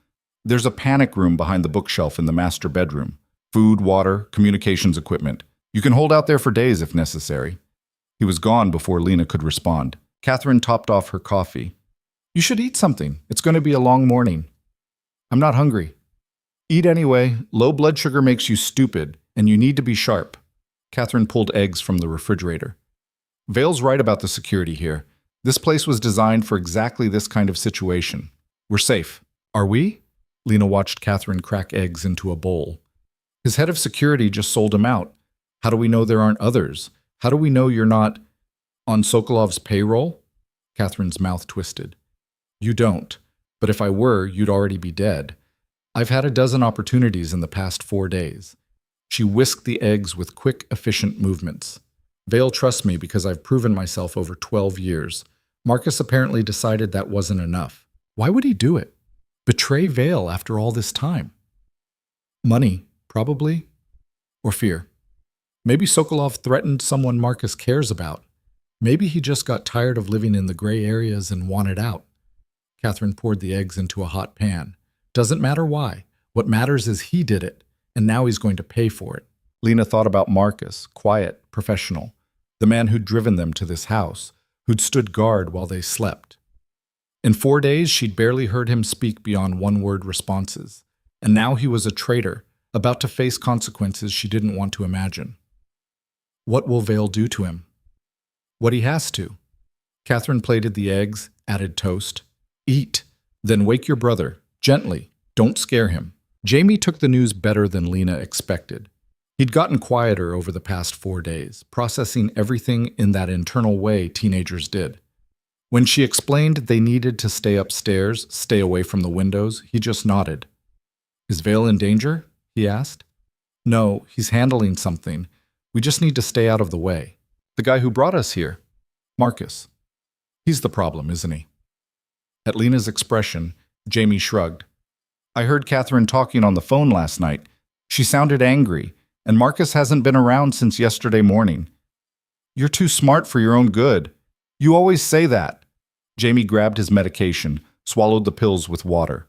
Speaker 1: there's a panic room behind the bookshelf in the master bedroom. Food, water, communications equipment. You can hold out there for days if necessary. He was gone before Lena could respond. Catherine topped off her coffee. You should eat something. It's going to be a long morning. I'm not hungry. Eat anyway. Low blood sugar makes you stupid, and you need to be sharp. Catherine pulled eggs from the refrigerator. Vale's right about the security here. This place was designed for exactly this kind of situation. We're safe. Are we? Lena watched Catherine crack eggs into a bowl. His head of security just sold him out. How do we know there aren't others? How do we know you're not on Sokolov's payroll? Catherine's mouth twisted. You don't. But if I were, you'd already be dead. I've had a dozen opportunities in the past 4 days. She whisked the eggs with quick, efficient movements. Vale trusts me because I've proven myself over 12 years. Marcus apparently decided that wasn't enough. Why would he do it? Betray Vale after all this time? Money, probably. Or fear. Maybe Sokolov threatened someone Marcus cares about. Maybe he just got tired of living in the gray areas and wanted out. Catherine poured the eggs into a hot pan. Doesn't matter why. What matters is he did it, and now he's going to pay for it. Lena thought about Marcus, quiet, professional, the man who'd driven them to this house, who'd stood guard while they slept. In 4 days, she'd barely heard him speak beyond one-word responses, and now he was a traitor, about to face consequences she didn't want to imagine. What will Vale do to him? What he has to. Catherine plated the eggs, added toast. Eat, then wake your brother, gently. Don't scare him. Jamie took the news better than Lena expected. He'd gotten quieter over the past 4 days, processing everything in that internal way teenagers did. When she explained they needed to stay upstairs, stay away from the windows, he just nodded. Is Vale in danger? He asked. No, he's handling something. We just need to stay out of the way. The guy who brought us here, Marcus. He's the problem, isn't he? At Lena's expression, Jamie shrugged. I heard Catherine talking on the phone last night. She sounded angry, and Marcus hasn't been around since yesterday morning. You're too smart for your own good. You always say that. Jamie grabbed his medication, swallowed the pills with water.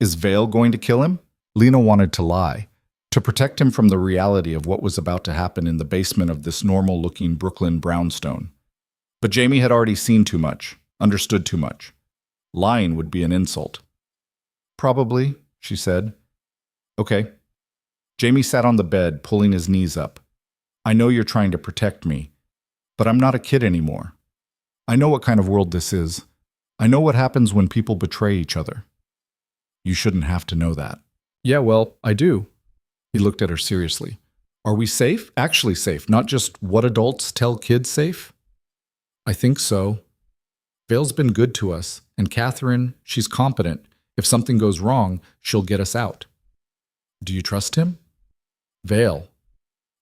Speaker 1: Is Vale going to kill him? Lena wanted to lie, to protect him from the reality of what was about to happen in the basement of this normal-looking Brooklyn brownstone. But Jamie had already seen too much, understood too much. Lying would be an insult. Probably, she said. Okay. Jamie sat on the bed, pulling his knees up. I know you're trying to protect me, but I'm not a kid anymore. I know what kind of world this is. I know what happens when people betray each other. You shouldn't have to know that. Yeah, well, I do. He looked at her seriously. Are we safe? Actually safe, not just what adults tell kids safe? I think so. Vale's been good to us, and Catherine, she's competent. If something goes wrong, she'll get us out. Do you trust him? Vale.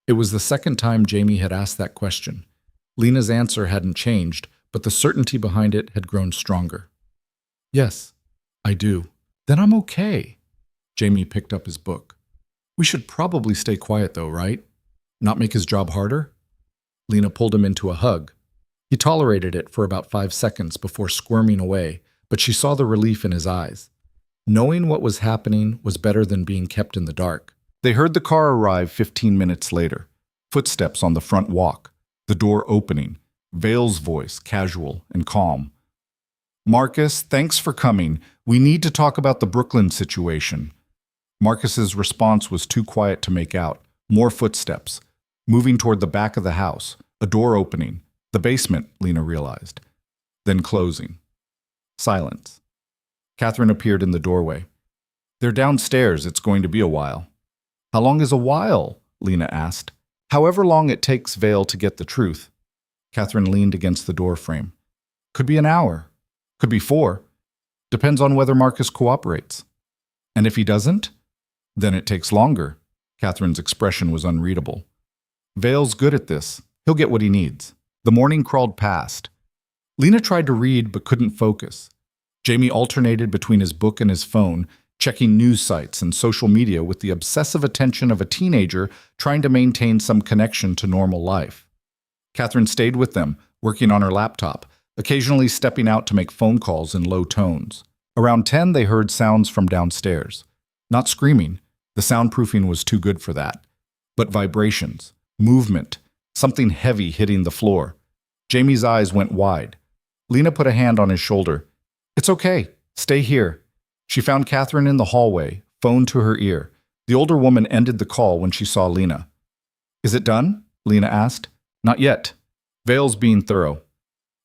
Speaker 1: It was the second time Jamie had asked that question. Lena's answer hadn't changed, but the certainty behind it had grown stronger. Yes, I do. Then I'm okay. Jamie picked up his book. We should probably stay quiet though, right? Not make his job harder? Lena pulled him into a hug. He tolerated it for about 5 seconds before squirming away, but she saw the relief in his eyes. Knowing what was happening was better than being kept in the dark. They heard the car arrive 15 minutes later. Footsteps on the front walk, the door opening, Vale's voice, casual and calm. Marcus, thanks for coming. We need to talk about the Brooklyn situation. Marcus's response was too quiet to make out. More footsteps. Moving toward the back of the house. A door opening. The basement, Lena realized. Then closing. Silence. Catherine appeared in the doorway. They're downstairs. It's going to be a while. How long is a while? Lena asked. However long it takes Vale to get the truth. Catherine leaned against the door frame. Could be an hour. Could be 4. Depends on whether Marcus cooperates. And if he doesn't? Then it takes longer. Catherine's expression was unreadable. Vale's good at this. He'll get what he needs. The morning crawled past. Lena tried to read but couldn't focus. Jamie alternated between his book and his phone, checking news sites and social media with the obsessive attention of a teenager trying to maintain some connection to normal life. Catherine stayed with them, working on her laptop, occasionally stepping out to make phone calls in low tones. Around 10, they heard sounds from downstairs. Not screaming. The soundproofing was too good for that. But vibrations, movement, something heavy hitting the floor. Jamie's eyes went wide. Lena put a hand on his shoulder. It's okay. Stay here. She found Catherine in the hallway, phone to her ear. The older woman ended the call when she saw Lena. Is it done? Lena asked. Not yet. Vale's being thorough.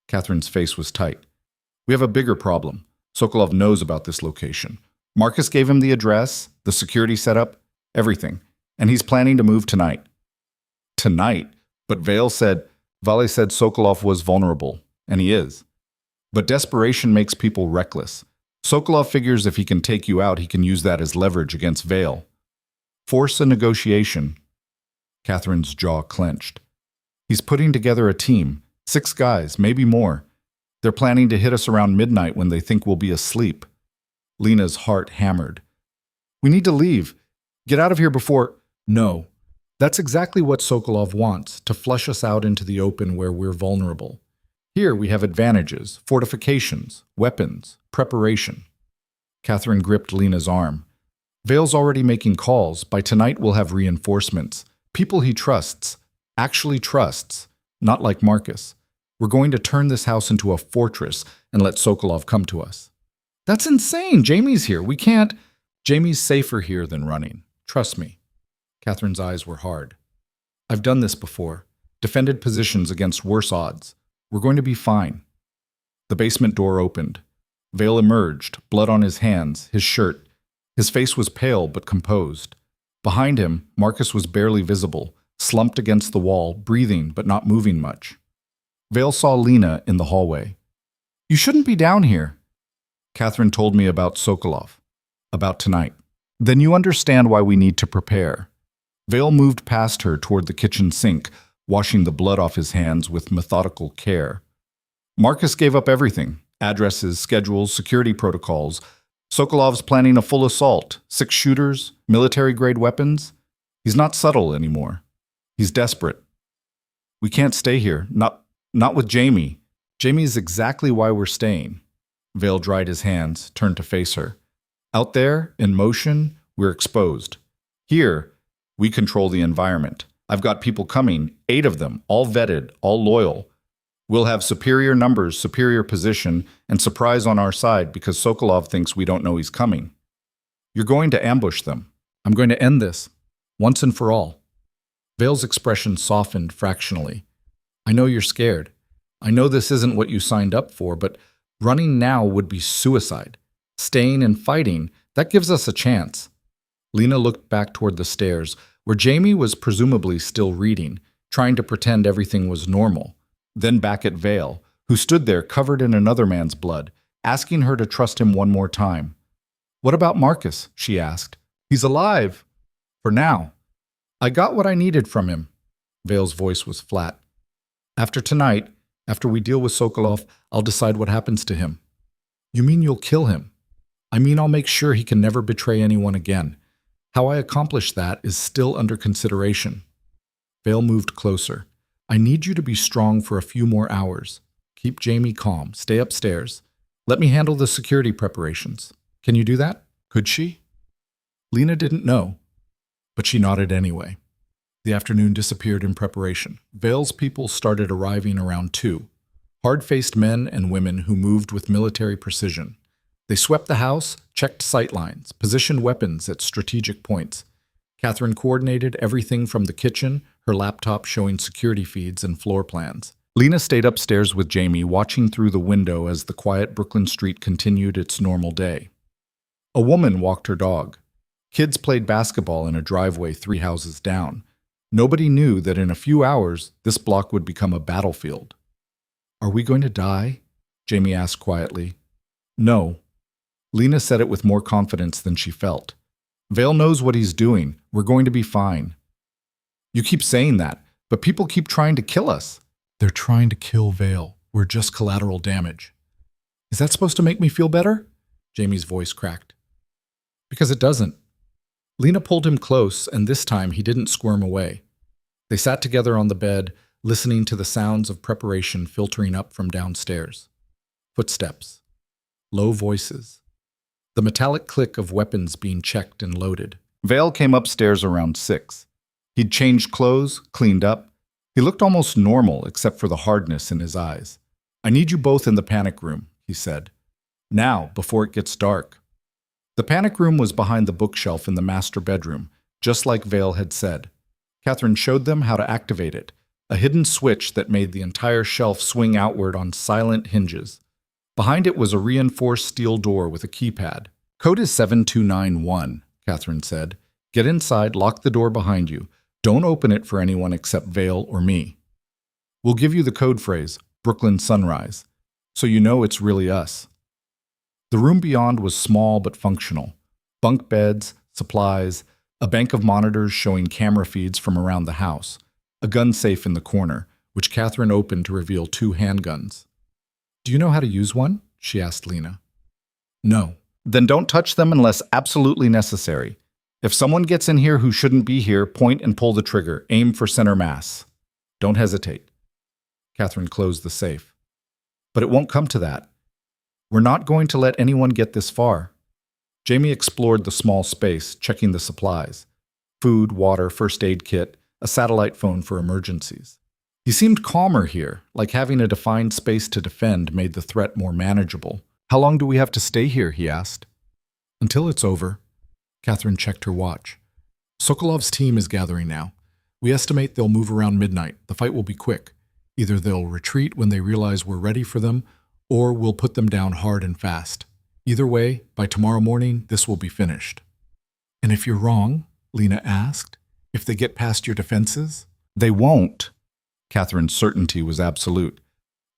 Speaker 1: Catherine's face was tight. We have a bigger problem. Sokolov knows about this location. Marcus gave him the address, the security setup, everything. And he's planning to move tonight. Tonight? But Vale said Sokolov was vulnerable. And he is. But desperation makes people reckless. Sokolov figures if he can take you out, he can use that as leverage against Vale. Force a negotiation. Catherine's jaw clenched. He's putting together a team. 6 guys, maybe more. They're planning to hit us around midnight when they think we'll be asleep. Lena's heart hammered. We need to leave. Get out of here before... No. That's exactly what Sokolov wants, to flush us out into the open where we're vulnerable. Here we have advantages, fortifications, weapons, preparation. Catherine gripped Lena's arm. Vale's already making calls. By tonight we'll have reinforcements. People he trusts. Actually trusts. Not like Marcus. We're going to turn this house into a fortress and let Sokolov come to us. That's insane. Jamie's here. We can't... Jamie's safer here than running. Trust me. Catherine's eyes were hard. I've done this before. Defended positions against worse odds. We're going to be fine. The basement door opened. Vale emerged, blood on his hands, his shirt. His face was pale but composed. Behind him, Marcus was barely visible, slumped against the wall, breathing but not moving much. Vale saw Lena in the hallway. You shouldn't be down here. Catherine told me about Sokolov. About tonight. Then you understand why we need to prepare. Vale moved past her toward the kitchen sink, washing the blood off his hands with methodical care. Marcus gave up everything. Addresses, schedules, security protocols. Sokolov's planning a full assault, 6 shooters, military-grade weapons. He's not subtle anymore. He's desperate. We can't stay here, not with Jamie. Jamie is exactly why we're staying. Vale dried his hands, turned to face her. Out there, in motion, we're exposed. Here, we control the environment. I've got people coming, 8 of them, all vetted, all loyal. We'll have superior numbers, superior position, and surprise on our side because Sokolov thinks we don't know he's coming. You're going to ambush them. I'm going to end this, once and for all. Vale's expression softened fractionally. I know you're scared. I know this isn't what you signed up for, but running now would be suicide. Staying and fighting, that gives us a chance. Lena looked back toward the stairs, where Jamie was presumably still reading, trying to pretend everything was normal. Then back at Vale, who stood there covered in another man's blood, asking her to trust him one more time. What about Marcus? She asked. He's alive. For now. I got what I needed from him. Vale's voice was flat. After tonight, after we deal with Sokolov, I'll decide what happens to him. You mean you'll kill him? I mean I'll make sure he can never betray anyone again. How I accomplish that is still under consideration. Vale moved closer. I need you to be strong for a few more hours. Keep Jamie calm. Stay upstairs. Let me handle the security preparations. Can you do that? Could she? Lena didn't know, but she nodded anyway. The afternoon disappeared in preparation. Vale's people started arriving around 2. Hard-faced men and women who moved with military precision. They swept the house, checked sightlines, positioned weapons at strategic points. Catherine coordinated everything from the kitchen, her laptop showing security feeds and floor plans. Lena stayed upstairs with Jamie, watching through the window as the quiet Brooklyn street continued its normal day. A woman walked her dog. Kids played basketball in a driveway 3 houses down. Nobody knew that in a few hours, this block would become a battlefield. Are we going to die? Jamie asked quietly. No. Lena said it with more confidence than she felt. Vale knows what he's doing. We're going to be fine. You keep saying that, but people keep trying to kill us. They're trying to kill Vale. We're just collateral damage. Is that supposed to make me feel better? Jamie's voice cracked. Because it doesn't. Lena pulled him close, and this time he didn't squirm away. They sat together on the bed, listening to the sounds of preparation filtering up from downstairs. Footsteps. Low voices. The metallic click of weapons being checked and loaded. Vale came upstairs around 6. He'd changed clothes, cleaned up. He looked almost normal except for the hardness in his eyes. I need you both in the panic room, he said. Now, before it gets dark. The panic room was behind the bookshelf in the master bedroom, just like Vale had said. Catherine showed them how to activate it, a hidden switch that made the entire shelf swing outward on silent hinges. Behind it was a reinforced steel door with a keypad. Code is 7291, Catherine said. Get inside, lock the door behind you. Don't open it for anyone except Vale or me. We'll give you the code phrase, Brooklyn Sunrise, so you know it's really us. The room beyond was small but functional. Bunk beds, supplies, a bank of monitors showing camera feeds from around the house, a gun safe in the corner, which Catherine opened to reveal 2 handguns. Do you know how to use one? She asked Lena. No. Then don't touch them unless absolutely necessary. If someone gets in here who shouldn't be here, point and pull the trigger. Aim for center mass. Don't hesitate. Catherine closed the safe. But it won't come to that. We're not going to let anyone get this far. Jamie explored the small space, checking the supplies. Food, water, first aid kit, a satellite phone for emergencies. He seemed calmer here, like having a defined space to defend made the threat more manageable. How long do we have to stay here, he asked. Until it's over. Catherine checked her watch. Sokolov's team is gathering now. We estimate they'll move around midnight. The fight will be quick. Either they'll retreat when they realize we're ready for them, or we'll put them down hard and fast. Either way, by tomorrow morning, this will be finished. And if you're wrong, Lena asked, if they get past your defenses? They won't. Catherine's certainty was absolute.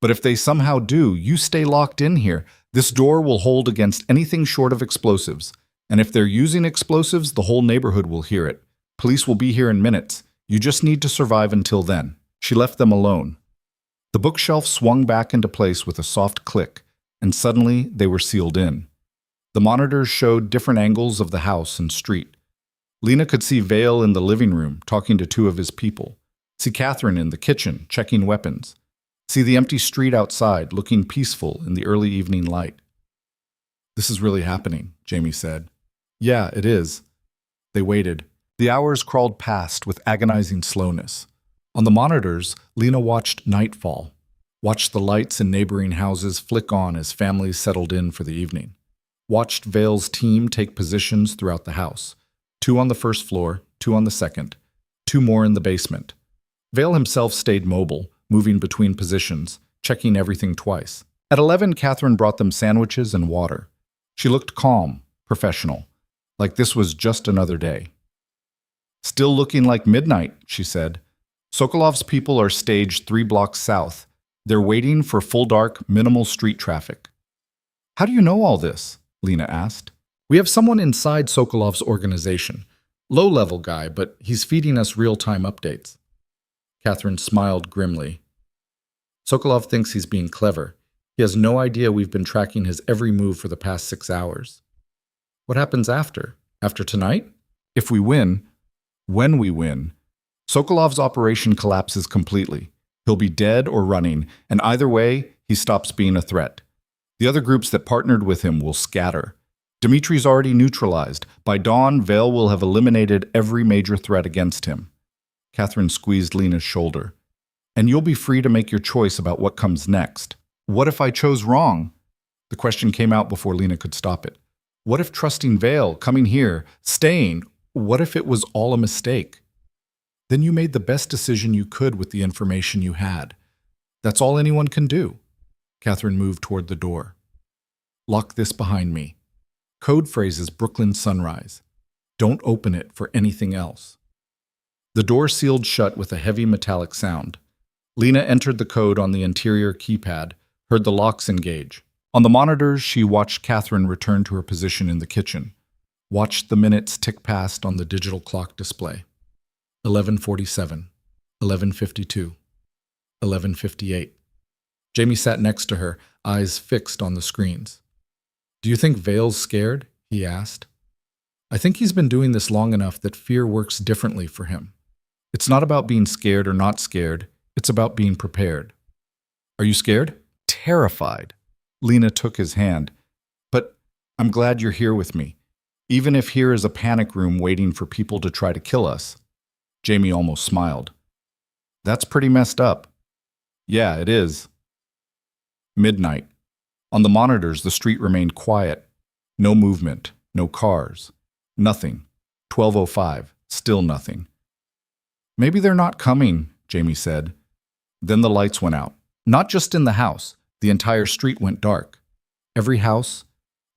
Speaker 1: But if they somehow do, you stay locked in here. This door will hold against anything short of explosives. And if they're using explosives, the whole neighborhood will hear it. Police will be here in minutes. You just need to survive until then. She left them alone. The bookshelf swung back into place with a soft click, and suddenly they were sealed in. The monitors showed different angles of the house and street. Lena could see Vale in the living room talking to two of his people, see Catherine in the kitchen checking weapons, see the empty street outside looking peaceful in the early evening light. "This is really happening," Jamie said. "Yeah, it is." They waited. The hours crawled past with agonizing slowness. On the monitors, Lena watched nightfall, watched the lights in neighboring houses flick on as families settled in for the evening, watched Vale's team take positions throughout the house, 2 on the first floor, 2 on the second, 2 more in the basement. Vale himself stayed mobile, moving between positions, checking everything twice. At 11, Catherine brought them sandwiches and water. She looked calm, professional, like this was just another day. "Still looking like midnight," she said. "Sokolov's people are staged 3 blocks south. They're waiting for full dark, minimal street traffic." "How do you know all this?" Lena asked. "We have someone inside Sokolov's organization. Low-level guy, but he's feeding us real-time updates." Catherine smiled grimly. "Sokolov thinks he's being clever. He has no idea we've been tracking his every move for the past 6 hours. What happens after? After tonight? If we win, when we win, Sokolov's operation collapses completely. He'll be dead or running, and either way, he stops being a threat. The other groups that partnered with him will scatter. Dmitri's already neutralized. By dawn, Vale will have eliminated every major threat against him." Catherine squeezed Lena's shoulder. "And you'll be free to make your choice about what comes next. What if I chose wrong?" The question came out before Lena could stop it. What if trusting Vale, coming here, staying, what if it was all a mistake? Then you made the best decision you could with the information you had. That's all anyone can do. Catherine moved toward the door. "Lock this behind me. Code phrase is Brooklyn Sunrise. Don't open it for anything else." The door sealed shut with a heavy metallic sound. Lena entered the code on the interior keypad, heard the locks engage. On the monitors, she watched Catherine return to her position in the kitchen, watched the minutes tick past on the digital clock display. 11:47, 11:52, 11:58. Jamie sat next to her, eyes fixed on the screens. "Do you think Vale's scared?" he asked. "I think he's been doing this long enough that fear works differently for him. It's not about being scared or not scared, it's about being prepared." "Are you scared?" "Terrified." Lena took his hand. "But I'm glad you're here with me, even if here is a panic room waiting for people to try to kill us." Jamie almost smiled. "That's pretty messed up." "Yeah, it is." Midnight. On the monitors, the street remained quiet. No movement, no cars. Nothing. 12:05, still nothing. "Maybe they're not coming," Jamie said. Then the lights went out. Not just in the house. The entire street went dark. Every house,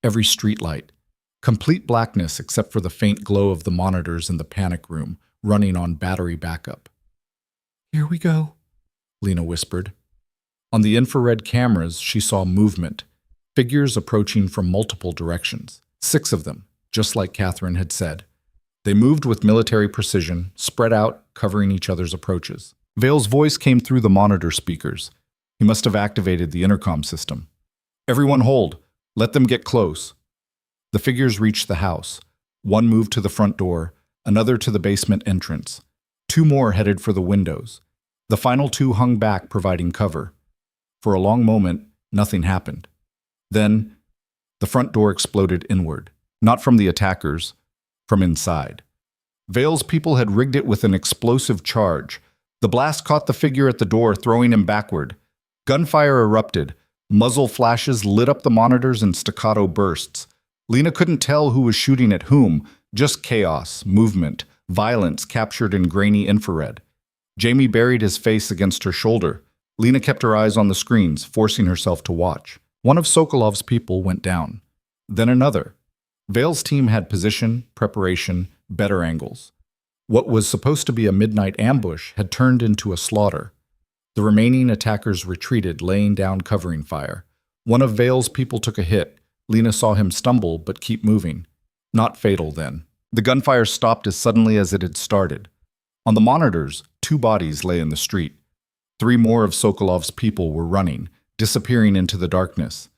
Speaker 1: every street light. Complete blackness except for the faint glow of the monitors in the panic room, running on battery backup. "Here we go," Lena whispered. On the infrared cameras, she saw movement, figures approaching from multiple directions. 6 of them, just like Catherine had said. They moved with military precision, spread out, covering each other's approaches. Vale's voice came through the monitor speakers. He must have activated the intercom system. "Everyone hold. Let them get close." The figures reached the house. One moved to the front door, another to the basement entrance. 2 more headed for the windows. The final 2 hung back, providing cover. For a long moment, nothing happened. Then, the front door exploded inward, not from the attackers, from inside. Vale's people had rigged it with an explosive charge. The blast caught the figure at the door, throwing him backward. Gunfire erupted. Muzzle flashes lit up the monitors in staccato bursts. Lena couldn't tell who was shooting at whom, just chaos, movement, violence captured in grainy infrared. Jamie buried his face against her shoulder. Lena kept her eyes on the screens, forcing herself to watch. One of Sokolov's people went down. Then another. Vale's team had position, preparation, better angles. What was supposed to be a midnight ambush had turned into a slaughter. The remaining attackers retreated, laying down covering fire. One of Vale's people took a hit. Lena saw him stumble, but keep moving. Not fatal, then. The gunfire stopped as suddenly as it had started. On the monitors, 2 bodies lay in the street. 3 more of Sokolov's people were running, disappearing into the darkness.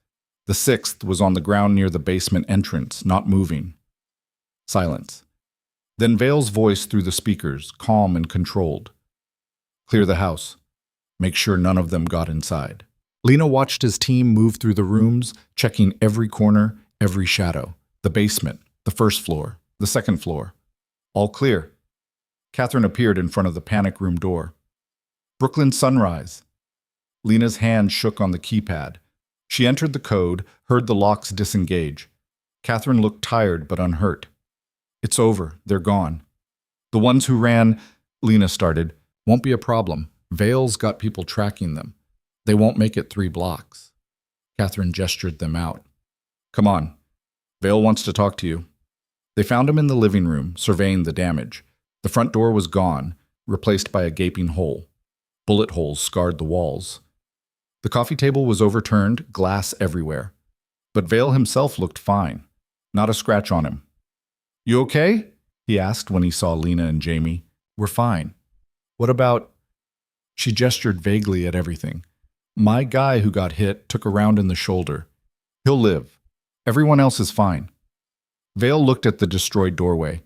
Speaker 1: The sixth was on the ground near the basement entrance, not moving. Silence. Then Vale's voice through the speakers, calm and controlled. Clear the house. Make sure none of them got inside. Lena watched his team move through the rooms, checking every corner, every shadow. The basement, the first floor, the second floor. All clear. Catherine appeared in front of the panic room door. Brooklyn Sunrise. Lena's hand shook on the keypad. She entered the code, heard the locks disengage. Catherine looked tired but unhurt. It's over. They're gone. The ones who ran, Lena started, won't be a problem. Vale's got people tracking them. They won't make it 3 blocks. Catherine gestured them out. Come on. Vale wants to talk to you. They found him in the living room, surveying the damage. The front door was gone, replaced by a gaping hole. Bullet holes scarred the walls. The coffee table was overturned, glass everywhere. But Vale himself looked fine. Not a scratch on him. You okay? He asked when he saw Lena and Jamie. We're fine. What about... She gestured vaguely at everything. My guy who got hit took a round in the shoulder. He'll live. Everyone else is fine. Vale looked at the destroyed doorway.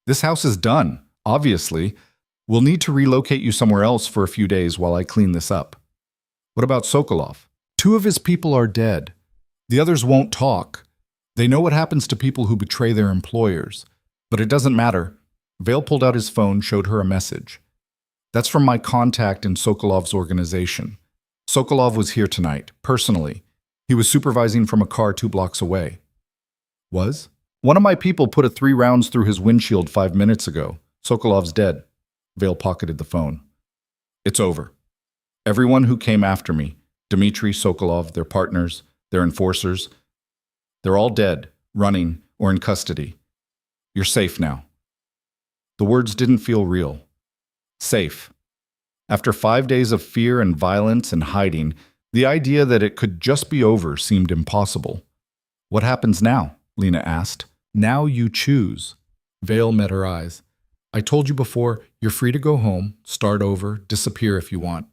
Speaker 1: This house is done, obviously. We'll need to relocate you somewhere else for a few days while I clean this up. What about Sokolov? 2 of his people are dead. The others won't talk. They know what happens to people who betray their employers. But it doesn't matter. Vale pulled out his phone, showed her a message. That's from my contact in Sokolov's organization. Sokolov was here tonight, personally. He was supervising from a car 2 blocks away. Was? One of my people put a 3 rounds through his windshield 5 minutes ago. Sokolov's dead. Vale pocketed the phone. It's over. Everyone who came after me, Dmitry, Sokolov, their partners, their enforcers, they're all dead, running, or in custody. You're safe now. The words didn't feel real. Safe. After 5 days of fear and violence and hiding, the idea that it could just be over seemed impossible. What happens now? Lena asked. Now you choose. Vale met her eyes. I told you before, you're free to go home, start over, disappear if you want.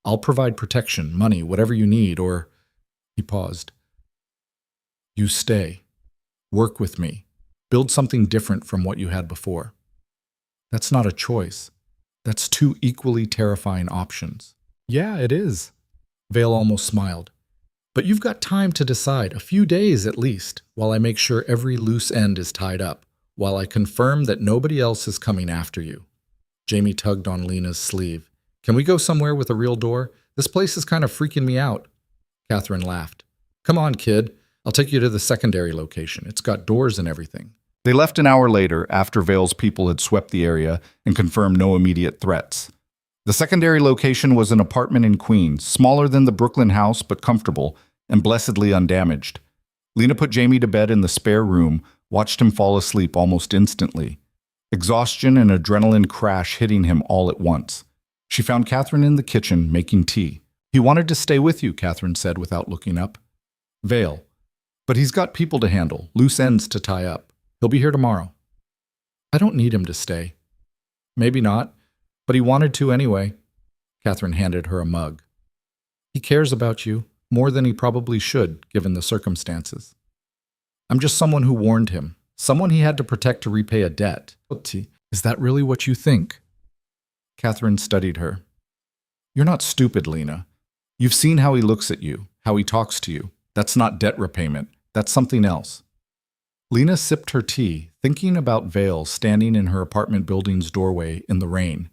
Speaker 1: I'll provide protection, money, whatever you need, or... He paused. You stay. Work with me. Build something different from what you had before. That's not a choice. That's 2 equally terrifying options. Yeah, it is. Vale almost smiled. But you've got time to decide, a few days at least, while I make sure every loose end is tied up, while I confirm that nobody else is coming after you. Jamie tugged on Lena's sleeve. Can we go somewhere with a real door? This place is kind of freaking me out. Catherine laughed. Come on, kid. I'll take you to the secondary location. It's got doors and everything. They left an hour later after Vale's people had swept the area and confirmed no immediate threats. The secondary location was an apartment in Queens, smaller than the Brooklyn house but comfortable and blessedly undamaged. Lena put Jamie to bed in the spare room, watched him fall asleep almost instantly. Exhaustion and adrenaline crash hitting him all at once. She found Catherine in the kitchen making tea. He wanted to stay with you, Catherine said without looking up. Vale. But he's got people to handle, loose ends to tie up. He'll be here tomorrow. I don't need him to stay. Maybe not, but he wanted to anyway. Catherine handed her a mug. He cares about you, more than he probably should, given the circumstances. I'm just someone who warned him, someone he had to protect to repay a debt. Is that really what you think? Catherine studied her. You're not stupid, Lena. You've seen how he looks at you, how he talks to you. That's not debt repayment. That's something else. Lena sipped her tea, thinking about Vale standing in her apartment building's doorway in the rain,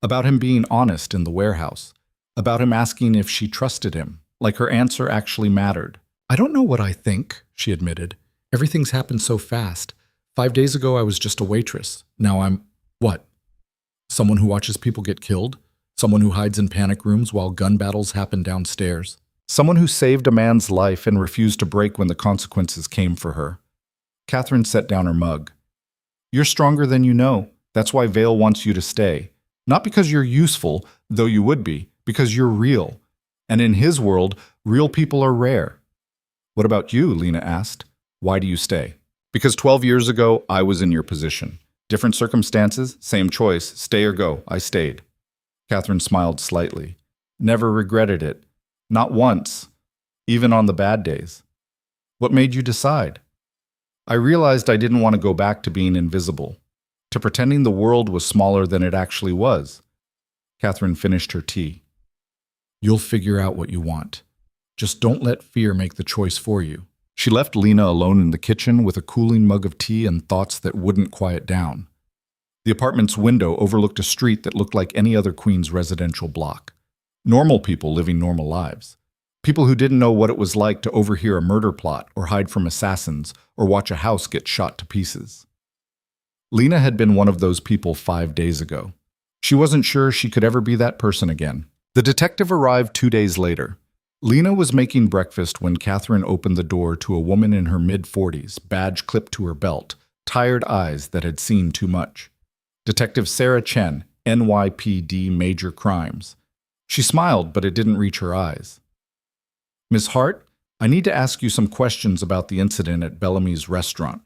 Speaker 1: about him being honest in the warehouse, about him asking if she trusted him, like her answer actually mattered. I don't know what I think, she admitted. Everything's happened so fast. 5 days ago I was just a waitress. Now I'm... what? Someone who watches people get killed? Someone who hides in panic rooms while gun battles happen downstairs? Someone who saved a man's life and refused to break when the consequences came for her? Catherine set down her mug. You're stronger than you know. That's why Vale wants you to stay. Not because you're useful, though you would be, because you're real. And in his world, real people are rare. What about you? Lena asked. Why do you stay? Because 12 years ago, I was in your position. Different circumstances, same choice, stay or go. I stayed. Catherine smiled slightly. Never regretted it. Not once. Even on the bad days. What made you decide? I realized I didn't want to go back to being invisible, to pretending the world was smaller than it actually was. Catherine finished her tea. You'll figure out what you want. Just don't let fear make the choice for you. She left Lena alone in the kitchen with a cooling mug of tea and thoughts that wouldn't quiet down. The apartment's window overlooked a street that looked like any other Queens residential block. Normal people living normal lives. People who didn't know what it was like to overhear a murder plot or hide from assassins or watch a house get shot to pieces. Lena had been one of those people 5 days ago. She wasn't sure she could ever be that person again. The detective arrived 2 days later. Lena was making breakfast when Catherine opened the door to a woman in her mid-40s, badge clipped to her belt, tired eyes that had seen too much. Detective Sarah Chen, NYPD Major Crimes. She smiled, but it didn't reach her eyes. Miss Hart, I need to ask you some questions about the incident at Bellamy's restaurant.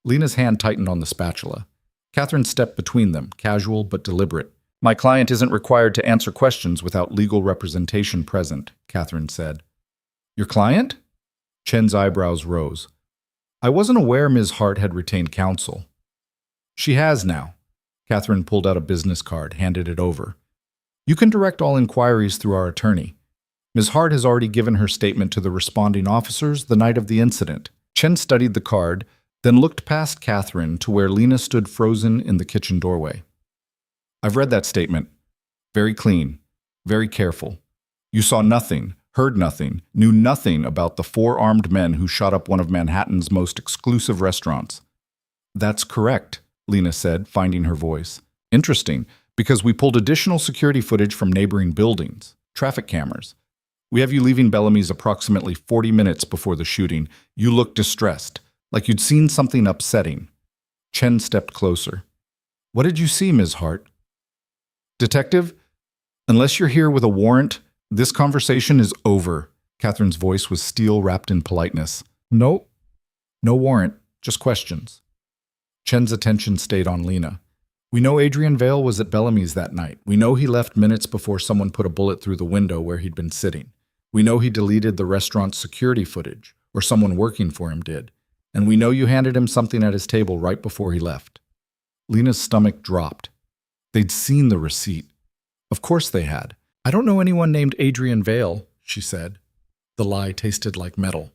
Speaker 1: Lena's hand tightened on the spatula. Catherine stepped between them, casual but deliberate. My client isn't required to answer questions without legal representation present, Catherine said. Your client? Chen's eyebrows rose. I wasn't aware Ms. Hart had retained counsel. She has now. Catherine pulled out a business card, handed it over. You can direct all inquiries through our attorney. Ms. Hart has already given her statement to the responding officers the night of the incident. Chen studied the card, then looked past Catherine to where Lena stood frozen in the kitchen doorway. I've read that statement. Very clean, very careful. You saw nothing, heard nothing, knew nothing about the 4 armed men who shot up one of Manhattan's most exclusive restaurants. That's correct, Lena said, finding her voice. Interesting, because we pulled additional security footage from neighboring buildings, traffic cameras. We have you leaving Bellamy's approximately 40 minutes before the shooting. You looked distressed, like you'd seen something upsetting. Chen stepped closer. What did you see, Ms. Hart? Detective, unless you're here with a warrant, this conversation is over. Catherine's voice was steel wrapped in politeness. No warrant, just questions. Chen's attention stayed on Lena. We know Adrian Vale was at Bellamy's that night. We know he left minutes before someone put a bullet through the window where he'd been sitting. We know he deleted the restaurant's security footage, or someone working for him did. And we know you handed him something at his table right before he left. Lena's stomach dropped. They'd seen the receipt. Of course they had. I don't know anyone named Adrian Vale, she said. The lie tasted like metal.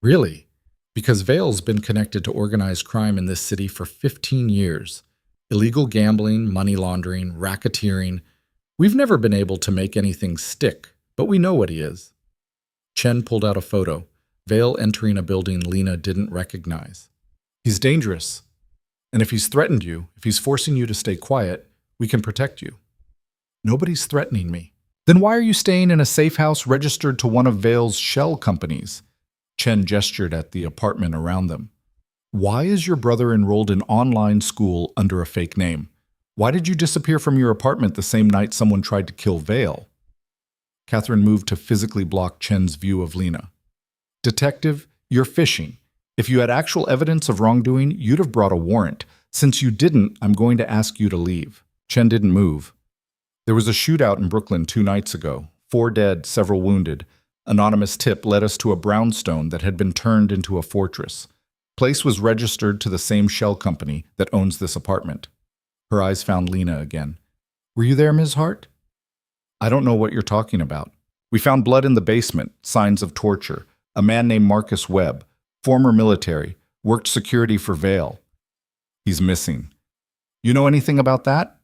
Speaker 1: Really? Because Vale's been connected to organized crime in this city for 15 years. Illegal gambling, money laundering, racketeering. We've never been able to make anything stick, but we know what he is. Chen pulled out a photo. Vale entering a building Lena didn't recognize. He's dangerous. And if he's threatened you, if he's forcing you to stay quiet, we can protect you. Nobody's threatening me. Then why are you staying in a safe house registered to one of Vale's shell companies? Chen gestured at the apartment around them. Why is your brother enrolled in online school under a fake name? Why did you disappear from your apartment the same night someone tried to kill Vale? Catherine moved to physically block Chen's view of Lena. Detective, you're fishing. If you had actual evidence of wrongdoing, you'd have brought a warrant. Since you didn't, I'm going to ask you to leave. Chen didn't move. There was a shootout in Brooklyn 2 nights ago. 4 dead, several wounded. Anonymous tip led us to a brownstone that had been turned into a fortress. Place was registered to the same shell company that owns this apartment. Her eyes found Lena again. Were you there, Ms. Hart? I don't know what you're talking about. We found blood in the basement, signs of torture. A man named Marcus Webb, former military, worked security for Vale. He's missing. You know anything about that?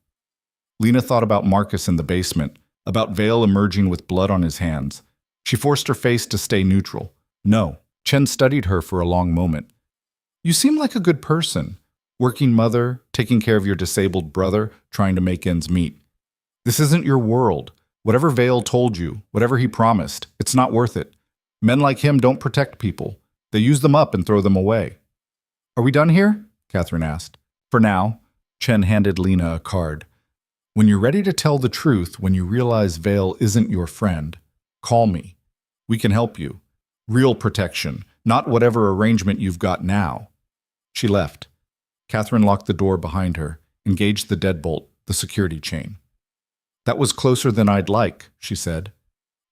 Speaker 1: Lena thought about Marcus in the basement, about Vale emerging with blood on his hands. She forced her face to stay neutral. No. Chen studied her for a long moment. You seem like a good person. Working mother, taking care of your disabled brother, trying to make ends meet. This isn't your world. Whatever Vale told you, whatever he promised, it's not worth it. Men like him don't protect people. They use them up and throw them away. Are we done here? Catherine asked. For now. Chen handed Lena a card. When you're ready to tell the truth, when you realize Vale isn't your friend, call me. We can help you. Real protection, not whatever arrangement you've got now. She left. Catherine locked the door behind her, engaged the deadbolt, the security chain. That was closer than I'd like, she said.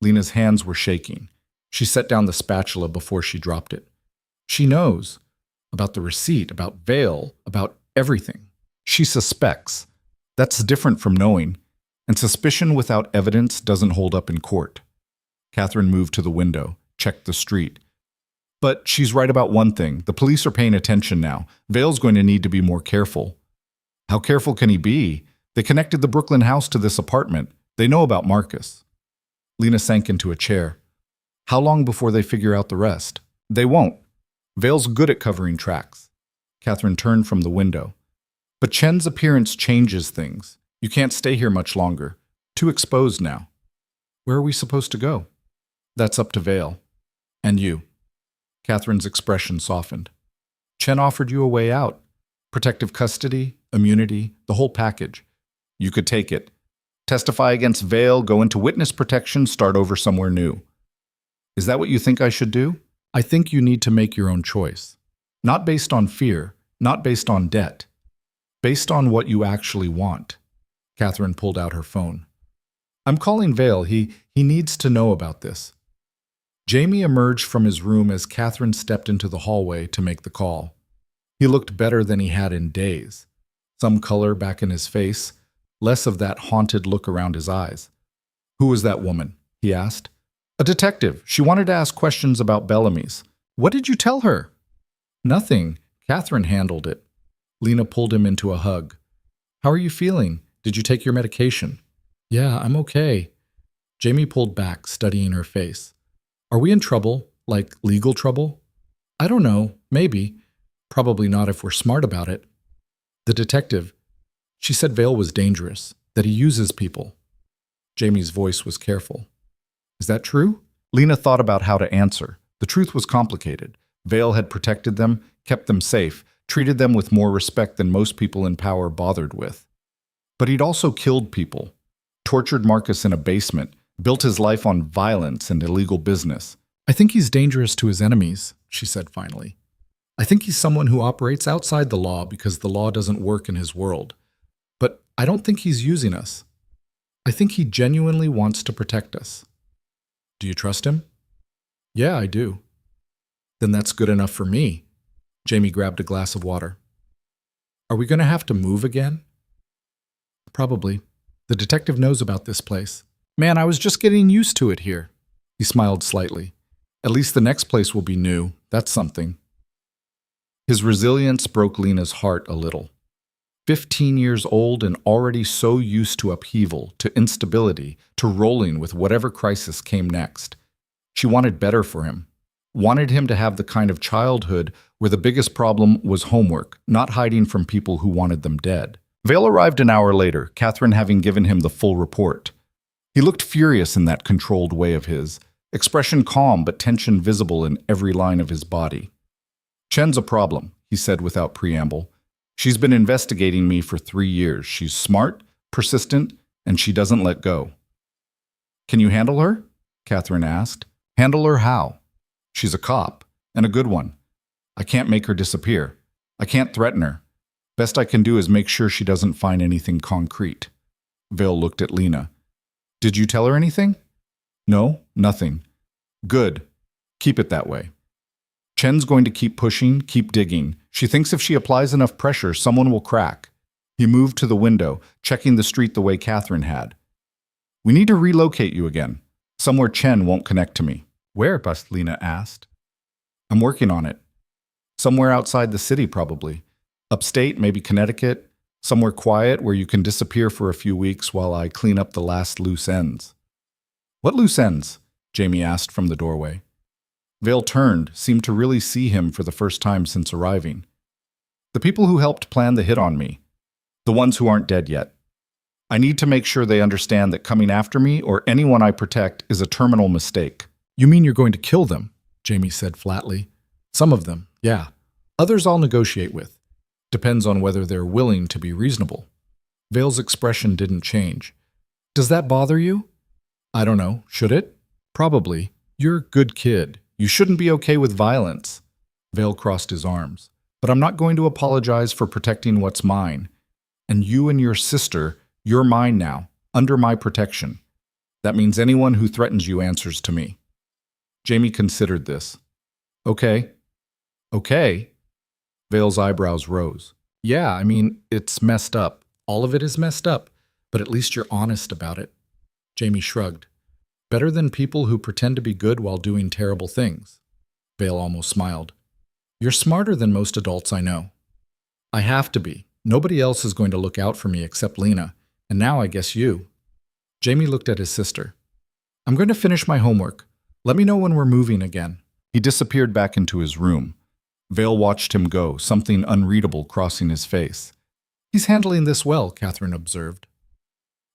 Speaker 1: Lena's hands were shaking. She set down the spatula before she dropped it. She knows about the receipt, about Vale, about everything. She suspects. That's different from knowing, and suspicion without evidence doesn't hold up in court. Catherine moved to the window, checked the street. But she's right about one thing. The police are paying attention now. Vale's going to need to be more careful. How careful can he be? They connected the Brooklyn house to this apartment. They know about Marcus. Lena sank into a chair. How long before they figure out the rest? They won't. Vale's good at covering tracks. Catherine turned from the window. But Chen's appearance changes things. You can't stay here much longer. Too exposed now. Where are we supposed to go? That's up to Vale. And you. Catherine's expression softened. Chen offered you a way out. Protective custody, immunity, the whole package. You could take it. Testify against Vale, go into witness protection, start over somewhere new. Is that what you think I should do? I think you need to make your own choice. Not based on fear, not based on debt. Based on what you actually want. Catherine pulled out her phone. I'm calling Vale. He needs to know about this. Jamie emerged from his room as Catherine stepped into the hallway to make the call. He looked better than he had in days. Some color back in his face, less of that haunted look around his eyes. Who was that woman? He asked. A detective. She wanted to ask questions about Bellamy's. What did you tell her? Nothing. Catherine handled it. Lena pulled him into a hug. How are you feeling? Did you take your medication? Yeah, I'm okay. Jamie pulled back, studying her face. Are we in trouble? Like legal trouble? I don't know. Maybe. Probably not if we're smart about it. The detective. She said Vale was dangerous, that he uses people. Jamie's voice was careful. Is that true? Lena thought about how to answer. The truth was complicated. Vale had protected them, kept them safe, treated them with more respect than most people in power bothered with. But he'd also killed people, tortured Marcus in a basement, built his life on violence and illegal business. I think he's dangerous to his enemies, she said finally. I think he's someone who operates outside the law because the law doesn't work in his world. But I don't think he's using us. I think he genuinely wants to protect us. Do you trust him? Yeah, I do. Then that's good enough for me. Jamie grabbed a glass of water. Are we going to have to move again? Probably. The detective knows about this place. Man, I was just getting used to it here. He smiled slightly. At least the next place will be new. That's something. His resilience broke Lena's heart a little. 15 years old and already so used to upheaval, to instability, to rolling with whatever crisis came next. She wanted better for him. Wanted him to have the kind of childhood where the biggest problem was homework, not hiding from people who wanted them dead. Vale arrived an hour later, Catherine having given him the full report. He looked furious in that controlled way of his, expression calm but tension visible in every line of his body. Chen's a problem, he said without preamble. She's been investigating me for 3 years. She's smart, persistent, and she doesn't let go. Can you handle her? Catherine asked. Handle her how? She's a cop, and a good one. I can't make her disappear. I can't threaten her. Best I can do is make sure she doesn't find anything concrete. Vale looked at Lena. Did you tell her anything? No, nothing. Good. Keep it that way. Chen's going to keep pushing, keep digging. She thinks if she applies enough pressure, someone will crack. He moved to the window, checking the street the way Catherine had. We need to relocate you again. Somewhere Chen won't connect to me. Where? Lena asked. I'm working on it. Somewhere outside the city, probably. Upstate, maybe Connecticut. Somewhere quiet where you can disappear for a few weeks while I clean up the last loose ends. What loose ends? Jamie asked from the doorway. Vale turned, seemed to really see him for the first time since arriving. The people who helped plan the hit on me. The ones who aren't dead yet. I need to make sure they understand that coming after me or anyone I protect is a terminal mistake. You mean you're going to kill them? Jamie said flatly. Some of them, yeah. Others I'll negotiate with. Depends on whether they're willing to be reasonable. Vale's expression didn't change. Does that bother you? I don't know. Should it? Probably. You're a good kid. You shouldn't be okay with violence. Vale crossed his arms. But I'm not going to apologize for protecting what's mine. And you and your sister, you're mine now, under my protection. That means anyone who threatens you answers to me. Jamie considered this. Okay. Okay. Vale's eyebrows rose. Yeah, I mean, it's messed up. All of it is messed up, but at least you're honest about it. Jamie shrugged. Better than people who pretend to be good while doing terrible things. Vale almost smiled. You're smarter than most adults I know. I have to be. Nobody else is going to look out for me except Lena, and now I guess you. Jamie looked at his sister. I'm going to finish my homework. Let me know when we're moving again. He disappeared back into his room. Vale watched him go, something unreadable crossing his face. He's handling this well, Catherine observed.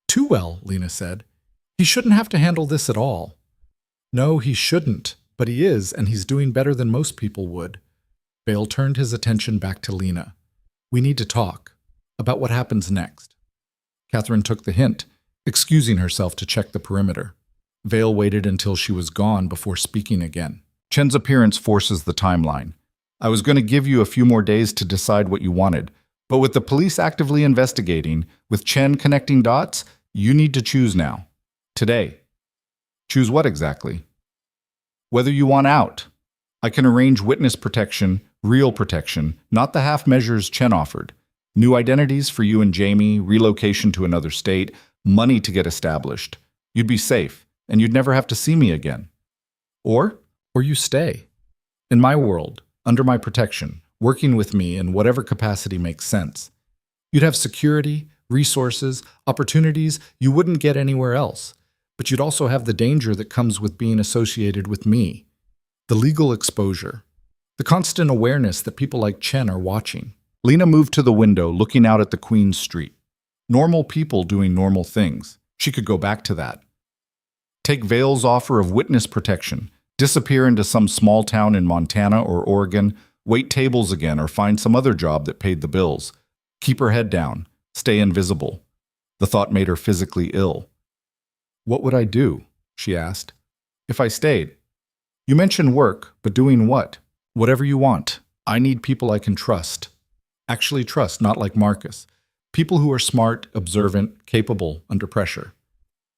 Speaker 1: Too well, Lena said. He shouldn't have to handle this at all. No, he shouldn't, but he is, and he's doing better than most people would. Vale turned his attention back to Lena. We need to talk about what happens next. Catherine took the hint, excusing herself to check the perimeter. Vale waited until she was gone before speaking again. Chen's appearance forces the timeline. I was going to give you a few more days to decide what you wanted, but with the police actively investigating, with Chen connecting dots, you need to choose now. Today. Choose what exactly? Whether you want out. I can arrange witness protection, real protection, not the half measures Chen offered. New identities for you and Jamie, relocation to another state, money to get established. You'd be safe, and you'd never have to see me again. Or you stay. In my world, under my protection, working with me in whatever capacity makes sense. You'd have security, resources, opportunities you wouldn't get anywhere else. But you'd also have the danger that comes with being associated with me. The legal exposure. The constant awareness that people like Chen are watching. Lena moved to the window, looking out at the Queen's Street. Normal people doing normal things. She could go back to that. Take Vale's offer of witness protection, disappear into some small town in Montana or Oregon, wait tables again or find some other job that paid the bills. Keep her head down, stay invisible. The thought made her physically ill. What would I do? She asked. If I stayed. You mentioned work, but doing what? Whatever you want. I need people I can trust. Actually trust, not like Marcus. People who are smart, observant, capable, under pressure.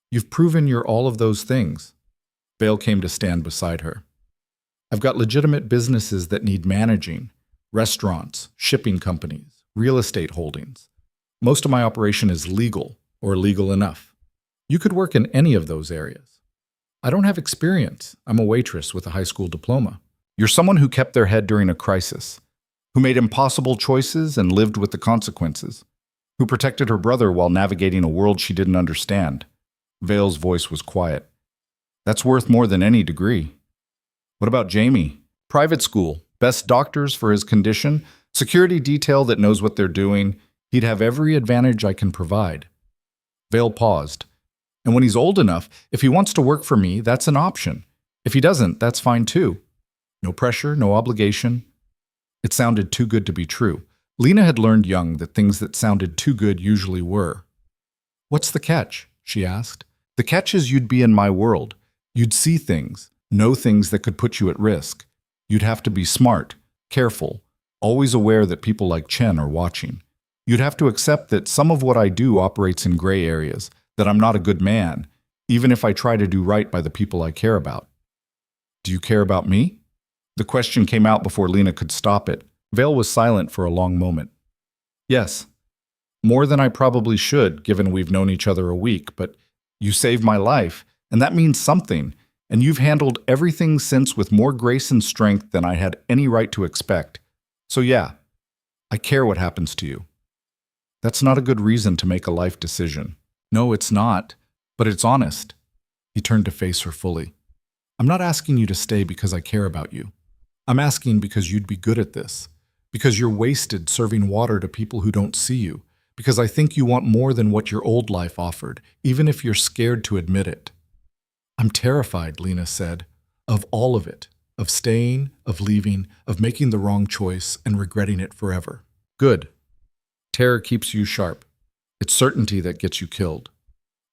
Speaker 1: You've proven you're all of those things. Vale came to stand beside her. I've got legitimate businesses that need managing. Restaurants, shipping companies, real estate holdings. Most of my operation is legal, or legal enough. You could work in any of those areas. I don't have experience. I'm a waitress with a high school diploma. You're someone who kept their head during a crisis, who made impossible choices and lived with the consequences, who protected her brother while navigating a world she didn't understand. Vale's voice was quiet. That's worth more than any degree. What about Jamie? Private school, best doctors for his condition, security detail that knows what they're doing. He'd have every advantage I can provide. Vale paused. And when he's old enough, if he wants to work for me, that's an option. If he doesn't, that's fine too. No pressure, no obligation. It sounded too good to be true. Lena had learned young that things that sounded too good usually were. What's the catch? She asked. The catch is you'd be in my world. You'd see things, know things that could put you at risk. You'd have to be smart, careful, always aware that people like Chen are watching. You'd have to accept that some of what I do operates in gray areas, that I'm not a good man, even if I try to do right by the people I care about. Do you care about me? The question came out before Lena could stop it. Vale was silent for a long moment. Yes. More than I probably should, given we've known each other a week, but you saved my life, and that means something, and you've handled everything since with more grace and strength than I had any right to expect. So yeah, I care what happens to you. That's not a good reason to make a life decision. No, it's not, but it's honest. He turned to face her fully. I'm not asking you to stay because I care about you. I'm asking because you'd be good at this, because you're wasted serving water to people who don't see you, because I think you want more than what your old life offered, even if you're scared to admit it. I'm terrified, Lena said, of all of it, of staying, of leaving, of making the wrong choice and regretting it forever. Good. Terror keeps you sharp. It's certainty that gets you killed.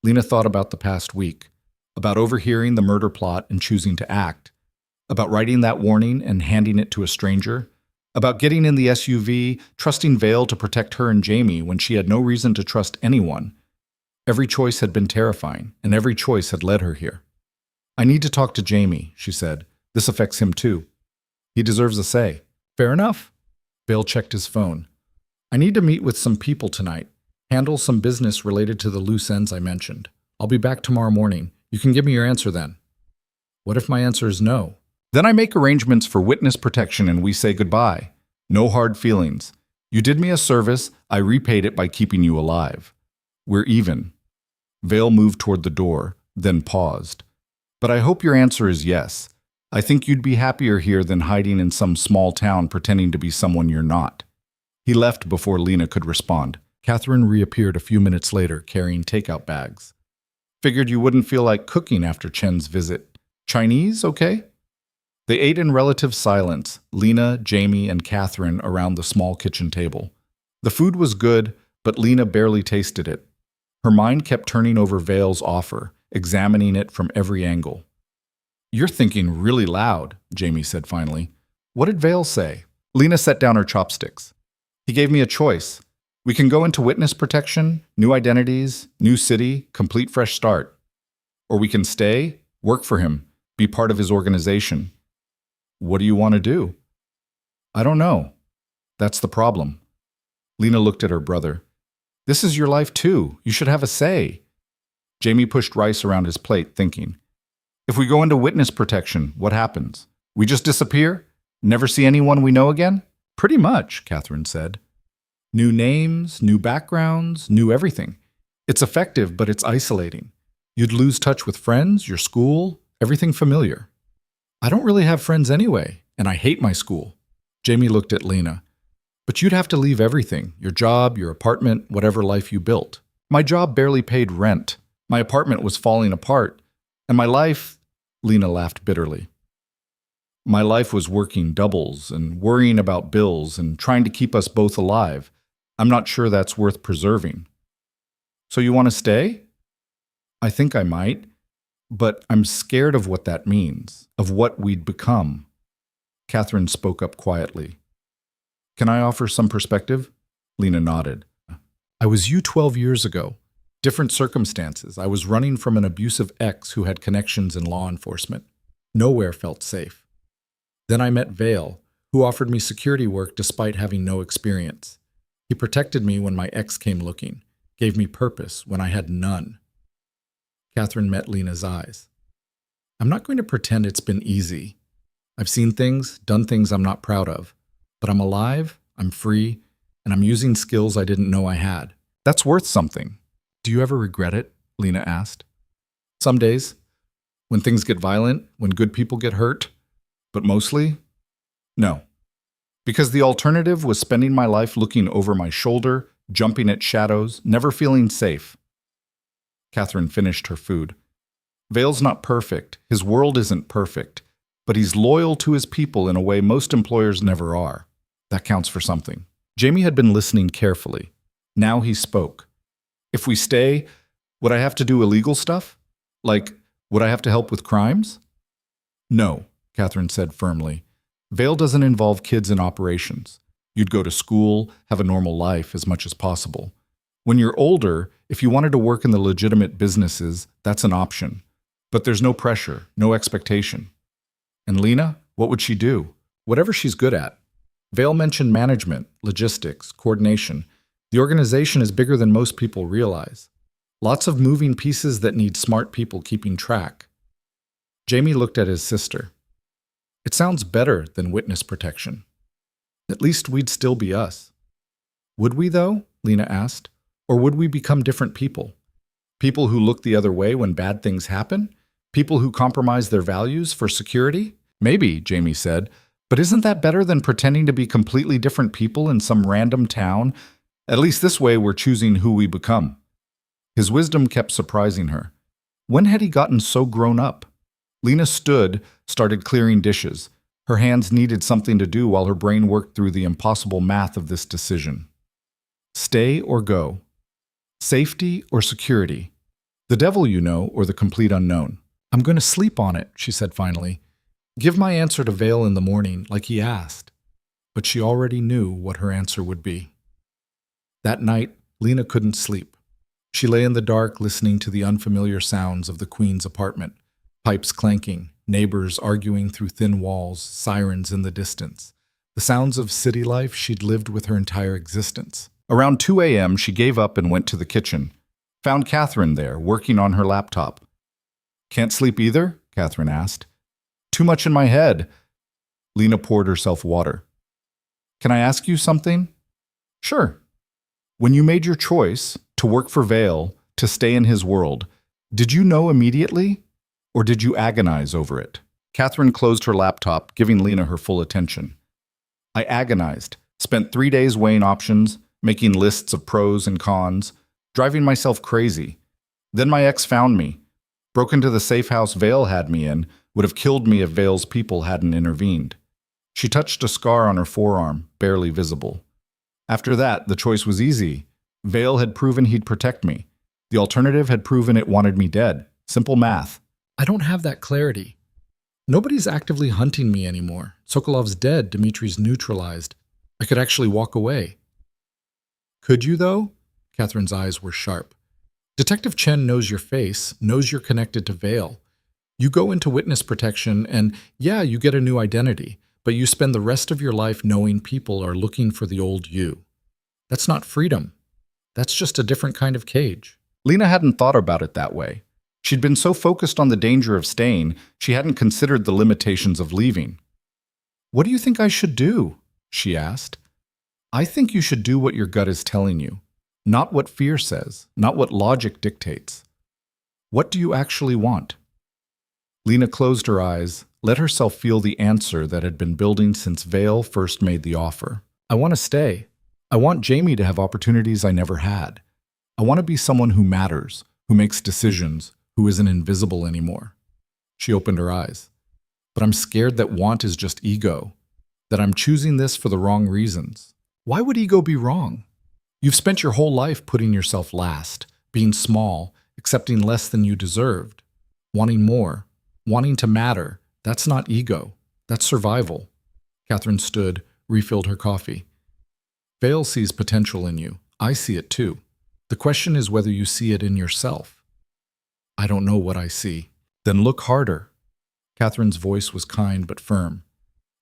Speaker 1: Lena thought about the past week, about overhearing the murder plot and choosing to act, about writing that warning and handing it to a stranger, about getting in the SUV, trusting Vale to protect her and Jamie when she had no reason to trust anyone. Every choice had been terrifying, and every choice had led her here. I need to talk to Jamie, she said. This affects him too. He deserves a say. Fair enough. Vale checked his phone. I need to meet with some people tonight. Handle some business related to the loose ends I mentioned. I'll be back tomorrow morning. You can give me your answer then. What if my answer is no? Then I make arrangements for witness protection and we say goodbye. No hard feelings. You did me a service, I repaid it by keeping you alive. We're even. Vale moved toward the door, then paused. But I hope your answer is yes. I think you'd be happier here than hiding in some small town pretending to be someone you're not. He left before Lena could respond. Catherine reappeared a few minutes later, carrying takeout bags. Figured you wouldn't feel like cooking after Chen's visit. Chinese, okay? They ate in relative silence, Lena, Jamie, and Catherine around the small kitchen table. The food was good, but Lena barely tasted it. Her mind kept turning over Vale's offer, examining it from every angle. You're thinking really loud, Jamie said finally. What did Vale say? Lena set down her chopsticks. He gave me a choice. We can go into witness protection, new identities, new city, complete fresh start. Or we can stay, work for him, be part of his organization. What do you want to do? I don't know. That's the problem. Lena looked at her brother. This is your life too. You should have a say. Jamie pushed rice around his plate, thinking. If we go into witness protection, what happens? We just disappear? Never see anyone we know again? Pretty much, Catherine said. New names, new backgrounds, new everything. It's effective, but it's isolating. You'd lose touch with friends, your school, everything familiar. I don't really have friends anyway, and I hate my school. Jamie looked at Lena. But you'd have to leave everything, your job, your apartment, whatever life you built. My job barely paid rent. My apartment was falling apart. And my life, Lena laughed bitterly. My life was working doubles and worrying about bills and trying to keep us both alive. I'm not sure that's worth preserving. So you want to stay? I think I might. But I'm scared of what that means, of what we'd become. Catherine spoke up quietly. Can I offer some perspective? Lena nodded. I was you 12 years ago. Different circumstances. I was running from an abusive ex who had connections in law enforcement. Nowhere felt safe. Then I met Vale, who offered me security work despite having no experience. He protected me when my ex came looking, gave me purpose when I had none. Catherine met Lena's eyes. I'm not going to pretend it's been easy. I've seen things, done things I'm not proud of. But I'm alive, I'm free, and I'm using skills I didn't know I had. That's worth something. Do you ever regret it? Lena asked. Some days. When things get violent, when good people get hurt. But mostly, no. Because the alternative was spending my life looking over my shoulder, jumping at shadows, never feeling safe. Catherine finished her food. Vale's not perfect. His world isn't perfect. But he's loyal to his people in a way most employers never are. That counts for something. Jamie had been listening carefully. Now he spoke. If we stay, would I have to do illegal stuff? Like, would I have to help with crimes? No, Catherine said firmly. Vale doesn't involve kids in operations. You'd go to school, have a normal life as much as possible. When you're older, if you wanted to work in the legitimate businesses, that's an option. But there's no pressure, no expectation. And Lena, what would she do? Whatever she's good at. Vale mentioned management, logistics, coordination. The organization is bigger than most people realize. Lots of moving pieces that need smart people keeping track. Jamie looked at his sister. It sounds better than witness protection. At least we'd still be us. Would we, though? Lena asked. Or would we become different people? People who look the other way when bad things happen? People who compromise their values for security? Maybe, Jamie said. But isn't that better than pretending to be completely different people in some random town? At least this way we're choosing who we become. His wisdom kept surprising her. When had he gotten so grown up? Lena stood, started clearing dishes. Her hands needed something to do while her brain worked through the impossible math of this decision. Stay or go? Safety or security? The devil you know or the complete unknown? I'm going to sleep on it, she said finally. Give my answer to Vale in the morning, like he asked. But she already knew what her answer would be. That night, Lena couldn't sleep. She lay in the dark listening to the unfamiliar sounds of the Queen's apartment. Pipes clanking, Neighbors arguing through thin walls, sirens in the distance. The sounds of city life she'd lived with her entire existence. Around 2 a.m., she gave up and went to the kitchen. Found Catherine there, working on her laptop. "Can't sleep either?" Catherine asked. "Too much in my head." Lena poured herself water. "Can I ask you something?" "Sure." "When you made your choice to work for Vale, to stay in his world, did you know immediately, or did you agonize over it?" Catherine closed her laptop, giving Lena her full attention. "I agonized, spent 3 days weighing options, making lists of pros and cons, driving myself crazy. Then my ex found me, broke into the safe house Vale had me in, would have killed me if Vale's people hadn't intervened." She touched a scar on her forearm, barely visible. "After that, the choice was easy. Vale had proven he'd protect me. The alternative had proven it wanted me dead. Simple math." "I don't have that clarity. Nobody's actively hunting me anymore. Sokolov's dead, Dmitri's neutralized. I could actually walk away." "Could you, though?" Catherine's eyes were sharp. "Detective Chen knows your face, knows you're connected to Vale. You go into witness protection and, yeah, you get a new identity, but you spend the rest of your life knowing people are looking for the old you. That's not freedom. That's just a different kind of cage." Lena hadn't thought about it that way. She'd been so focused on the danger of staying, she hadn't considered the limitations of leaving. "What do you think I should do?" she asked. "I think you should do what your gut is telling you, not what fear says, not what logic dictates. What do you actually want?" Lena closed her eyes, let herself feel the answer that had been building since Vale first made the offer. "I want to stay. I want Jamie to have opportunities I never had. I want to be someone who matters, who makes decisions, who isn't invisible anymore." She opened her eyes. "But I'm scared that want is just ego, that I'm choosing this for the wrong reasons." "Why would ego be wrong? You've spent your whole life putting yourself last, being small, accepting less than you deserved, wanting more, wanting to matter. That's not ego. That's survival." Catherine stood, refilled her coffee. "Vale sees potential in you. I see it too. The question is whether you see it in yourself." "I don't know what I see." "Then look harder." Catherine's voice was kind but firm.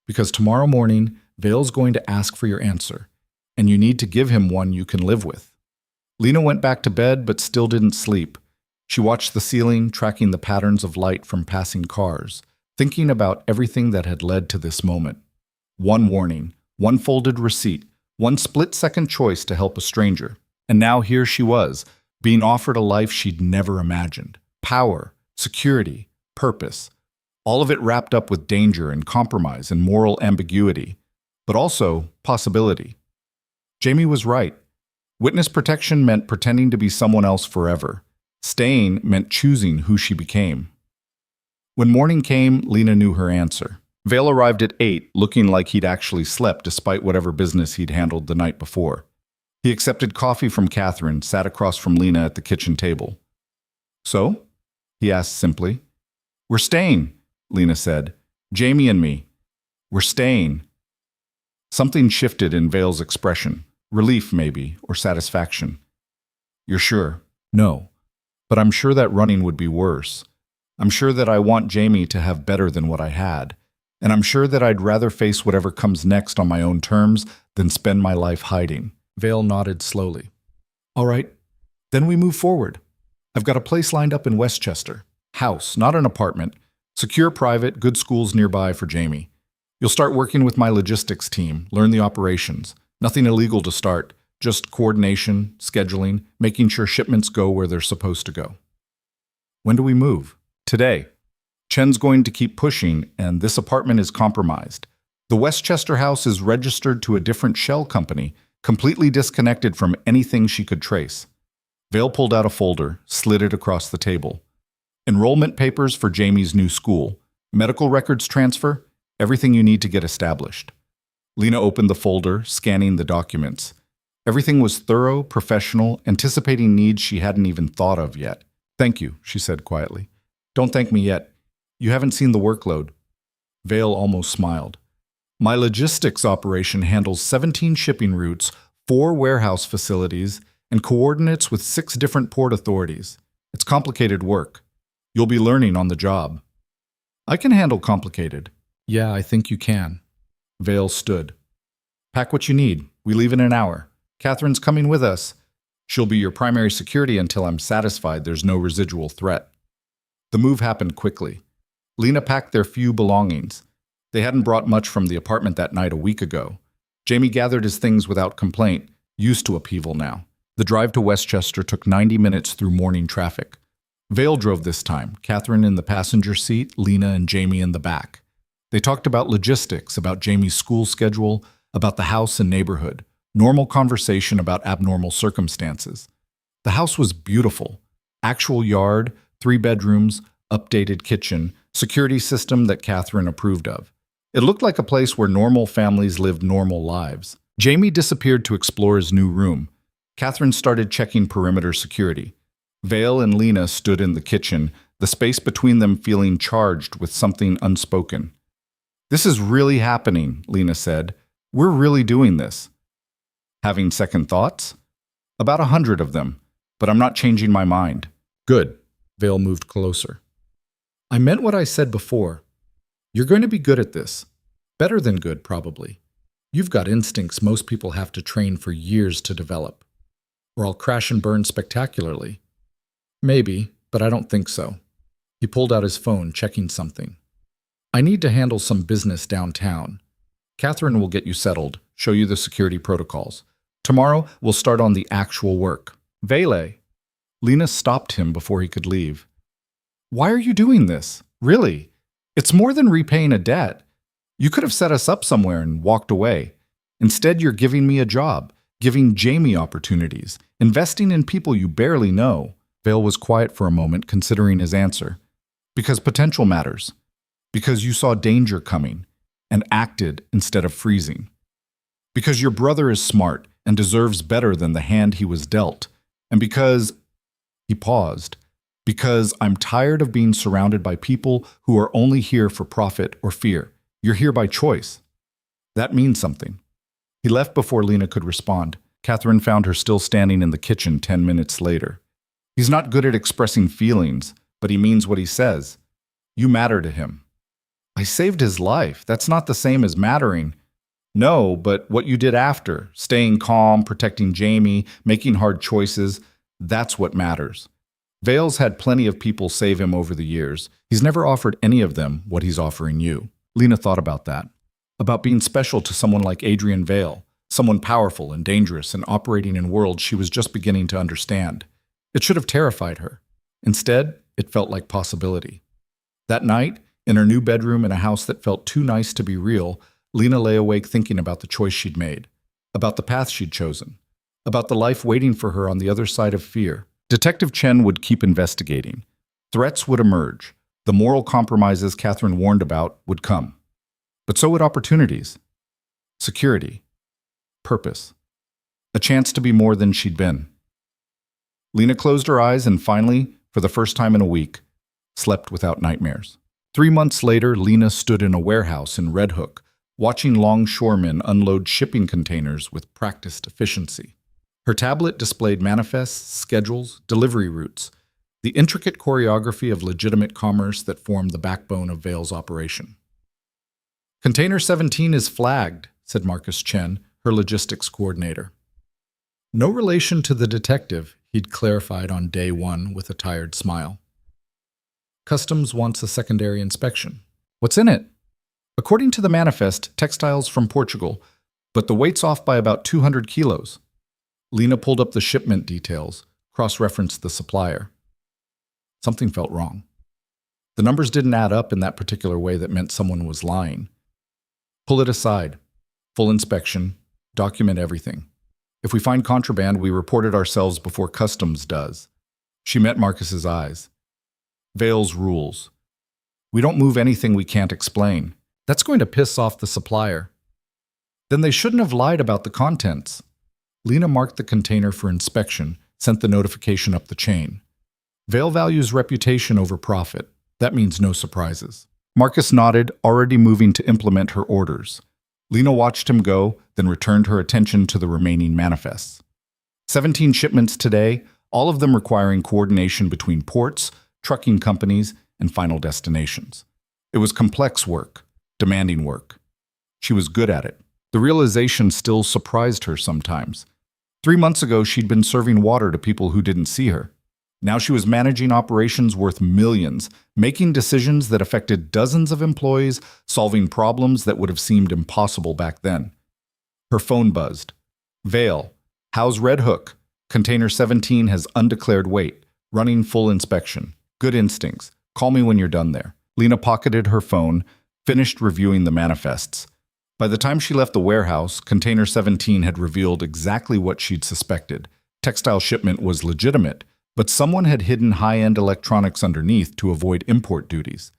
Speaker 1: "Because tomorrow morning, Vale's going to ask for your answer, and you need to give him one you can live with." Lena went back to bed but still didn't sleep. She watched the ceiling, tracking the patterns of light from passing cars, thinking about everything that had led to this moment. One warning, one folded receipt, one split-second choice to help a stranger. And now here she was, being offered a life she'd never imagined. Power, security, purpose. All of it wrapped up with danger and compromise and moral ambiguity, but also possibility. Jamie was right. Witness protection meant pretending to be someone else forever. Staying meant choosing who she became. When morning came, Lena knew her answer. Vale arrived at 8, looking like he'd actually slept despite whatever business he'd handled the night before. He accepted coffee from Catherine, sat across from Lena at the kitchen table. "So?" he asked simply. "We're staying," Lena said. "Jamie and me. We're staying." Something shifted in Vale's expression. Relief, maybe, or satisfaction. "You're sure?" "No. But I'm sure that running would be worse. I'm sure that I want Jamie to have better than what I had. And I'm sure that I'd rather face whatever comes next on my own terms than spend my life hiding." Vale nodded slowly. "All right, then we move forward. I've got a place lined up in Westchester. House, not an apartment. Secure, private, good schools nearby for Jamie. You'll start working with my logistics team, learn the operations. Nothing illegal to start, just coordination, scheduling, making sure shipments go where they're supposed to go." "When do we move?" "Today. Chen's going to keep pushing, and this apartment is compromised. The Westchester house is registered to a different shell company, completely disconnected from anything she could trace." Vale pulled out a folder, slid it across the table. "Enrollment papers for Jamie's new school, medical records transfer, everything you need to get established." Lena opened the folder, scanning the documents. Everything was thorough, professional, anticipating needs she hadn't even thought of yet. "Thank you," she said quietly. "Don't thank me yet. You haven't seen the workload." Vale almost smiled. "My logistics operation handles 17 shipping routes, 4 warehouse facilities, and coordinates with 6 different port authorities. It's complicated work. You'll be learning on the job." I can handle complicated. Yeah, I think you can. Vale stood. Pack what you need. We leave in an hour. Catherine's coming with us. She'll be your primary security until I'm satisfied there's no residual threat. The move happened quickly. Lena packed their few belongings. They hadn't brought much from the apartment that night a week ago. Jamie gathered his things without complaint, used to upheaval now. The drive to Westchester took 90 minutes through morning traffic. Vale drove this time, Catherine in the passenger seat, Lena and Jamie in the back. They talked about logistics, about Jamie's school schedule, about the house and neighborhood. Normal conversation about abnormal circumstances. The house was beautiful. Actual yard, 3 bedrooms, updated kitchen, security system that Catherine approved of. It looked like a place where normal families lived normal lives. Jamie disappeared to explore his new room. Catherine started checking perimeter security. Vale and Lena stood in the kitchen, the space between them feeling charged with something unspoken. "This is really happening," Lena said. "We're really doing this." Having second thoughts? About 100 of them, but I'm not changing my mind. Good. Vale moved closer. I meant what I said before. You're going to be good at this. Better than good, probably. You've got instincts most people have to train for years to develop. Or I'll crash and burn spectacularly. Maybe, but I don't think so. He pulled out his phone, checking something. I need to handle some business downtown. Catherine will get you settled, show you the security protocols. Tomorrow, we'll start on the actual work. Vele. Lena stopped him before he could leave. Why are you doing this? Really? It's more than repaying a debt. You could have set us up somewhere and walked away. Instead, you're giving me a job, giving Jamie opportunities, investing in people you barely know. Vale was quiet for a moment, considering his answer. Because potential matters. Because you saw danger coming and acted instead of freezing. Because your brother is smart and deserves better than the hand he was dealt. And because... He paused. Because I'm tired of being surrounded by people who are only here for profit or fear. You're here by choice. That means something. He left before Lena could respond. Catherine found her still standing in the kitchen 10 minutes later. He's not good at expressing feelings, but he means what he says. You matter to him. I saved his life. That's not the same as mattering. No, but what you did after, staying calm, protecting Jamie, making hard choices, that's what matters. Vale's had plenty of people save him over the years. He's never offered any of them what he's offering you. Lena thought about that. About being special to someone like Adrian Vale, someone powerful and dangerous and operating in worlds she was just beginning to understand. It should have terrified her. Instead, it felt like possibility. That night, in her new bedroom in a house that felt too nice to be real, Lena lay awake thinking about the choice she'd made, about the path she'd chosen, about the life waiting for her on the other side of fear. Detective Chen would keep investigating. Threats would emerge. The moral compromises Catherine warned about would come. But so would opportunities. Security. Purpose. A chance to be more than she'd been. Lena closed her eyes and finally, for the first time in a week, slept without nightmares. 3 months later, Lena stood in a warehouse in Red Hook, watching longshoremen unload shipping containers with practiced efficiency. Her tablet displayed manifests, schedules, delivery routes, the intricate choreography of legitimate commerce that formed the backbone of Vale's operation. Container 17 is flagged, said Marcus Chen, her logistics coordinator. No relation to the detective, he'd clarified on day 1 with a tired smile. Customs wants a secondary inspection. What's in it? According to the manifest, textiles from Portugal, but the weight's off by about 200 kilos. Lena pulled up the shipment details, cross-referenced the supplier. Something felt wrong. The numbers didn't add up in that particular way that meant someone was lying. Pull it aside. Full inspection. Document everything. If we find contraband, we report it ourselves before customs does. She met Marcus's eyes. Vale's rules. We don't move anything we can't explain. That's going to piss off the supplier. Then they shouldn't have lied about the contents. Lena marked the container for inspection, sent the notification up the chain. Vale values reputation over profit. That means no surprises. Marcus nodded, already moving to implement her orders. Lena watched him go, then returned her attention to the remaining manifests. 17 shipments today, all of them requiring coordination between ports, trucking companies, and final destinations. It was complex work, demanding work. She was good at it. The realization still surprised her sometimes. 3 months ago, she'd been serving water to people who didn't see her. Now she was managing operations worth millions, making decisions that affected dozens of employees, solving problems that would have seemed impossible back then. Her phone buzzed. Vale, how's Red Hook? Container 17 has undeclared weight, running full inspection. Good instincts. Call me when you're done there. Lena pocketed her phone, finished reviewing the manifests. By the time she left the warehouse, Container 17 had revealed exactly what she'd suspected. Textile shipment was legitimate, but someone had hidden high-end electronics underneath to avoid import duties.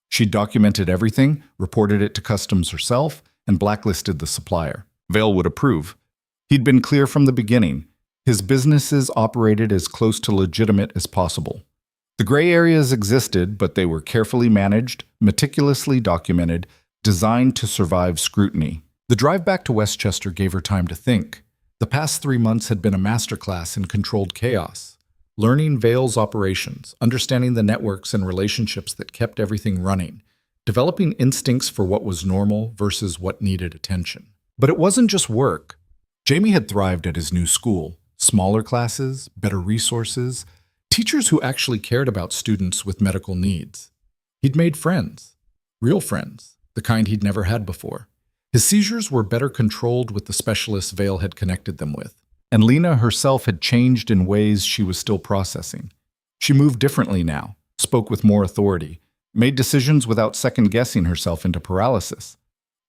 Speaker 1: She'd documented everything, reported it to customs herself, and blacklisted the supplier. Vale would approve. He'd been clear from the beginning. His businesses operated as close to legitimate as possible. The gray areas existed, but they were carefully managed, meticulously documented, designed to survive scrutiny. The drive back to Westchester gave her time to think. The past 3 months had been a masterclass in controlled chaos, learning Vale's operations, understanding the networks and relationships that kept everything running, developing instincts for what was normal versus what needed attention. But it wasn't just work. Jamie had thrived at his new school. Smaller classes, better resources, teachers who actually cared about students with medical needs. He'd made friends, real friends, the kind he'd never had before. His seizures were better controlled with the specialists Vale had connected them with. And Lena herself had changed in ways she was still processing. She moved differently now, spoke with more authority, made decisions without second-guessing herself into paralysis.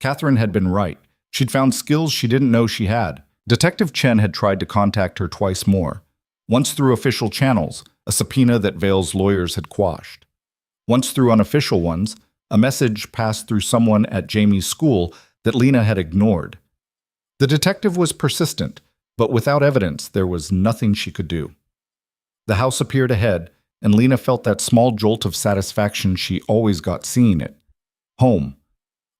Speaker 1: Catherine had been right. She'd found skills she didn't know she had. Detective Chen had tried to contact her twice more, once through official channels, a subpoena that Vale's lawyers had quashed. Once through unofficial ones, a message passed through someone at Jamie's school that Lena had ignored. The detective was persistent, but without evidence, there was nothing she could do. The house appeared ahead, and Lena felt that small jolt of satisfaction she always got seeing it. Home.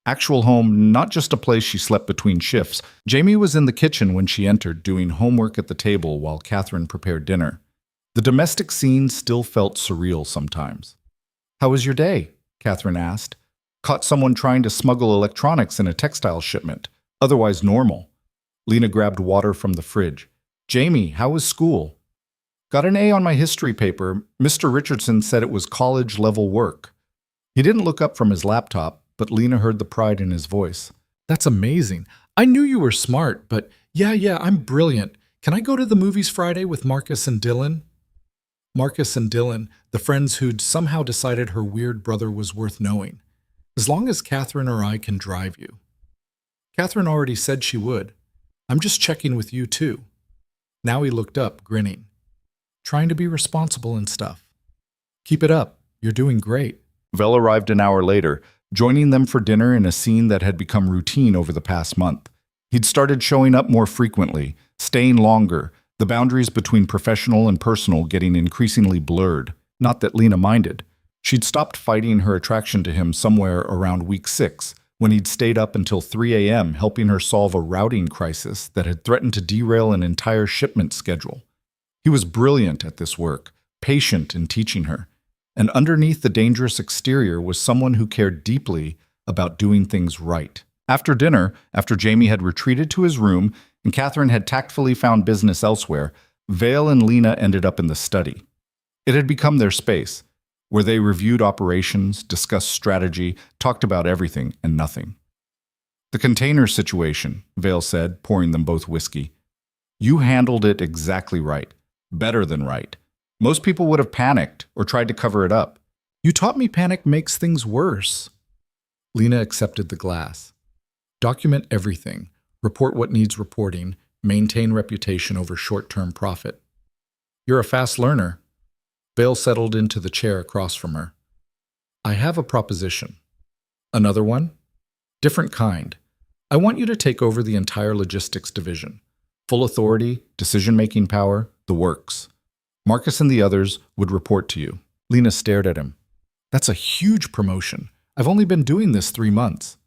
Speaker 1: Actual home, not just a place she slept between shifts. Jamie was in the kitchen when she entered, doing homework at the table while Catherine prepared dinner. The domestic scene still felt surreal sometimes. "How was your day?" Catherine asked. "Caught someone trying to smuggle electronics in a textile shipment. Otherwise normal." Lena grabbed water from the fridge. "Jamie, how was school?" "Got an A on my history paper. Mr. Richardson said it was college-level work." He didn't look up from his laptop, but Lena heard the pride in his voice. "That's amazing. I knew you were smart, but yeah, I'm brilliant. Can I go to the movies Friday with Marcus and Dylan?" Marcus and Dylan, the friends who'd somehow decided her weird brother was worth knowing. "As long as Catherine or I can drive you." Catherine already said she would. "I'm just checking with you, too." Now he looked up, grinning. "Trying to be responsible and stuff." "Keep it up. You're doing great." Vel arrived an hour later, joining them for dinner in a scene that had become routine over the past month. He'd started showing up more frequently, staying longer, the boundaries between professional and personal getting increasingly blurred. Not that Lena minded. She'd stopped fighting her attraction to him somewhere around week 6, when he'd stayed up until 3 a.m. helping her solve a routing crisis that had threatened to derail an entire shipment schedule. He was brilliant at this work, patient in teaching her, and underneath the dangerous exterior was someone who cared deeply about doing things right. After dinner, after Jamie had retreated to his room and Catherine had tactfully found business elsewhere, Vale and Lena ended up in the study. It had become their space, where they reviewed operations, discussed strategy, talked about everything and nothing. "The container situation," Vale said, pouring them both whiskey. "You handled it exactly right. Better than right. Most people would have panicked or tried to cover it up. You taught me panic makes things worse." Lena accepted the glass. "Document everything. Report what needs reporting. Maintain reputation over short-term profit." "You're a fast learner." Vale settled into the chair across from her. "I have a proposition." "Another one?" "Different kind. I want you to take over the entire logistics division. Full authority, decision-making power, the works. Marcus and the others would report to you." Lena stared at him. "That's a huge promotion. I've only been doing this 3 months.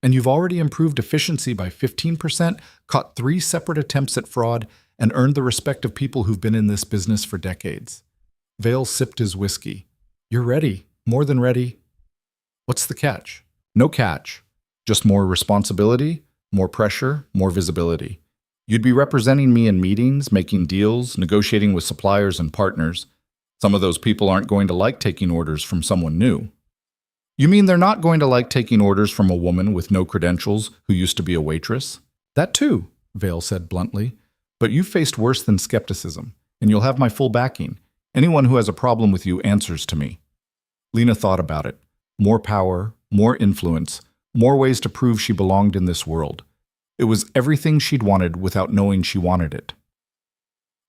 Speaker 1: And you've already improved efficiency by 15%, caught 3 separate attempts at fraud, and earned the respect of people who've been in this business for decades." Vale sipped his whiskey. "You're ready. More than ready." What's the catch? No catch. Just more responsibility, more pressure, more visibility. You'd be representing me in meetings, making deals, negotiating with suppliers and partners. Some of those people aren't going to like taking orders from someone new. You mean they're not going to like taking orders from a woman with no credentials who used to be a waitress? That too, Vale said bluntly. But you've faced worse than skepticism, and you'll have my full backing. Anyone who has a problem with you answers to me. Lena thought about it. More power, more influence, more ways to prove she belonged in this world. It was everything she'd wanted without knowing she wanted it.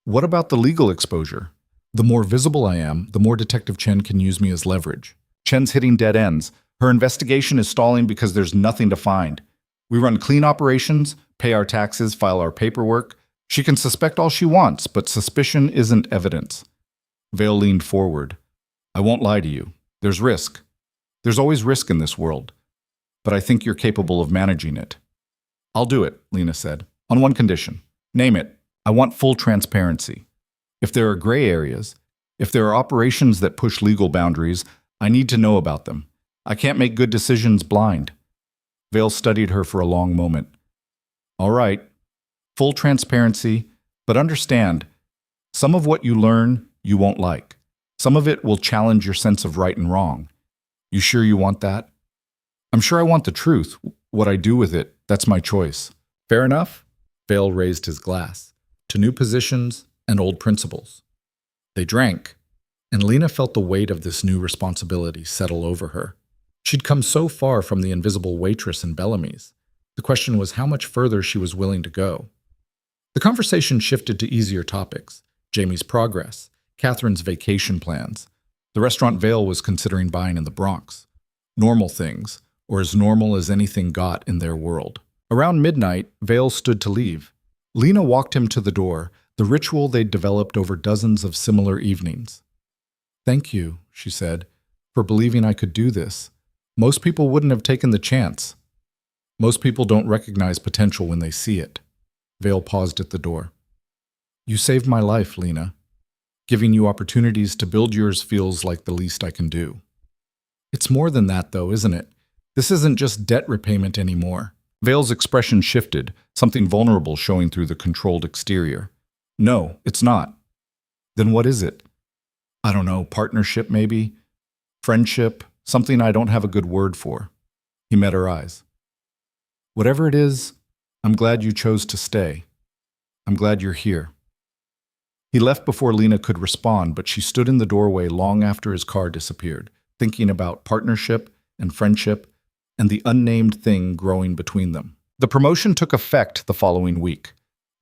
Speaker 1: What about the legal exposure? The more visible I am, the more Detective Chen can use me as leverage. Chen's hitting dead ends. Her investigation is stalling because there's nothing to find. We run clean operations, pay our taxes, file our paperwork. She can suspect all she wants, but suspicion isn't evidence. Vale leaned forward. I won't lie to you. There's risk. There's always risk in this world. But I think you're capable of managing it. I'll do it, Lena said, on one condition. Name it. I want full transparency. If there are gray areas, if there are operations that push legal boundaries, I need to know about them. I can't make good decisions blind. Vale studied her for a long moment. All right, full transparency, but understand, some of what you learn you won't like. Some of it will challenge your sense of right and wrong. You sure you want that? I'm sure I want the truth. What I do with it, that's my choice. Fair enough? Vale raised his glass. To new positions and old principles. They drank, and Lena felt the weight of this new responsibility settle over her. She'd come so far from the invisible waitress in Bellamy's. The question was how much further she was willing to go. The conversation shifted to easier topics. Jamie's progress, Catherine's vacation plans, the restaurant Vale was considering buying in the Bronx. Normal things, or as normal as anything got in their world. Around midnight, Vale stood to leave. Lena walked him to the door, the ritual they'd developed over dozens of similar evenings. Thank you, she said, for believing I could do this. Most people wouldn't have taken the chance. Most people don't recognize potential when they see it. Vale paused at the door. You saved my life, Lena. Giving you opportunities to build yours feels like the least I can do. It's more than that, though, isn't it? This isn't just debt repayment anymore. Vale's expression shifted, something vulnerable showing through the controlled exterior. No, it's not. Then what is it? I don't know, partnership maybe? Friendship? Something I don't have a good word for. He met her eyes. Whatever it is, I'm glad you chose to stay. I'm glad you're here. He left before Lena could respond, but she stood in the doorway long after his car disappeared, thinking about partnership and friendship and the unnamed thing growing between them. The promotion took effect the following week.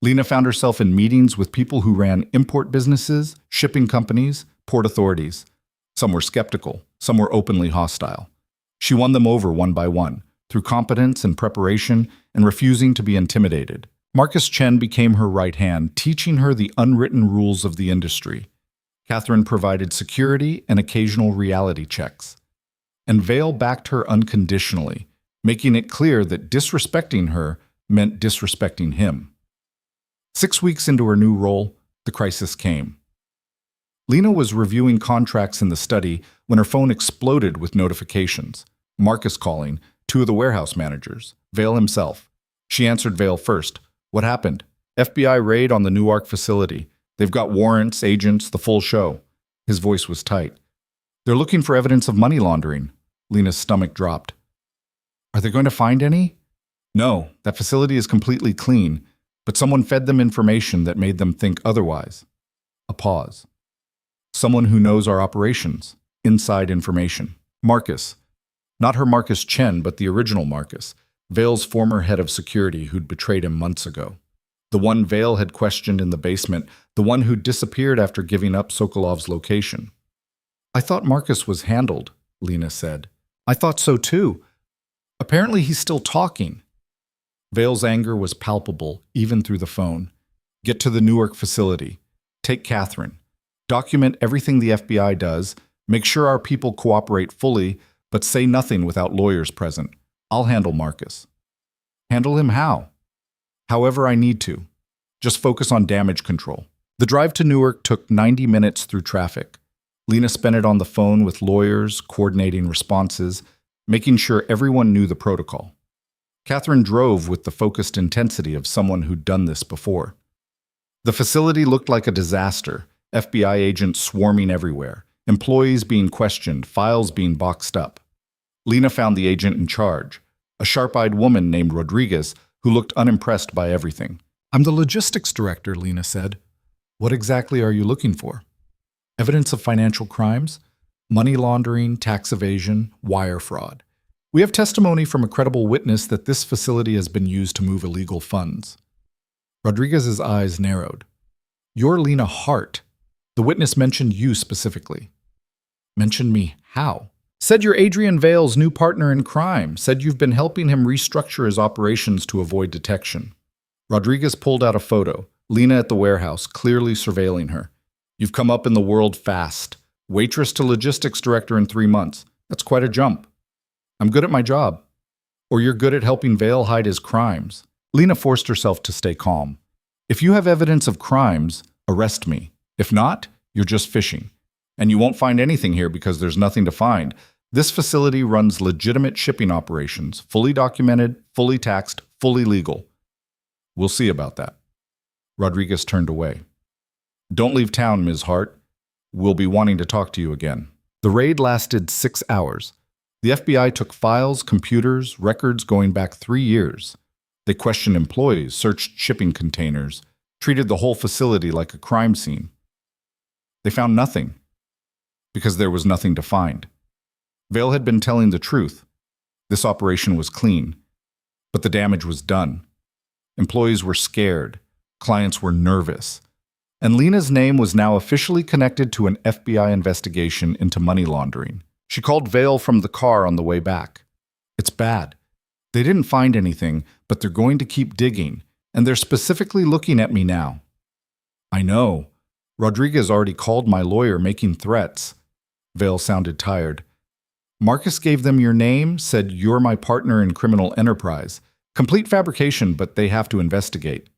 Speaker 1: Lena found herself in meetings with people who ran import businesses, shipping companies, port authorities. Some were skeptical, some were openly hostile. She won them over one by one, through competence and preparation and refusing to be intimidated. Marcus Chen became her right hand, teaching her the unwritten rules of the industry. Catherine provided security and occasional reality checks. And Vale backed her unconditionally, making it clear that disrespecting her meant disrespecting him. 6 weeks into her new role, the crisis came. Lena was reviewing contracts in the study when her phone exploded with notifications. Marcus calling, 2 of the warehouse managers, Vale himself. She answered Vale first. What happened? FBI raid on the Newark facility. They've got warrants, agents, the full show. His voice was tight. They're looking for evidence of money laundering. Lena's stomach dropped. Are they going to find any? No, that facility is completely clean, but someone fed them information that made them think otherwise. A pause. Someone who knows our operations. Inside information. Marcus. Not her Marcus Chen, but the original Marcus. Vale's former head of security who'd betrayed him months ago. The one Vale had questioned in the basement, the one who'd disappeared after giving up Sokolov's location. I thought Marcus was handled, Lena said. I thought so too. Apparently he's still talking. Vale's anger was palpable, even through the phone. Get to the Newark facility. Take Catherine. Document everything the FBI does. Make sure our people cooperate fully, but say nothing without lawyers present. I'll handle Marcus. Handle him how? However I need to. Just focus on damage control. The drive to Newark took 90 minutes through traffic. Lena spent it on the phone with lawyers, coordinating responses. making sure everyone knew the protocol. Catherine drove with the focused intensity of someone who'd done this before. The facility looked like a disaster, FBI agents swarming everywhere, employees being questioned, files being boxed up. Lena found the agent in charge, a sharp-eyed woman named Rodriguez who looked unimpressed by everything. "I'm the logistics director," Lena said. "What exactly are you looking for?" "Evidence of financial crimes, money laundering, tax evasion, wire fraud. We have testimony from a credible witness that this facility has been used to move illegal funds." Rodriguez's eyes narrowed. "You're Lena Hart. The witness mentioned you specifically." "Mentioned me how?" "Said you're Adrian Vale's new partner in crime. Said you've been helping him restructure his operations to avoid detection." Rodriguez pulled out a photo, Lena at the warehouse, clearly surveilling her. "You've come up in the world fast. Waitress to logistics director in 3 months. That's quite a jump." "I'm good at my job." "Or you're good at helping Vale hide his crimes." Lena forced herself to stay calm. "If you have evidence of crimes, arrest me. If not, you're just fishing. And you won't find anything here because there's nothing to find. This facility runs legitimate shipping operations, fully documented, fully taxed, fully legal." "We'll see about that." Rodriguez turned away. "Don't leave town, Ms. Hart. We'll be wanting to talk to you again." The raid lasted 6 hours. The FBI took files, computers, records going back 3 years. They questioned employees, searched shipping containers, treated the whole facility like a crime scene. They found nothing, because there was nothing to find. Vale had been telling the truth. This operation was clean, but the damage was done. Employees were scared, clients were nervous, and Lena's name was now officially connected to an FBI investigation into money laundering. She called Vale from the car on the way back. "It's bad. They didn't find anything, but they're going to keep digging, and they're specifically looking at me now." "I know. Rodriguez already called my lawyer making threats." Vale sounded tired. "Marcus gave them your name, said you're my partner in criminal enterprise. Complete fabrication, but they have to investigate."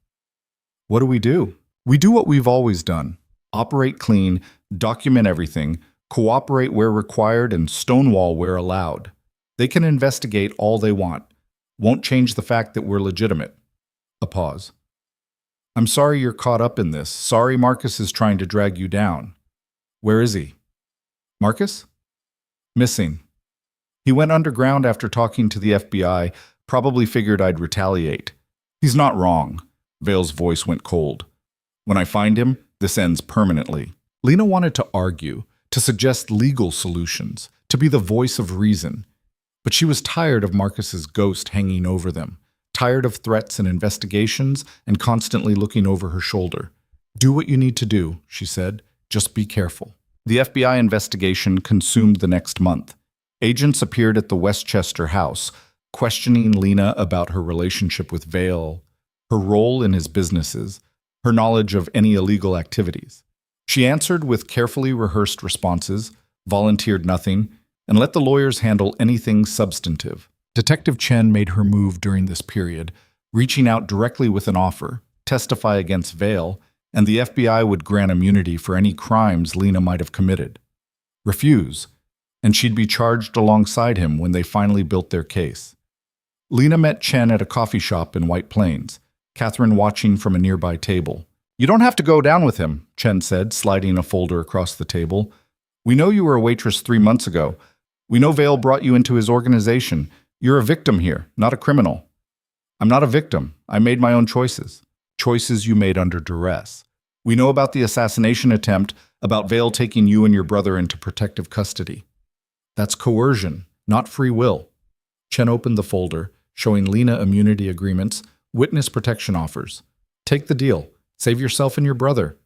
Speaker 1: "What do? We do what we've always done. Operate clean, document everything, cooperate where required, and stonewall where allowed. They can investigate all they want. Won't change the fact that we're legitimate." A pause. "I'm sorry you're caught up in this. Sorry Marcus is trying to drag you down." "Where is he?" "Marcus?" "Missing. He went underground after talking to the FBI, probably figured I'd retaliate." "He's not wrong." Vale's voice went cold. "When I find him, this ends permanently." Lena wanted to argue, to suggest legal solutions, to be the voice of reason. But she was tired of Marcus's ghost hanging over them, tired of threats and investigations, and constantly looking over her shoulder. "Do what you need to do," she said. "Just be careful." The FBI investigation consumed the next month. Agents appeared at the Westchester house, questioning Lena about her relationship with Vale, her role in his businesses, her knowledge of any illegal activities. She answered with carefully rehearsed responses, volunteered nothing, and let the lawyers handle anything substantive. Detective Chen made her move during this period, reaching out directly with an offer, testify against Vale, and the FBI would grant immunity for any crimes Lena might have committed. Refuse, and she'd be charged alongside him when they finally built their case. Lena met Chen at a coffee shop in White Plains, Catherine watching from a nearby table. "You don't have to go down with him," Chen said, sliding a folder across the table. "We know you were a waitress 3 months ago. We know Vale brought you into his organization. You're a victim here, not a criminal." "I'm not a victim. I made my own choices. Choices you made under duress. We know about the assassination attempt, about Vale taking you and your brother into protective custody. That's coercion, not free will." Chen opened the folder, showing Lena immunity agreements, witness protection offers. "Take the deal. Save yourself and your brother."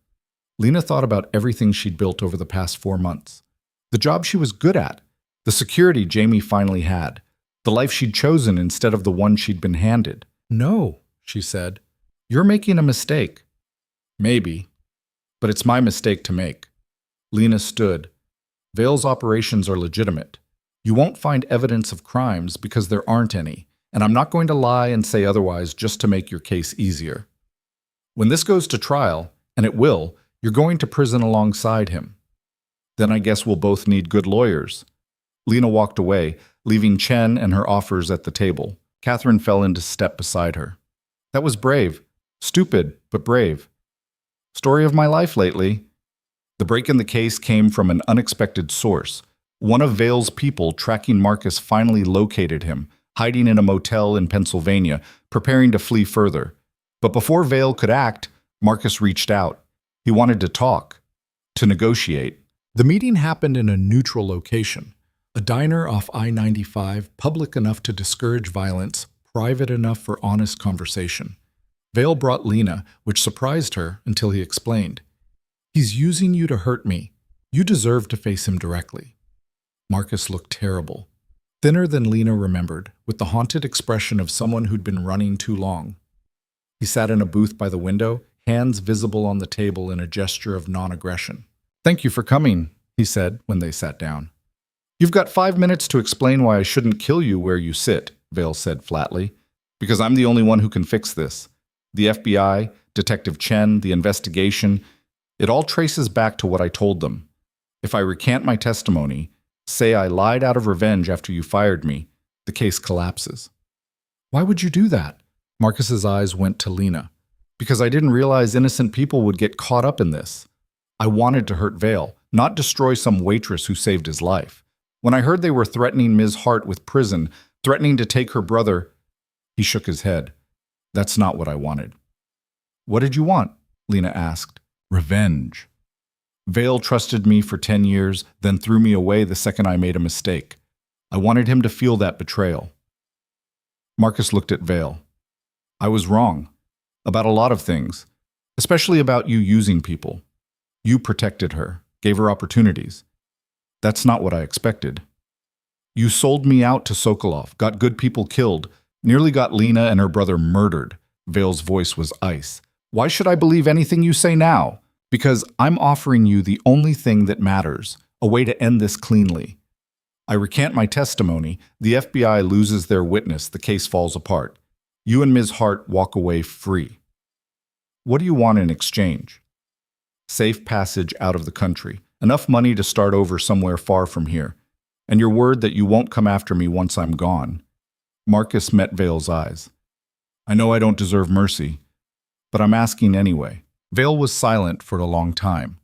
Speaker 1: Lena thought about everything she'd built over the past 4 months. The job she was good at, the security Jamie finally had, the life she'd chosen instead of the one she'd been handed. "No," she said. "You're making a mistake." "Maybe, but it's my mistake to make." Lena stood. "Vale's operations are legitimate. You won't find evidence of crimes because there aren't any, and I'm not going to lie and say otherwise just to make your case easier. When this goes to trial, and it will, you're going to prison alongside him. Then I guess we'll both need good lawyers." Lena walked away, leaving Chen and her offers at the table. Catherine fell into step beside her. That was brave. Stupid, but brave. Story of my life lately. The break in the case came from an unexpected source. One of Vale's people tracking Marcus finally located him, hiding in a motel in Pennsylvania, preparing to flee further. But before Vale could act, Marcus reached out. He wanted to talk, to negotiate. The meeting happened in a neutral location, a diner off I-95, public enough to discourage violence, private enough for honest conversation. Vale brought Lena, which surprised her until he explained. He's using you to hurt me. You deserve to face him directly. Marcus looked terrible, thinner than Lena remembered, with the haunted expression of someone who'd been running too long. He sat in a booth by the window, hands visible on the table in a gesture of non-aggression. Thank you for coming, he said when they sat down. You've got 5 minutes to explain why I shouldn't kill you where you sit, Vale said flatly. Because I'm the only one who can fix this. The FBI, Detective Chen, the investigation, it all traces back to what I told them. If I recant my testimony, say I lied out of revenge after you fired me, the case collapses. Why would you do that? Marcus's eyes went to Lena. Because I didn't realize innocent people would get caught up in this. I wanted to hurt Vale, not destroy some waitress who saved his life. When I heard they were threatening Ms. Hart with prison, threatening to take her brother, he shook his head. That's not what I wanted. What did you want? Lena asked. Revenge. Vale trusted me for 10 years, then threw me away the second I made a mistake. I wanted him to feel that betrayal. Marcus looked at Vale. I was wrong. About a lot of things. Especially about you using people. You protected her, gave her opportunities. That's not what I expected. You sold me out to Sokolov, got good people killed, nearly got Lena and her brother murdered. Vale's voice was ice. Why should I believe anything you say now? Because I'm offering you the only thing that matters, a way to end this cleanly. I recant my testimony, the FBI loses their witness, the case falls apart. You and Ms. Hart walk away free. What do you want in exchange? Safe passage out of the country, enough money to start over somewhere far from here, and your word that you won't come after me once I'm gone. Marcus met Vale's eyes. I know I don't deserve mercy, but I'm asking anyway. Vale was silent for a long time.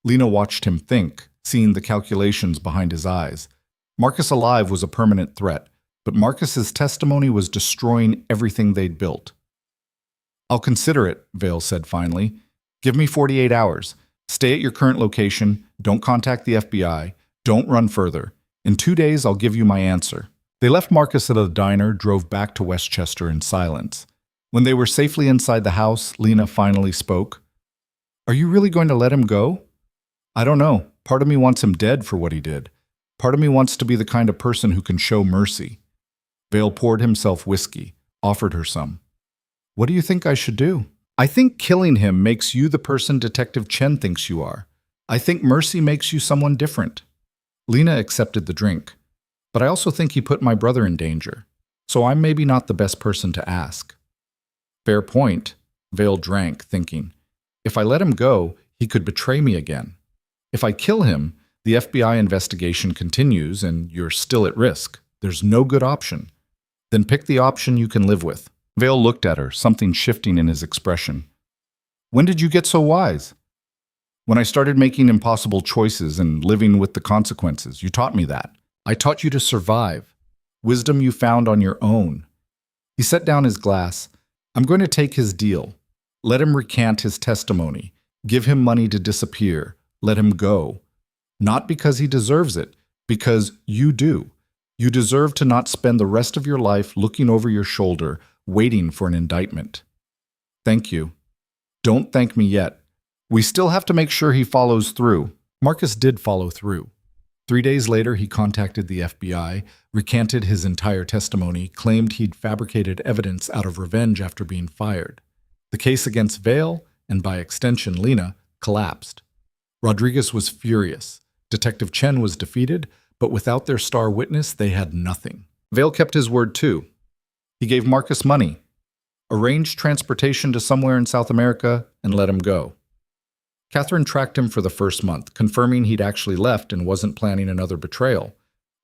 Speaker 1: Lena watched him think, seeing the calculations behind his eyes. Marcus alive was a permanent threat, but Marcus's testimony was destroying everything they'd built. I'll consider it, Vale said finally. Give me 48 hours. Stay at your current location. Don't contact the FBI. Don't run further. In 2 days, I'll give you my answer. They left Marcus at a diner, drove back to Westchester in silence. When they were safely inside the house, Lena finally spoke. Are you really going to let him go? I don't know. Part of me wants him dead for what he did. Part of me wants to be the kind of person who can show mercy. Vale poured himself whiskey, offered her some. What do you think I should do? I think killing him makes you the person Detective Chen thinks you are. I think mercy makes you someone different. Lena accepted the drink. But I also think he put my brother in danger. So I'm maybe not the best person to ask. Fair point. Vale drank, thinking. If I let him go, he could betray me again. If I kill him, the FBI investigation continues and you're still at risk. There's no good option. Then pick the option you can live with. Vale looked at her, something shifting in his expression. When did you get so wise? When I started making impossible choices and living with the consequences. You taught me that. I taught you to survive. Wisdom you found on your own. He set down his glass. I'm going to take his deal. Let him recant his testimony. Give him money to disappear. Let him go. Not because he deserves it, because you do. You deserve to not spend the rest of your life looking over your shoulder, waiting for an indictment. Thank you. Don't thank me yet. We still have to make sure he follows through. Marcus did follow through. 3 days later, he contacted the FBI, recanted his entire testimony, claimed he'd fabricated evidence out of revenge after being fired. The case against Vale, and by extension Lena, collapsed. Rodriguez was furious. Detective Chen was defeated, but without their star witness, they had nothing. Vale kept his word too. He gave Marcus money, arranged transportation to somewhere in South America, and let him go. Catherine tracked him for the first month, confirming he'd actually left and wasn't planning another betrayal.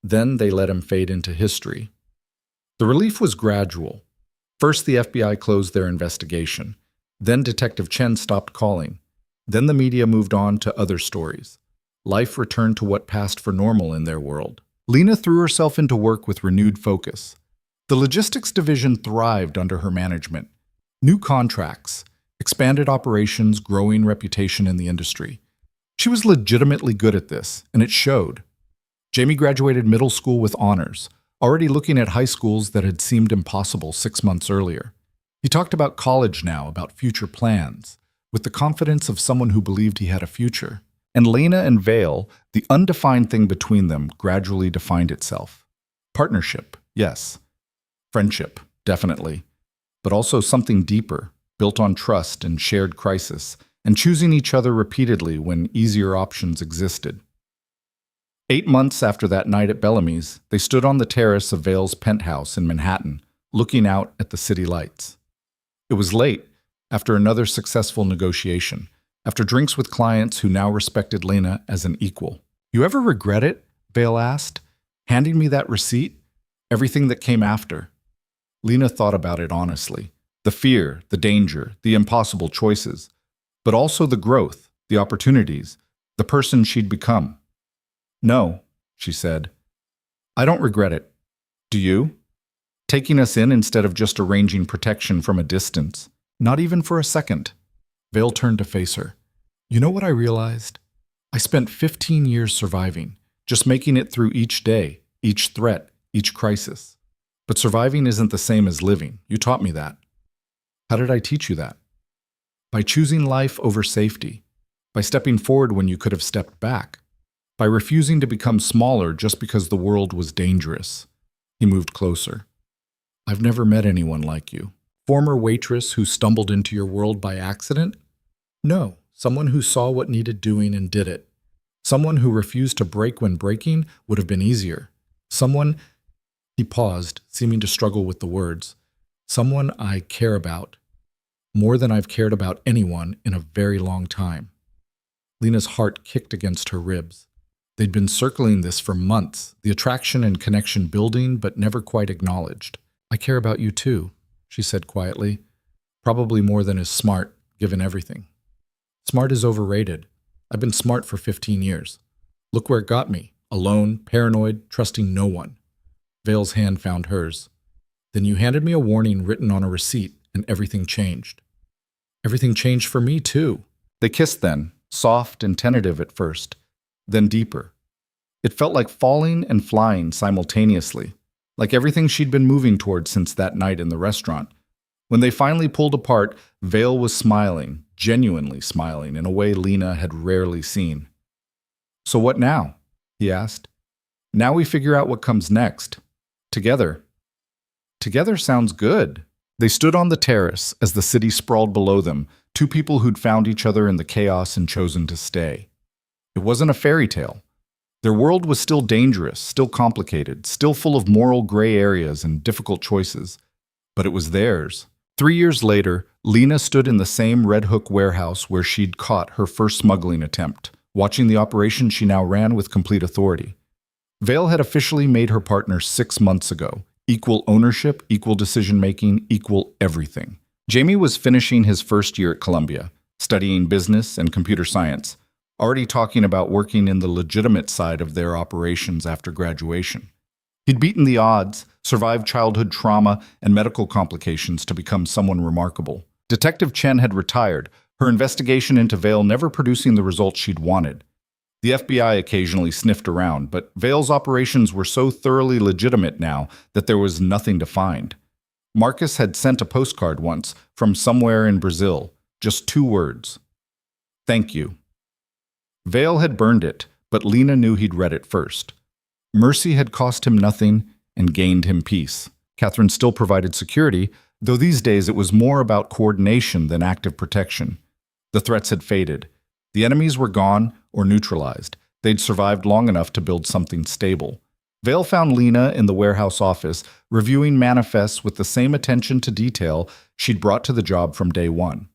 Speaker 1: Then they let him fade into history. The relief was gradual. First, the FBI closed their investigation. Then Detective Chen stopped calling. Then the media moved on to other stories. Life returned to what passed for normal in their world. Lena threw herself into work with renewed focus. The logistics division thrived under her management. New contracts, expanded operations, growing reputation in the industry. She was legitimately good at this, and it showed. Jamie graduated middle school with honors, already looking at high schools that had seemed impossible 6 months earlier. He talked about college now, about future plans, with the confidence of someone who believed he had a future. And Lena and Vale, the undefined thing between them, gradually defined itself. Partnership, yes. Friendship, definitely. But also something deeper, built on trust and shared crisis, and choosing each other repeatedly when easier options existed. 8 months after that night at Bellamy's, they stood on the terrace of Vale's penthouse in Manhattan, looking out at the city lights. It was late, after another successful negotiation, after drinks with clients who now respected Lena as an equal. "You ever regret it?" Vale asked. "Handing me that receipt? Everything that came after?" Lena thought about it honestly. The fear, the danger, the impossible choices, but also the growth, the opportunities, the person she'd become. "No," she said. "I don't regret it. Do you? Taking us in instead of just arranging protection from a distance. Not even for a second." Vale turned to face her. "You know what I realized? I spent 15 years surviving, just making it through each day, each threat, each crisis. But surviving isn't the same as living. You taught me that." "How did I teach you that?" "By choosing life over safety, by stepping forward when you could have stepped back, by refusing to become smaller just because the world was dangerous." He moved closer. "I've never met anyone like you. Former waitress who stumbled into your world by accident? No, someone who saw what needed doing and did it. Someone who refused to break when breaking would have been easier. Someone—" He paused, seeming to struggle with the words. "Someone I care about. More than I've cared about anyone in a very long time." Lena's heart kicked against her ribs. They'd been circling this for months, the attraction and connection building, but never quite acknowledged. "I care about you too," she said quietly. "Probably more than is smart, given everything." "Smart is overrated. I've been smart for 15 years. Look where it got me. Alone, paranoid, trusting no one." Vale's hand found hers. "Then you handed me a warning written on a receipt, and everything changed." "Everything changed for me too." They kissed then, soft and tentative at first, then deeper. It felt like falling and flying simultaneously, like everything she'd been moving toward since that night in the restaurant. When they finally pulled apart, Vale was smiling, genuinely smiling, in a way Lena had rarely seen. "So what now?" he asked. "Now we figure out what comes next. Together." "Together sounds good." They stood on the terrace as the city sprawled below them, two people who'd found each other in the chaos and chosen to stay. It wasn't a fairy tale. Their world was still dangerous, still complicated, still full of moral gray areas and difficult choices. But it was theirs. 3 years later, Lena stood in the same Red Hook warehouse where she'd caught her first smuggling attempt, watching the operation she now ran with complete authority. Vale had officially made her partner 6 months ago. Equal ownership, equal decision-making, equal everything. Jamie was finishing his first year at Columbia, studying business and computer science, already talking about working in the legitimate side of their operations after graduation. He'd beaten the odds, survived childhood trauma and medical complications to become someone remarkable. Detective Chen had retired, her investigation into Vale never producing the results she'd wanted. The FBI occasionally sniffed around, but Vale's operations were so thoroughly legitimate now that there was nothing to find. Marcus had sent a postcard once from somewhere in Brazil, just 2 words. "Thank you." Vale had burned it, but Lena knew he'd read it first. Mercy had cost him nothing and gained him peace. Catherine still provided security, though these days it was more about coordination than active protection. The threats had faded. The enemies were gone or neutralized. They'd survived long enough to build something stable. Vale found Lena in the warehouse office, reviewing manifests with the same attention to detail she'd brought to the job from day one.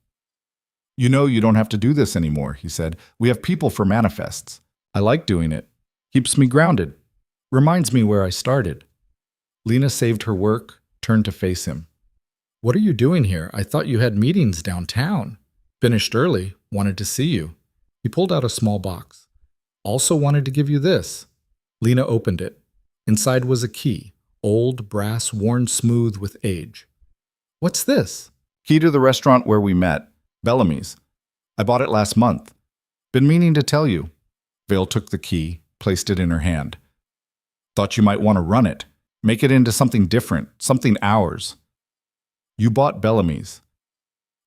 Speaker 1: "You know you don't have to do this anymore," he said. "We have people for manifests. I like doing it. Keeps me grounded." Reminds me where I started. Lena saved her work, turned to face him. What are you doing here? I thought you had meetings downtown. Finished early, wanted to see you. He pulled out a small box. Also wanted to give you this. Lena opened it. Inside was a key, old brass worn smooth with age. What's this? Key to the restaurant where we met, Bellamy's. I bought it last month. Been meaning to tell you. Vale took the key, placed it in her hand. Thought you might want to run it. Make it into something different, something ours. You bought Bellamy's.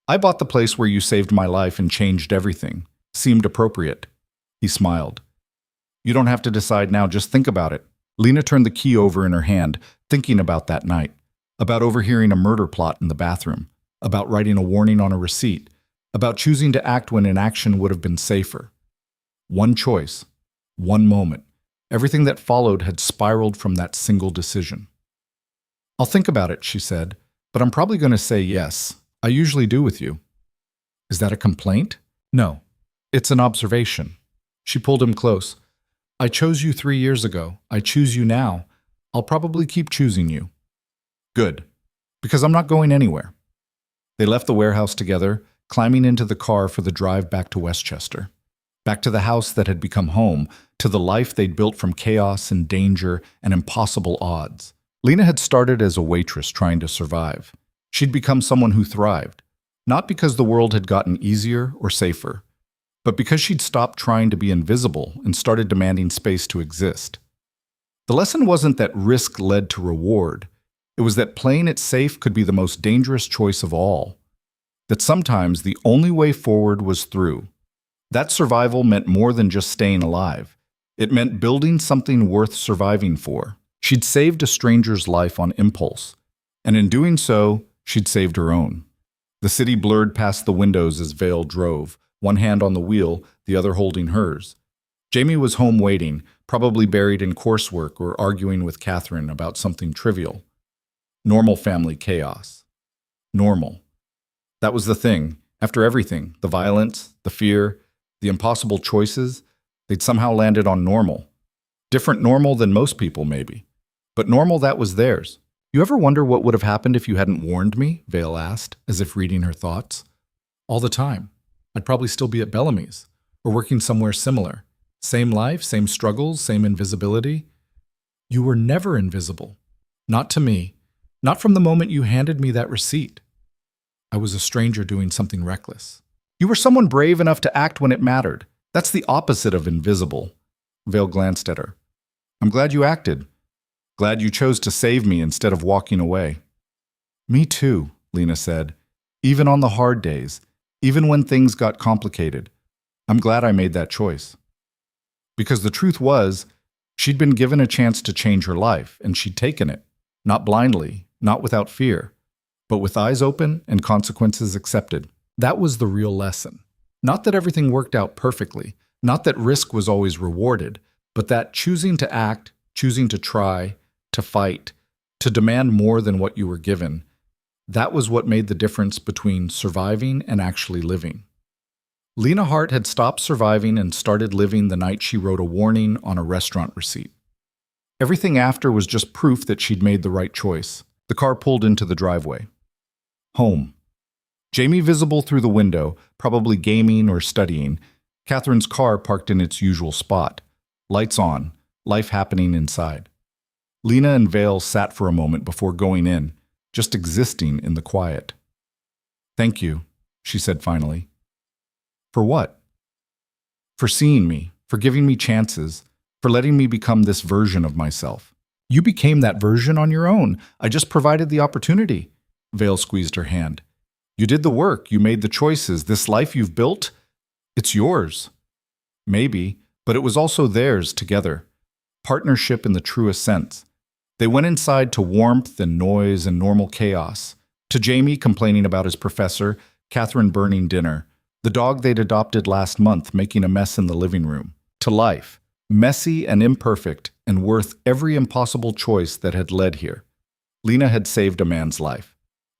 Speaker 1: I bought the place where you saved my life and changed everything. Seemed appropriate. He smiled. You don't have to decide now, just think about it. Lena turned the key over in her hand, thinking about that night, about overhearing a murder plot in the bathroom, about writing a warning on a receipt, about choosing to act when inaction would have been safer. One choice, one moment. Everything that followed had spiraled from that single decision. I'll think about it, she said, but I'm probably going to say yes. I usually do with you. Is that a complaint? No. It's an observation. She pulled him close. I chose you 3 years ago. I choose you now. I'll probably keep choosing you. Good. Because I'm not going anywhere. They left the warehouse together, climbing into the car for the drive back to Westchester. Back to the house that had become home, to the life they'd built from chaos and danger and impossible odds. Lena had started as a waitress trying to survive. She'd become someone who thrived, not because the world had gotten easier or safer, but because she'd stopped trying to be invisible and started demanding space to exist. The lesson wasn't that risk led to reward. It was that playing it safe could be the most dangerous choice of all. That sometimes the only way forward was through. That survival meant more than just staying alive. It meant building something worth surviving for. She'd saved a stranger's life on impulse, and in doing so, she'd saved her own. The city blurred past the windows as Vale drove, one hand on the wheel, the other holding hers. Jamie was home waiting, probably buried in coursework or arguing with Catherine about something trivial. Normal family chaos. Normal. That was the thing. After everything, the violence, the fear, the impossible choices, they'd somehow landed on normal. Different normal than most people, maybe. But normal that was theirs. You ever wonder what would have happened if you hadn't warned me? Vale asked, as if reading her thoughts. All the time. I'd probably still be at Bellamy's, or working somewhere similar. Same life, same struggles, same invisibility. You were never invisible. Not to me. Not from the moment you handed me that receipt. I was a stranger doing something reckless. You were someone brave enough to act when it mattered. That's the opposite of invisible. Vale glanced at her. I'm glad you acted. Glad you chose to save me instead of walking away. Me too, Lena said. Even on the hard days. Even when things got complicated. I'm glad I made that choice. Because the truth was, she'd been given a chance to change her life, and she'd taken it. Not blindly, not without fear, but with eyes open and consequences accepted. That was the real lesson. Not that everything worked out perfectly, not that risk was always rewarded, but that choosing to act, choosing to try, to fight, to demand more than what you were given, that was what made the difference between surviving and actually living. Lena Hart had stopped surviving and started living the night she wrote a warning on a restaurant receipt. Everything after was just proof that she'd made the right choice. The car pulled into the driveway. Home. Jamie visible through the window, probably gaming or studying. Catherine's car parked in its usual spot. Lights on, life happening inside. Lena and Vale sat for a moment before going in, just existing in the quiet. Thank you, she said finally. For what? For seeing me, for giving me chances, for letting me become this version of myself. You became that version on your own. I just provided the opportunity. Vale squeezed her hand. You did the work. You made the choices. This life you've built, it's yours. Maybe, but it was also theirs together. Partnership in the truest sense. They went inside to warmth and noise and normal chaos. To Jamie complaining about his professor, Catherine burning dinner, the dog they'd adopted last month making a mess in the living room. To life, messy and imperfect and worth every impossible choice that had led here. Lena had saved a man's life.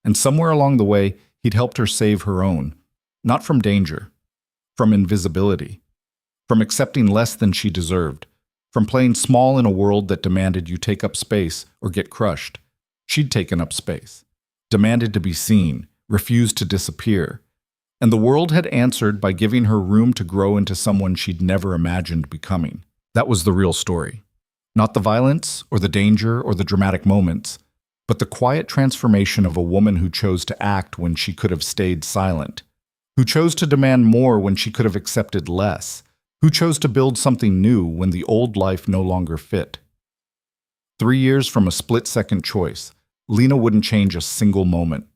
Speaker 1: And somewhere along the way, he'd helped her save her own. Not from danger, from invisibility, from accepting less than she deserved, From playing small in a world that demanded you take up space or get crushed, she'd taken up space, demanded to be seen, refused to disappear. And the world had answered by giving her room to grow into someone she'd never imagined becoming. That was the real story. Not the violence or the danger or the dramatic moments, but the quiet transformation of a woman who chose to act when she could have stayed silent, who chose to demand more when she could have accepted less, who chose to build something new when the old life no longer fit. 3 years from a split-second choice, Lena wouldn't change a single moment.